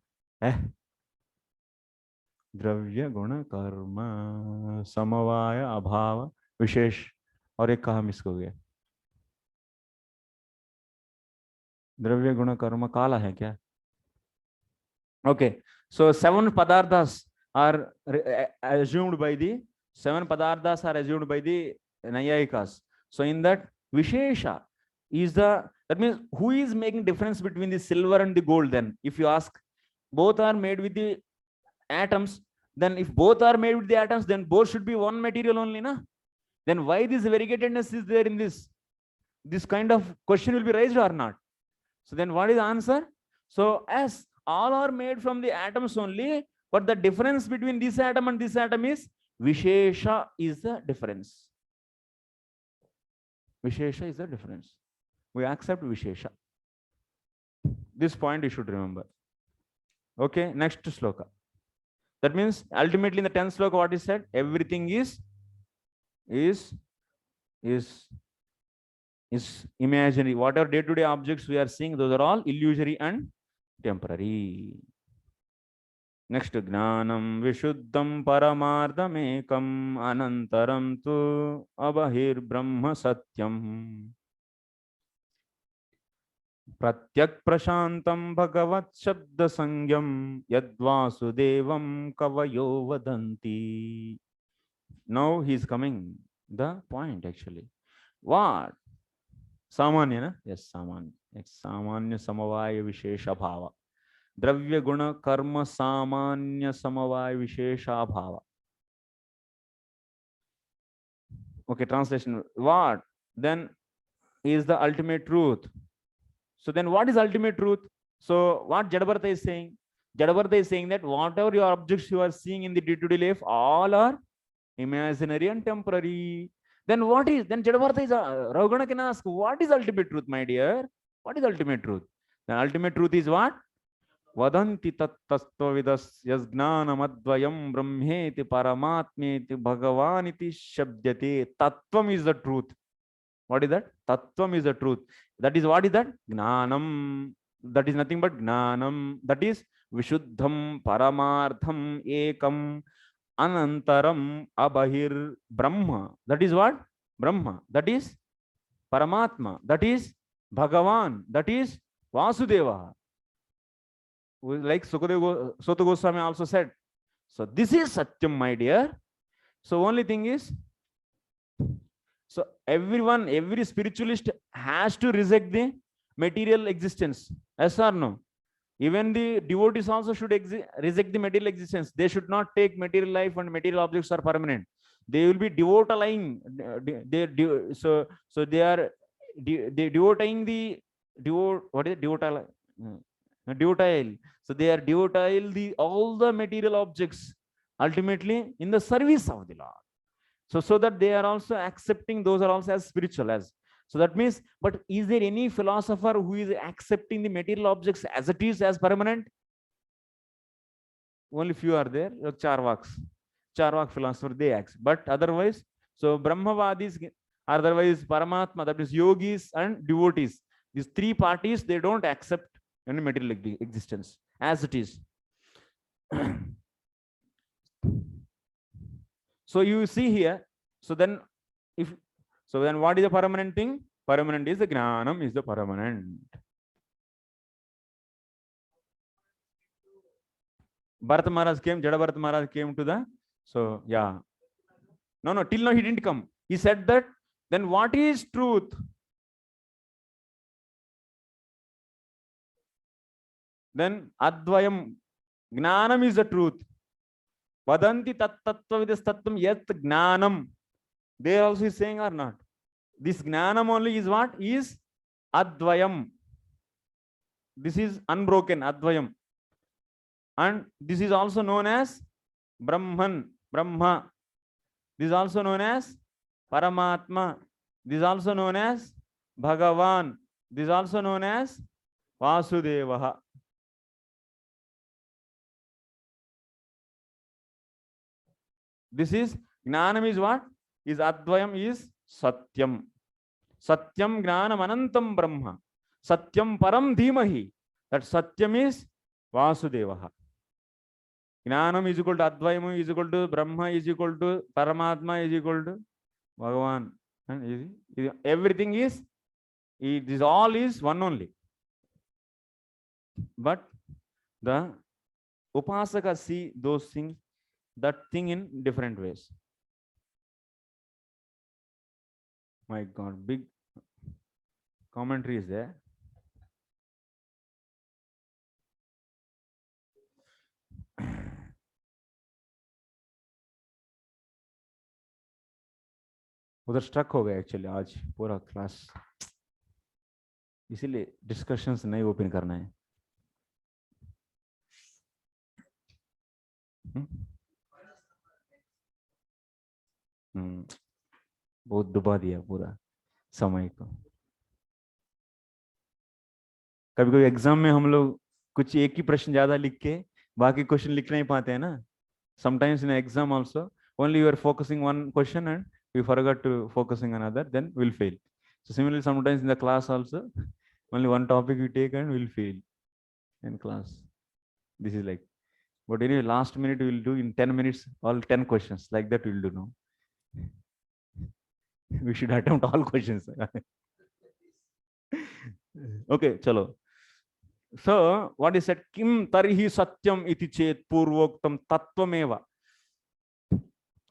Dravya Guna Karma Samavaya Abhava Vishesh. और एक कहा miss हो गया. द्रव्य गुण कर्म काला है क्या? Okay, so seven padarthas are assumed by the Nayayikas. So in that Vishesha is that means who is making difference between the silver and the gold? Then if you ask, both are made with the atoms, then if both are made with the atoms, then both should be one material only, na? Then why this variegatedness is there in this kind of question will be raised or not? So then what is the answer? So as all are made from the atoms only, but the difference between this atom and this atom is Vishesha is the difference. Vishesha is the difference. We accept Vishesha. This point you should remember. Okay, next sloka. That means ultimately in the 10th sloka what is said? Everything is is imaginary. Whatever day-to-day objects we are seeing, those are all illusory and temporary. Next, Gnanam Vishuddham Paramarthamekam Anantaram tu Abahir Brahma Satyam Pratyak Prashantam Bhagavat Shabda Sangyam Yadvasudevam Kavayo Vadanti. Now he is coming the point actually. What? Samanya, na? Yes, Samanya. Samanya Samavaya Vishesha Bhava. Dravya Guna Karma Samanya Samavaya Vishesha Bhava. Okay, translation. What then is the ultimate truth? So then what is ultimate truth? So what Jadabharata is saying? Jadabharata is saying that whatever your objects you are seeing in the day-to-day life, all are imaginary and temporary. Then what is, then Jadabharata is, Ravagana can ask, what is ultimate truth, my dear? What is ultimate truth? The ultimate truth is what? Vadanti tattvavidas yasgnanamadvayam brahmeti paramatmeti bhagavaniti shabdyate. Tattvam is the truth. What is that? Tattvam is the truth. That is, what is that? Gnanam. That is nothing but Gnanam. That is Vishuddham Paramartham Ekam Anantaram Abahir Brahma. That is what? Brahma. That is Paramatma. That is Bhagavan. That is Vasudeva. Like Sukadeva Goswami also said. So this is Satyam, my dear. So only thing is, so everyone, every spiritualist has to reject the material existence. Yes or no? Even the devotees also should reject the material existence. They should not take material life and material objects are permanent. They will be devotaling. So they are devoting the what is it? Devotile. So they are devotile all the material objects ultimately in the service of the Lord. So that they are also accepting, those are also as spiritual as. So that means, but is there any philosopher who is accepting the material objects as it is, as permanent? Only few are there, Charvak philosopher, they accept. But otherwise, so Brahmavadis, otherwise Paramatma, that is yogis and devotees. These three parties, they don't accept any material existence as it is. So you see here, so then what is the permanent thing? Permanent is the Gnanam is the permanent. Bharat Maharaj came, Jada Bharat Maharaj came to the, so yeah. No, till now he didn't come. He said that, then what is truth? Then Advayam, Gnanam is the truth. Vadanti tattvavidas tattvam yat Gnanam. They also is saying or not? This Gnanam only is what? Is Advayam. This is unbroken, Advayam. And this is also known as Brahman, Brahma. This is also known as Paramatma. This is also known as Bhagavan. This is also known as Vasudeva. This is Gnanam is what? Is Advayam is Satyam. Satyam Gnanam Anantam Brahma. Satyam Param Dhimahi. That Satyam is Vasudeva. Gnanam is equal to Advayam is equal to Brahma is equal to Paramatma is equal to Bhagavan. And everything is, this all is one only. But the Upasaka see those things, that thing in different ways. My God, big commentary is there. उधर struck हो गया actually आज पूरा class, इसीलिए discussions नहीं open करना है. बहुत डुबा दिया पूरा समय को. कभी कभी एग्जाम में हम लोग कुछ एक ही प्रश्न ज्यादा लिख के बाकी क्वेश्चन लिख नहीं पाते हैं ना. Sometimes in exam also only you are focusing one question and we forgot to focusing on other, then we'll fail. So similarly, sometimes in the class also, only one topic we take and we'll fail in class. This is like, but anyway, last minute we'll do in 10 minutes, all 10 questions. Like that we'll do now. We should attempt all questions. Okay, chalo. So what is said? Kim tarihi satyam iti chet purvoktam tattvameva.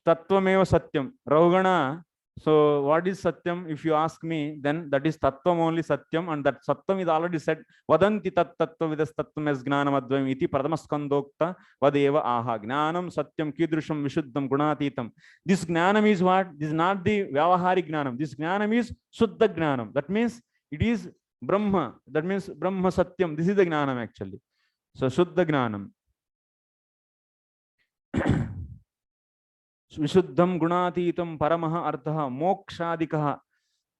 Tattvameva satyam. Rahugana. So what is satyam? If you ask me, then that is tattvam only satyam, and that satyam is already said. Vadanti tat tattva vidas tattvam as gnanam advayam iti pradamaskandokta vadeva aha. Gnanam satyam kidrusham vishuddham gunatitam. This gnanam is what? This is not the vyavahari gnanam. This gnanam is suddha gnanam. That means it is Brahma. That means Brahma satyam. This is the gnanam actually. So suddha gnanam. विशुद्धम गुणातीतम परमः अर्थः मोक्षादिकः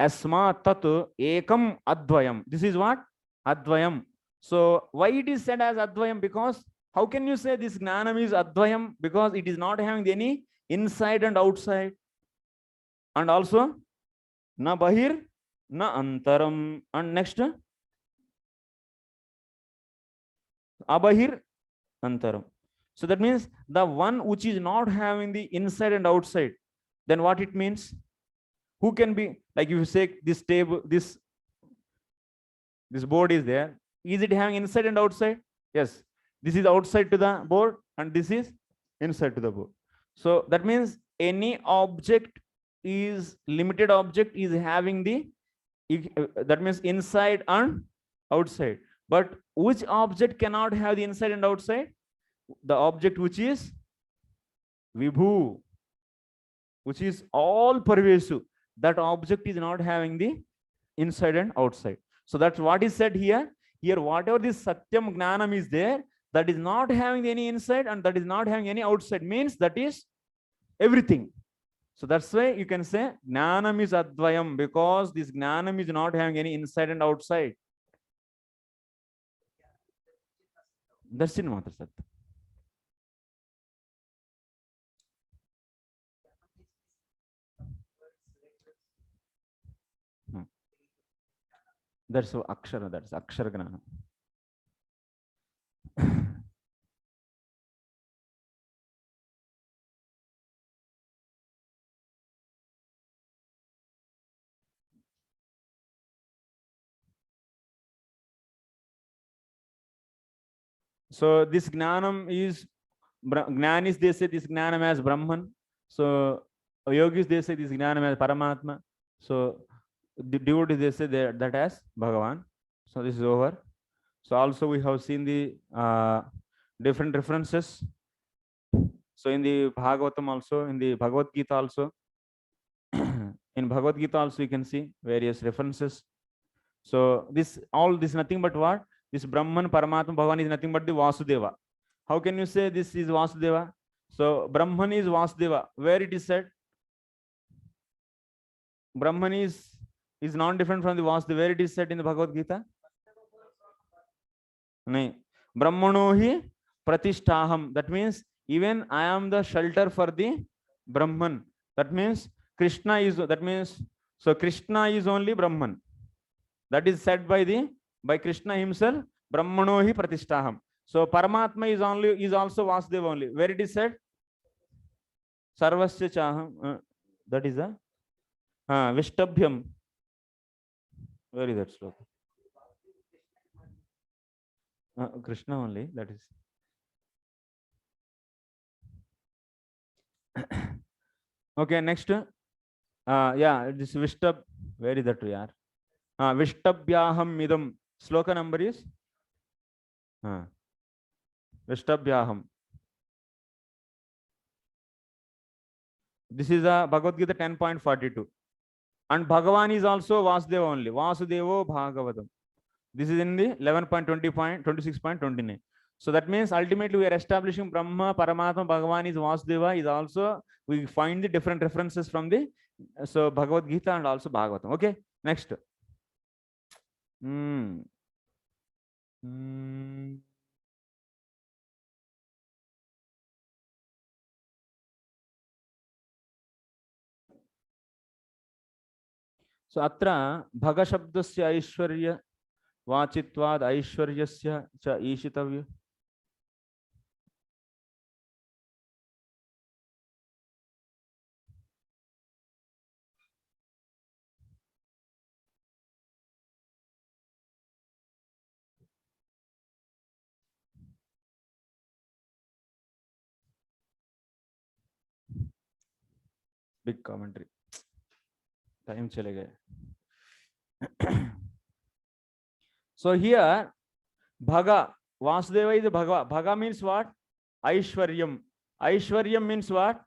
अस्मात् तत् एकम advayam. This is what? Advayam. So why it is said as advayam? Because how can you say this gnanam is advayam? Because it is not having any inside and outside, and also na bahir na antaram, and next abahir antaram. So that means the one which is not having the inside and outside, then what it means? Who can be, like if you say this table, this board is there, is it having inside and outside? Yes. This is outside to the board and this is inside to the board. So that means any object is, limited object is having the, that means inside and outside. But which object cannot have the inside and outside? The object which is vibhu, which is all parvesu. That object is not having the inside and outside. So that's what is said here. Here, whatever this satyam gnanam is there, that is not having any inside and that is not having any outside, means that is everything. So that's why you can say gnanam is advayam, because this gnanam is not having any inside and outside. That's in Matra Satya. That's akshara, that's akshara gnana. So this gnanam is, Gnanis they say this gnanam as Brahman. So yogis they say this gnanam as Paramatma. So the devotees they say that as Bhagavan. So this is over. So also we have seen the different references. So in the Bhagavatam also, in the Bhagavad Gita also, in Bhagavad Gita also you can see various references. So this nothing but what? This Brahman, Paramatma, Bhagavan is nothing but the Vasudeva. How can you say this is Vasudeva? So Brahman is Vasudeva. Where it is said? Brahman is non-different from the Vasudeva. Where it is said in the Bhagavad Gita? No. Brahmano hi pratishtaham. That means even I am the shelter for the Brahman. That means Krishna is, that means, so Krishna is only Brahman. That is said by Krishna himself, Brahmano hi pratishtaham. So Paramatma is also Vasudeva only. Where it is said? Sarvasya chaham. That is a Vishtabhyam. Where is that sloka? Krishna only, that is. Okay, next. Yeah, this Vishtab. Where is that? Yeah. Vishtabhyaham midam. Sloka number is? Vishtabhyaham. This is a Bhagavad Gita 10.42. And Bhagavan is also Vasudeva only. Vasudevo Bhagavatam. This is in the 11.20.26.29. So that means ultimately we are establishing Brahma, Paramatma, Bhagavan is Vasudeva is also, we find the different references from the Bhagavad Gita and also Bhagavatam. Okay, next. So atra bhaga shabdasya aishwarya vachitvad aishwaryasya cha ishitavya. Big commentary. Time chale gaye. So here bhaga, Vasudeva is bhaga. Bhaga means what? Aishwaryam. Aishwaryam means what?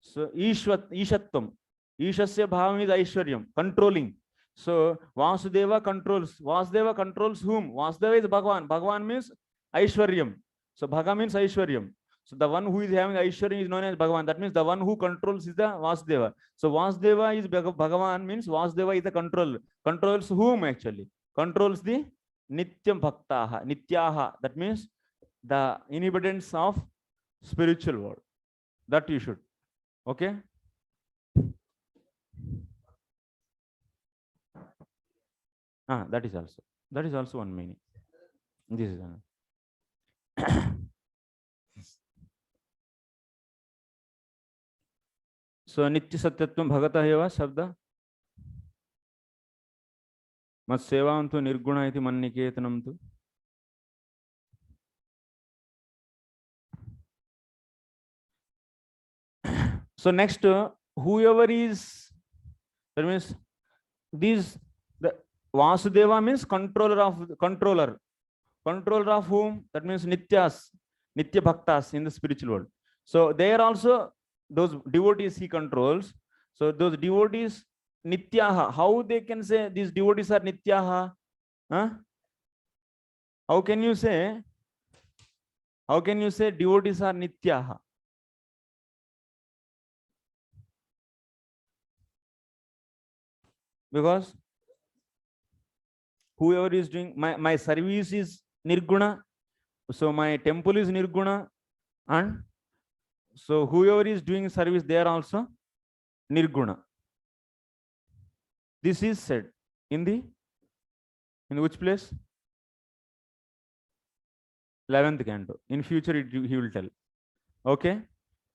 So ishatvam. Ishasya bhavam is aishwaryam, controlling. So Vasudeva controls. Vasudeva controls whom? Vasudeva is Bhagavan. Bhagavan means aishwaryam. So bhaga means aishwaryam. So the one who is having aishwaryam is known as Bhagavan. That means the one who controls is the Vasudeva. So Vasudeva is Bhagavan, means Vasudeva is the control. Controls whom actually? Controls the Nityam Bhaktaha, Nityaha. That means the inhabitants of spiritual world. That you should. Okay? That is also one meaning. This is another. So Nitya Satyatvam Bhagata Eva Shabda Mat Sevantu Nirguna iti Manniketanam tu. So next, whoever is, that means the Vasudeva means controller of whom? That means Nityas, Nitya Bhaktas in the spiritual world. So there also those devotees he controls. So those devotees Nityaha. How they can say these devotees are Nityaha? How can you say devotees are Nityaha? Because whoever is doing my service is Nirguna, so my temple is Nirguna, and so whoever is doing service, they are also Nirguna. This is said in which place? 11th canto. In future he will tell. Okay,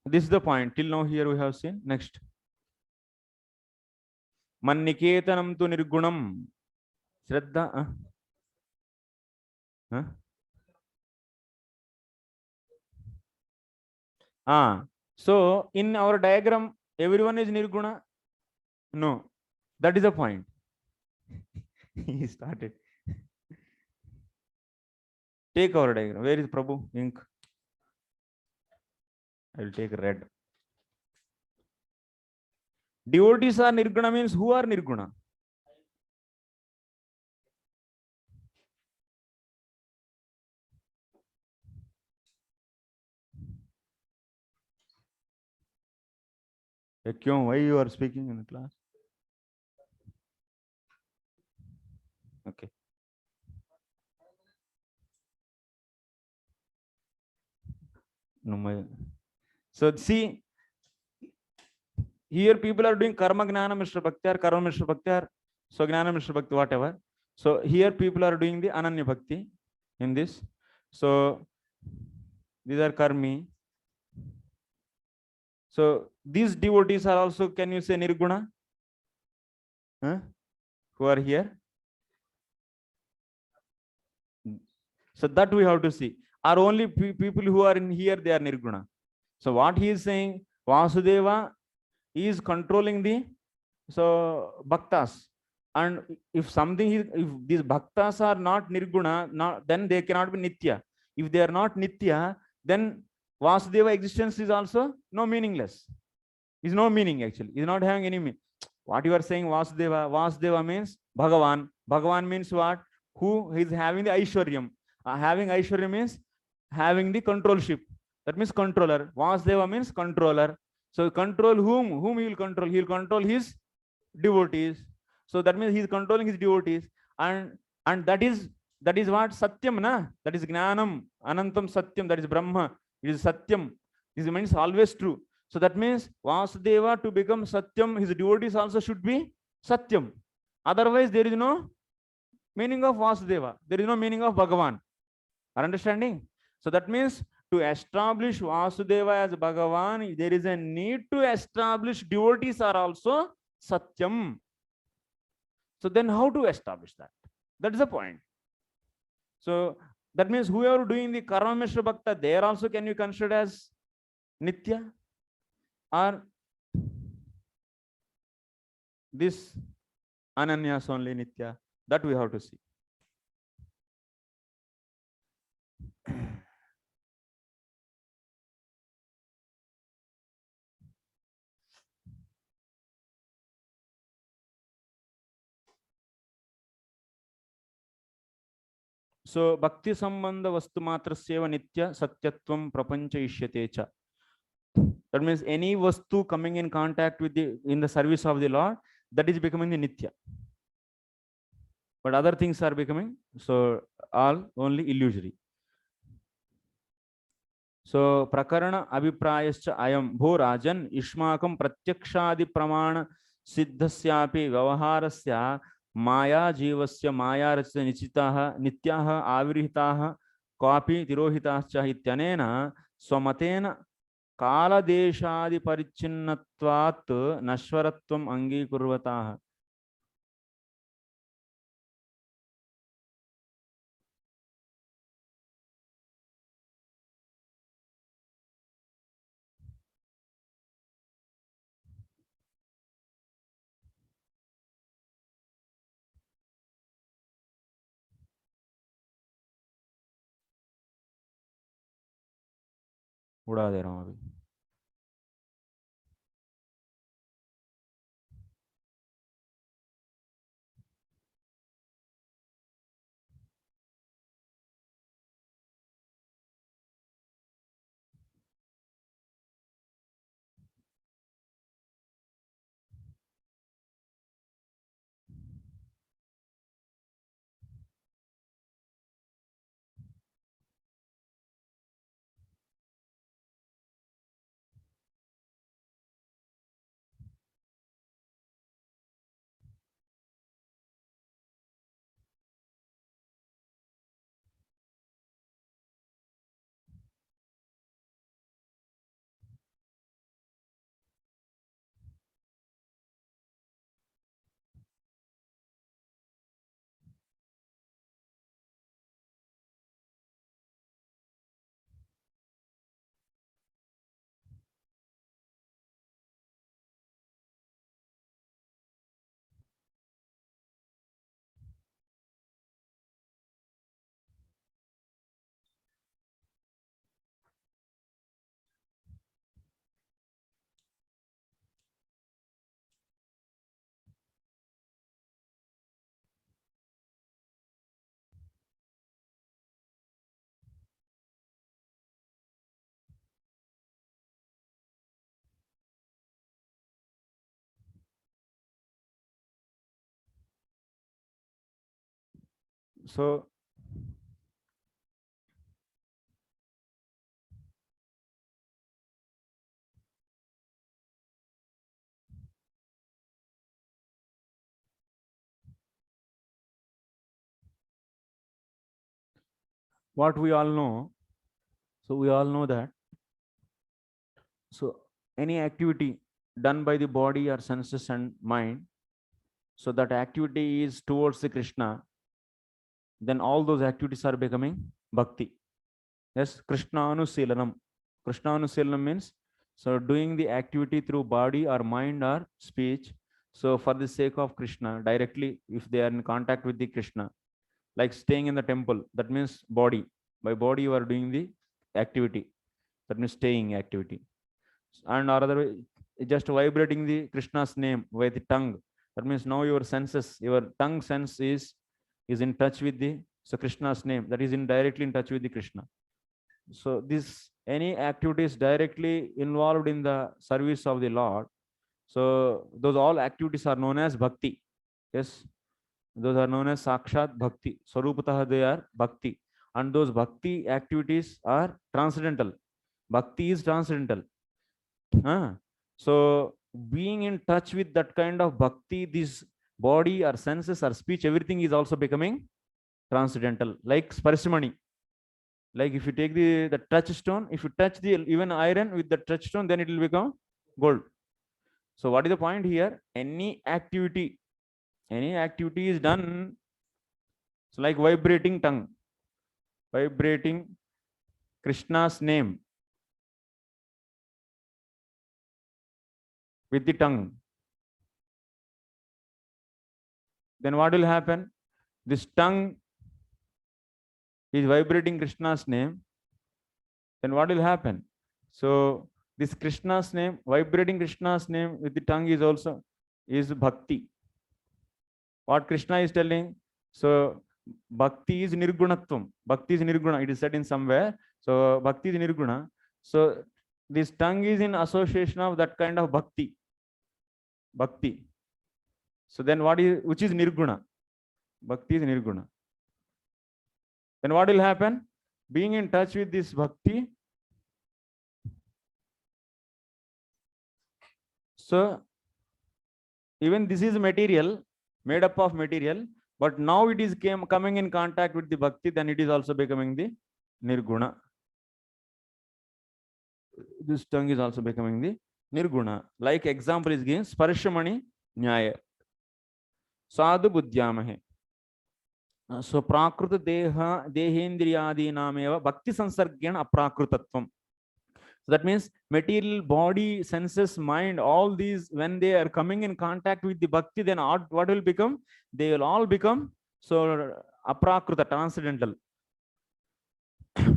this is the point. Till now here we have seen. Next, Manniketanam tu Nirgunam. Shraddha. So in our diagram, everyone is Nirguna? No. That is the point. He started. Take our diagram. Where is Prabhu? Ink. I will take red. Devotees are Nirguna means who are Nirguna? Why you are speaking in the class? Okay. No, so see, here people are doing karma gnana Mr. Bhakti or karma Mr. Bhakti or so gnana Mr. Bhakti, whatever. So here people are doing the Ananya Bhakti in this. So these are karmi. So these devotees are also, can you say Nirguna? Who are here? So that we have to see. Are only people who are in here, they are Nirguna. So what he is saying, Vasudeva is controlling the bhaktas. And if these bhaktas are not Nirguna, then they cannot be Nitya. If they are not Nitya, then Vasudeva existence is also meaningless. Is no meaning actually. Is not having any meaning. What you are saying, Vasudeva? Vasudeva means Bhagavan. Bhagavan means what? Who is having the Aishwaryam. Having Aishwaryam means having the controlship. That means controller. Vasudeva means controller. So control whom? Whom he will control? He will control his devotees. So that means he is controlling his devotees. And that is what? Satyam, na? That is Gnanam, Anantam Satyam, that is Brahma. It is Satyam. This means always true. So that means Vasudeva to become Satyam, his devotees also should be Satyam. Otherwise, there is no meaning of Vasudeva. There is no meaning of Bhagavan. Are understanding? So that means to establish Vasudeva as Bhagavan, there is a need to establish devotees are also Satyam. So then how to establish that? That is the point. So that means whoever doing the Karma Mishra Bhakta, there also can you consider as Nitya? Or this Ananyas only Nitya? That we have to see. So bhakti sambandha vastu matrasyeva nitya satyatvam prapancha ishyate cha. That means any vastu coming in contact with in the service of the Lord, that is becoming the nitya. But other things are becoming so all only illusory. So prakarana abhiprayascha ayam bho rajan ishmakam pratyakshadi pramana siddhasyapi vyavaharasya maya jivasya maya rachita nichitaha nityaha avirihitaha kapi tirohitascha ityanena swamatena kala deshadi parichinnatvat nashwaratvam angikurvataha. उड़ा दे रहा हूं अभी. So what we all know, so we all know that so any activity done by the body or senses and mind, so that activity is towards the Krishna, then all those activities are becoming bhakti. Yes, Krishna anusilanam. Krishna anusilanam means so doing the activity through body or mind or speech, so for the sake of Krishna directly, if they are in contact with the Krishna, like staying in the temple, that means body. By body you are doing the activity, that means staying activity. And or other way, just vibrating the Krishna's name with the tongue, that means now your senses, your tongue sense is in touch with the so Krishna's name, that is indirectly in touch with the Krishna. So this any activities directly involved in the service of the Lord, so those all activities are known as bhakti. Yes, those are known as sakshat bhakti. Sarupatah they are bhakti, and those bhakti activities are transcendental. Bhakti is transcendental. So being in touch with that kind of bhakti, this body or senses or speech, everything is also becoming transcendental, like sparshmani. Like if you take the touchstone, if you touch the even iron with the touchstone, then it will become gold. So what is the point here? Any activity is done. So like vibrating tongue, vibrating Krishna's name with the tongue. Then what will happen? This tongue is vibrating Krishna's name. Then what will happen? So this Krishna's name, vibrating Krishna's name with the tongue is bhakti. What Krishna is telling? So bhakti is nirgunatvam. Bhakti is nirguna. It is said in somewhere. So bhakti is nirguna. So this tongue is in association of that kind of bhakti. Bhakti. So then which is nirguna? Bhakti is nirguna. Then what will happen? Being in touch with this bhakti. So even this is material, made up of material, but now it is coming in contact with the bhakti, then it is also becoming the nirguna. This tongue is also becoming the nirguna. Like example is given, sparshamani nyaya. Sadhu buddhyamahe. So prakruta deha dehendriyadi nameva bhakti sansargyana aprakrutatvam. So that means material, body, senses, mind, all these, when they are coming in contact with the bhakti, then what will become? They will all become so aprakruta, transcendental.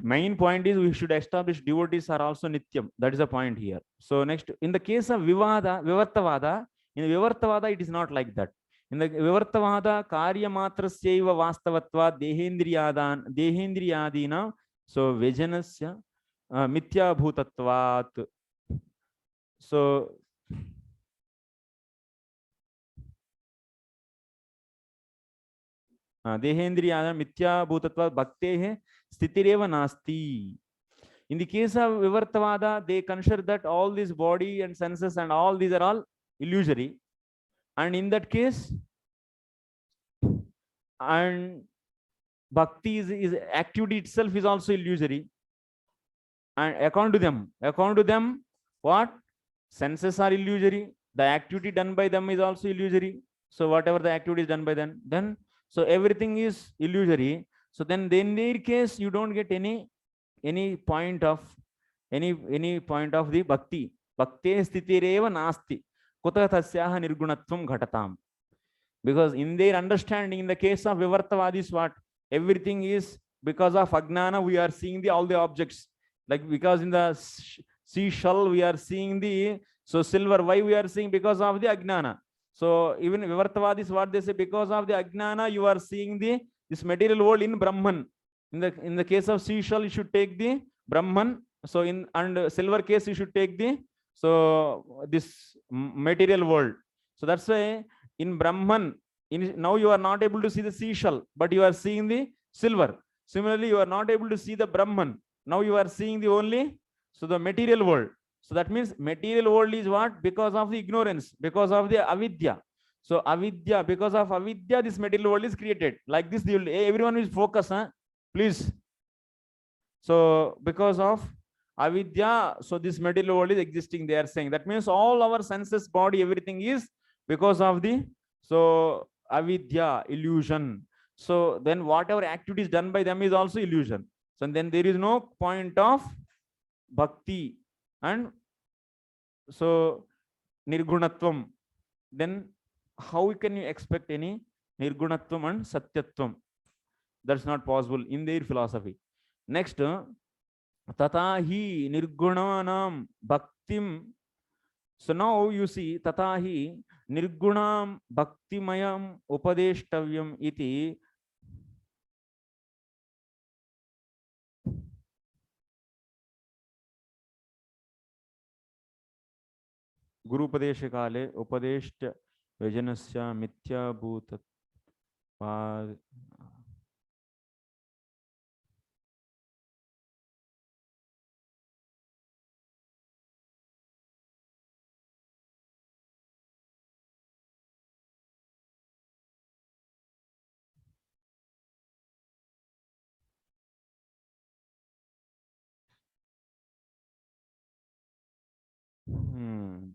Main point is we should establish devotees are also nityam. That is the point here. So next, in the case of vivartavada, it is not like that. In the vivartavada, karya matrasyaiva vastavatva dehendriyadina, so vejanasya mithya bhutatvat. So dehendriyadana mithya bhutatvat bhaktehe stitireva nasti. In the case of vivartavada, they consider that all this body and senses and all these are all illusory. And in that case, and bhakti is activity itself is also illusory. And according to them, what? Senses are illusory. The activity done by them is also illusory. So whatever the activity is done by them, then so everything is illusory. So then in their case, you don't get any point of the bhakti. Bhakti sthitireva nasti. Kuta tasyaha nirgunatvam ghatatam. Because in their understanding, in the case of vivartavadis, what? Everything is because of agnana, we are seeing all the objects. Like because in the seashell, we are seeing so silver. Why we are seeing? Because of the agnana. So even vivartavadis, what they say, because of the agnana, you are seeing this material world in Brahman. In the case of seashell, you should take the Brahman. So and silver case, you should take this material world. So that's why in Brahman, now you are not able to see the seashell, but you are seeing the silver. Similarly, you are not able to see the Brahman. Now you are seeing the material world. So that means material world is what? Because of the ignorance, because of the avidya. So avidya, because of avidya, this material world is created. Like this, everyone is focused, please. So because of avidya, so this material world is existing, they are saying. That means all our senses, body, everything is because of avidya, illusion. So then whatever activity is done by them is also illusion. So then there is no point of bhakti and so nirgunatvam. Then how can you expect any nirgunatvam and satyatvam? That's not possible in their philosophy. Next, tatahi nirgunanam bhaktim. So now you see tatahi nirgunam bhaktimayam upadeshtavyam iti. गुरुपदेश काले उपदेष्ट व्यजनस्य मिथ्याभूत You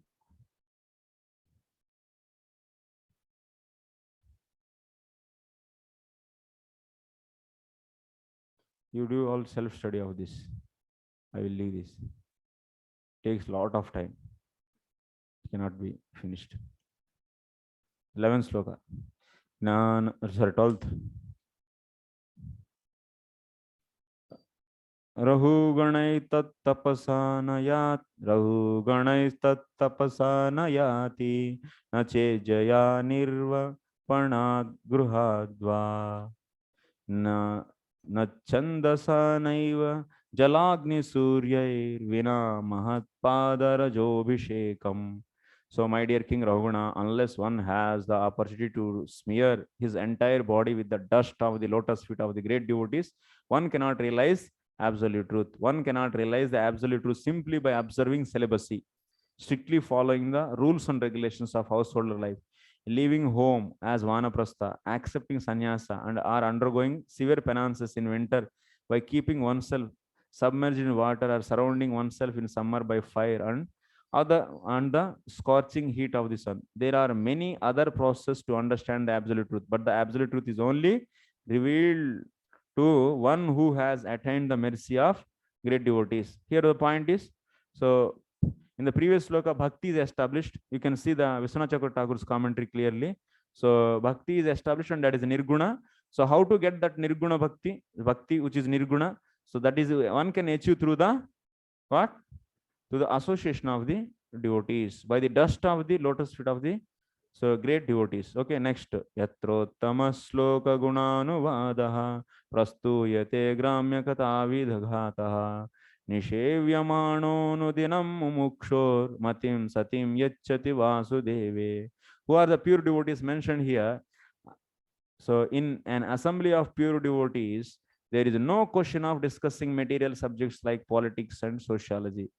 do all self-study of this. I will leave this. Takes a lot of time. It cannot be finished. 11th sloka. 12th. रहुगणैस्तत्तपसा न यात् रहुगणैस्तत्तपसा न याति न चेज्जया निर्वपणाद् गृहाद्वा न छन्दसा नैव जलाग्निसूर्यैर्विना महत्पादरजोभिषेकम्. So, my dear King Rahugana, unless one has the opportunity to smear his entire body with the dust of the lotus feet of the great devotees, one cannot realize absolute truth. One cannot realize the absolute truth simply by observing celibacy, strictly following the rules and regulations of household life, leaving home as vanaprastha, accepting sannyasa, and are undergoing severe penances in winter by keeping oneself submerged in water or surrounding oneself in summer by fire and the scorching heat of the sun. There are many other processes to understand the absolute truth, but the absolute truth is only revealed to one who has attained the mercy of great devotees. Here the point is, so in the previous sloka, bhakti is established. You can see the Vishwanath Chakravarti Thakur's commentary clearly. So bhakti is established, and that is nirguna. So how to get that nirguna bhakti? Bhakti which is nirguna. So that is one can achieve through the what? To the association of the devotees, by the dust of the lotus feet of the great devotees. Okay, next. Yatrottama sloka gunanuvadaha prastuyate gramya kata vidghataha nishevyamano nudinam mumukshor matim satim yachati vasudeve. Who are the pure devotees mentioned here? So in an assembly of pure devotees, there is no question of discussing material subjects like politics and sociology.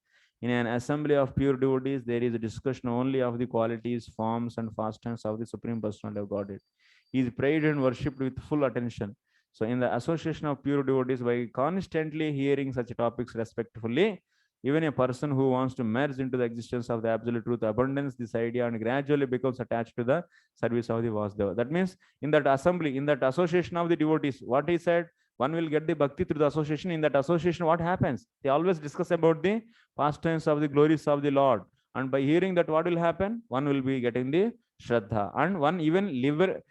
In an assembly of pure devotees, there is a discussion only of the qualities, forms, and pastimes of the Supreme Personality of Godhead. He is prayed and worshipped with full attention. So in the association of pure devotees, by constantly hearing such topics respectfully, even a person who wants to merge into the existence of the absolute truth abandons this idea and gradually becomes attached to the service of the Vasudeva. That means in that assembly, in that association of the devotees, what he said, one will get the bhakti through the association. In that association, what happens? They always discuss about the pastimes of the glories of the Lord. And by hearing that, what will happen? One will be getting the Shraddha. And one even leave the,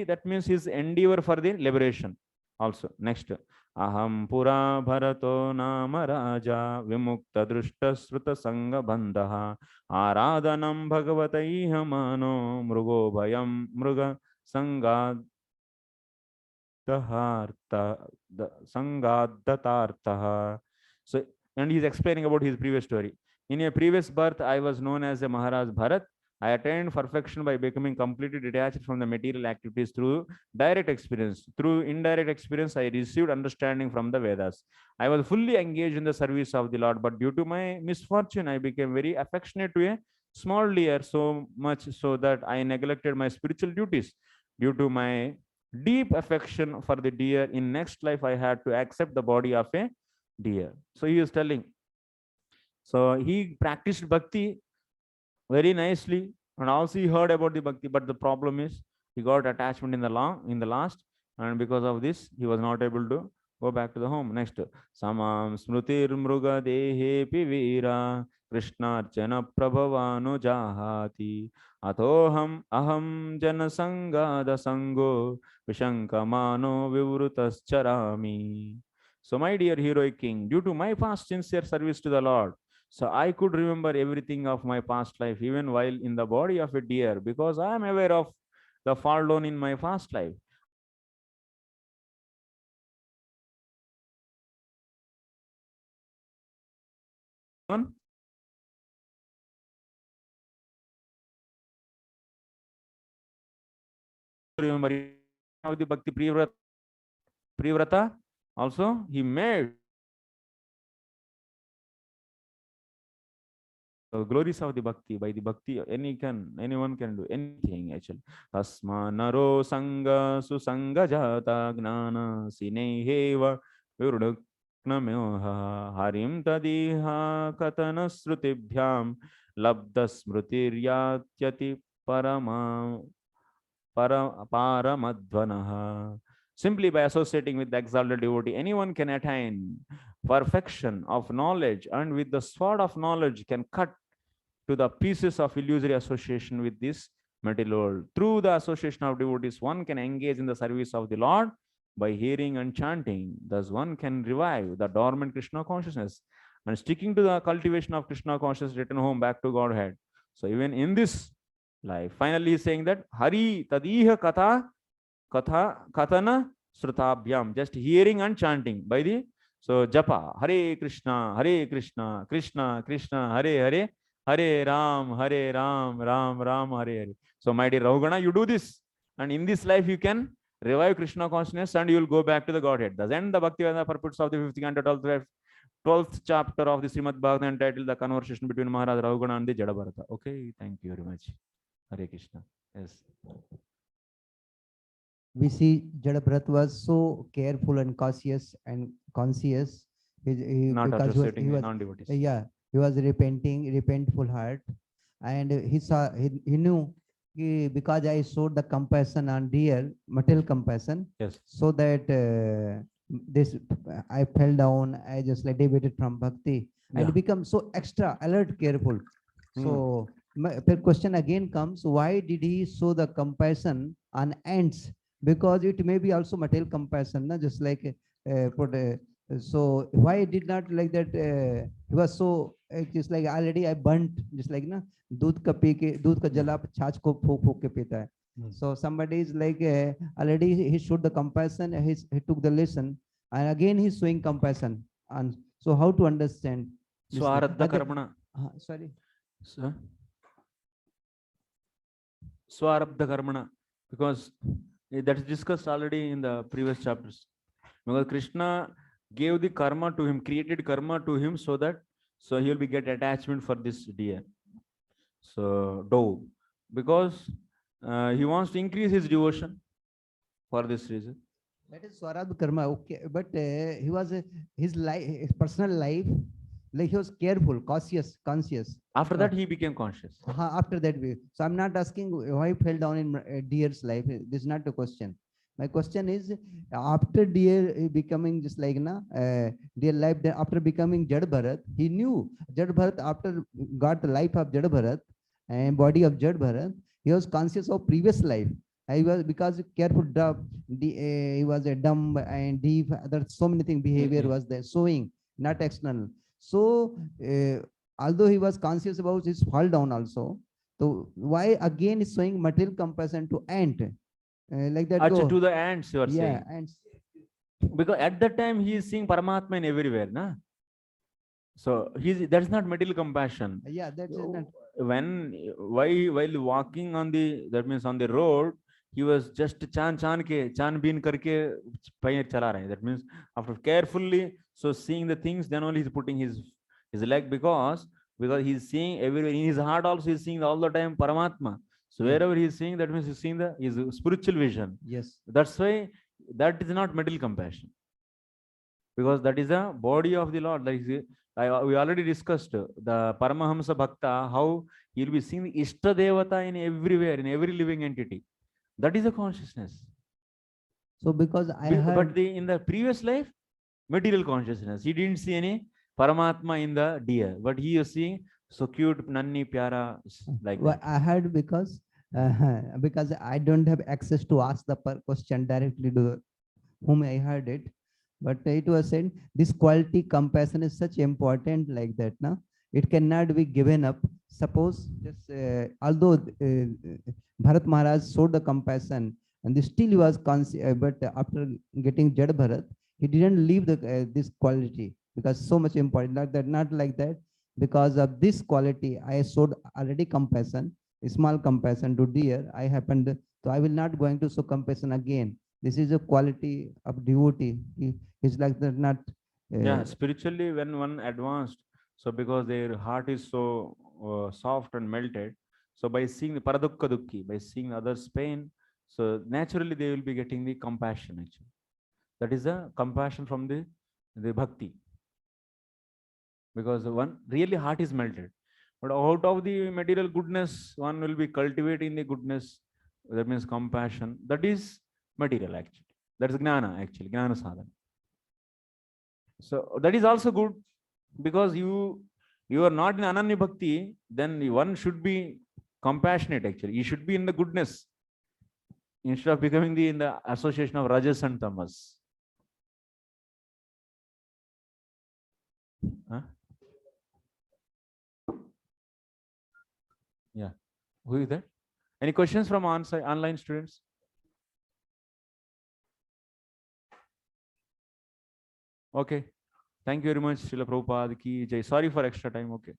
that means his endeavor for the liberation. Also, next. Aham pura bharato nama raja vimukta drushta sruta sanga bandha aradanam bhagavataiha mano mrugo bhayam mruga sangad Sangaddatartha. So, and he's explaining about his previous story. In a previous birth, I was known as a Maharaj Bharat. I attained perfection by becoming completely detached from the material activities through direct experience. Through indirect experience, I received understanding from the Vedas. I was fully engaged in the service of the Lord, but due to my misfortune, I became very affectionate to a small deer, so much so that I neglected my spiritual duties. Due to my deep affection for the deer, in next life I had to accept the body of a deer. So he is telling, so he practiced bhakti very nicely, and also he heard about the bhakti, but the problem is he got attachment in the last, and because of this he was not able to go back to the home. Next, samam smrutir mruga dehe pivira krishnarchana prabhavano jahati atoham aham janasangada sango vishankamano vivrutas. So my dear heroic king, due to my past sincere service to the Lord, so I could remember everything of my past life, even while in the body of a deer, because I am aware of the fall down in my past life. Remember of the Bhakti Priyavrata, also he made glories of the bhakti. By the bhakti, anyone can do anything actually. Tasma naro sanga susanga jata gnana sineheva Namaha Harim Tadiha Katana Srutibhyam Labda Smrutiryati Paramadvanaha. Simply by associating with the exalted devotee, anyone can attain perfection of knowledge, and with the sword of knowledge can cut to the pieces of illusory association with this material world. Through the association of devotees, one can engage in the service of the Lord by hearing and chanting. Thus, one can revive the dormant Krishna consciousness and sticking to the cultivation of Krishna consciousness, return home back to Godhead. So, even in this life, finally, he's saying that Hari Tadiha Katana Srutabhyam, just hearing and chanting by the japa Hare Krishna, Krishna Krishna, Hare Hare. Hare Ram, Ram Ram, Hare Hare. So, my dear Rahugana, you do this, and in this life you can revive Krishna consciousness, and you will go back to the Godhead. Thus end the Bhakti Vedanta purports of the 5th canto, 12th chapter of the Srimad Bhagavatam, entitled The Conversation Between Maharaj Rahugana and the Jada Bharata. Okay, thank you very much. Hare Krishna. Yes. We see Jadabharat was so careful and cautious and conscious. Not Because associating with non-devotees. yeah, he was repentful heart, and he knew because I showed the compassion on dear material compassion. Yes. So that this I fell down, I just like deviated from bhakti, and become so extra alert, careful. So the question again comes: why did he show the compassion on ants? Because it may be also material compassion, na? Just like so why did not like that? He was so just like already I burnt, just like na दूध का जला छाछ को फूक के पीता है. So somebody is like already he showed the compassion, he took the lesson, and again he's showing compassion. And so how to understand? Swaradha karmana. Sorry. Swarabdha karmana, because that is discussed already in the previous chapters. Because Krishna gave the karma to him, created karma to him, so that he will be get attachment for this deer. So dove, because he wants to increase his devotion for this reason. That is Swarabdha karma, okay, but he was his life, his personal life, like he was careful, cautious, conscious. After that, he became conscious. After that, so I'm not asking why he fell down in deer's life. This is not the question. My question is, after deer becoming just like deer life, then after becoming Jada Bharat, he knew Jada Bharat, after got the life of Jada Bharat and body of Jada Bharat, he was conscious of previous life. He was, because careful, he was a dumb and deep, other so many things, behavior was there, showing, not external. So although he was conscious about his fall down also, so why again is showing material compassion to ant? Like that. To the ants, you are saying. Ants. Because at that time he is seeing Paramatma in everywhere, na? So that's not material compassion. Yeah, that's not. While walking on the, that means on the road, he was just chan bean karke pair chala rahe. That means after carefully seeing the things, then only he's putting his leg, because he's seeing everywhere. In his heart also he's seeing all the time Paramatma. So wherever he's seeing, that means he's seeing his spiritual vision. Yes. That's why that is not material compassion, because that is a body of the Lord. Like we already discussed the Paramahamsa Bhakta, how he'll be seeing the Ishta Devata in everywhere, in every living entity. That is a consciousness. So because but in the previous life, material consciousness, he didn't see any Paramatma in the deer, but he is seeing so cute, nanni, pyara, like that. I heard because I don't have access to ask the question directly to whom I heard it, but it was said this quality compassion is such important, like that. Now it cannot be given up. Suppose just although Bharat Maharaj showed the compassion, and still he was but after getting Jada Bharat, he didn't leave the this quality, because so much important. Not like that. Because of this quality, I showed already compassion, small compassion to deer. I happened, so I will not going to show compassion again. This is a quality of devotee. It's like that, not. Spiritually, when one advanced, so because their heart is so soft and melted, so by seeing the paradukka dukki, by seeing others' pain, so naturally they will be getting the compassion. Actually, that is a compassion from the the bhakti. Because one really heart is melted. But out of the material goodness, one will be cultivating the goodness. That means compassion. That is material actually. That's gnana actually, gnana sadhana. So that is also good, because you are not in ananya bhakti, then one should be compassionate actually. You should be in the goodness instead of becoming in the association of rajas and tamas. Huh? Yeah. Who is that? Any questions from online students? Okay. Thank you very much, Srila Prabhupada ki jai. Sorry for extra time. Okay.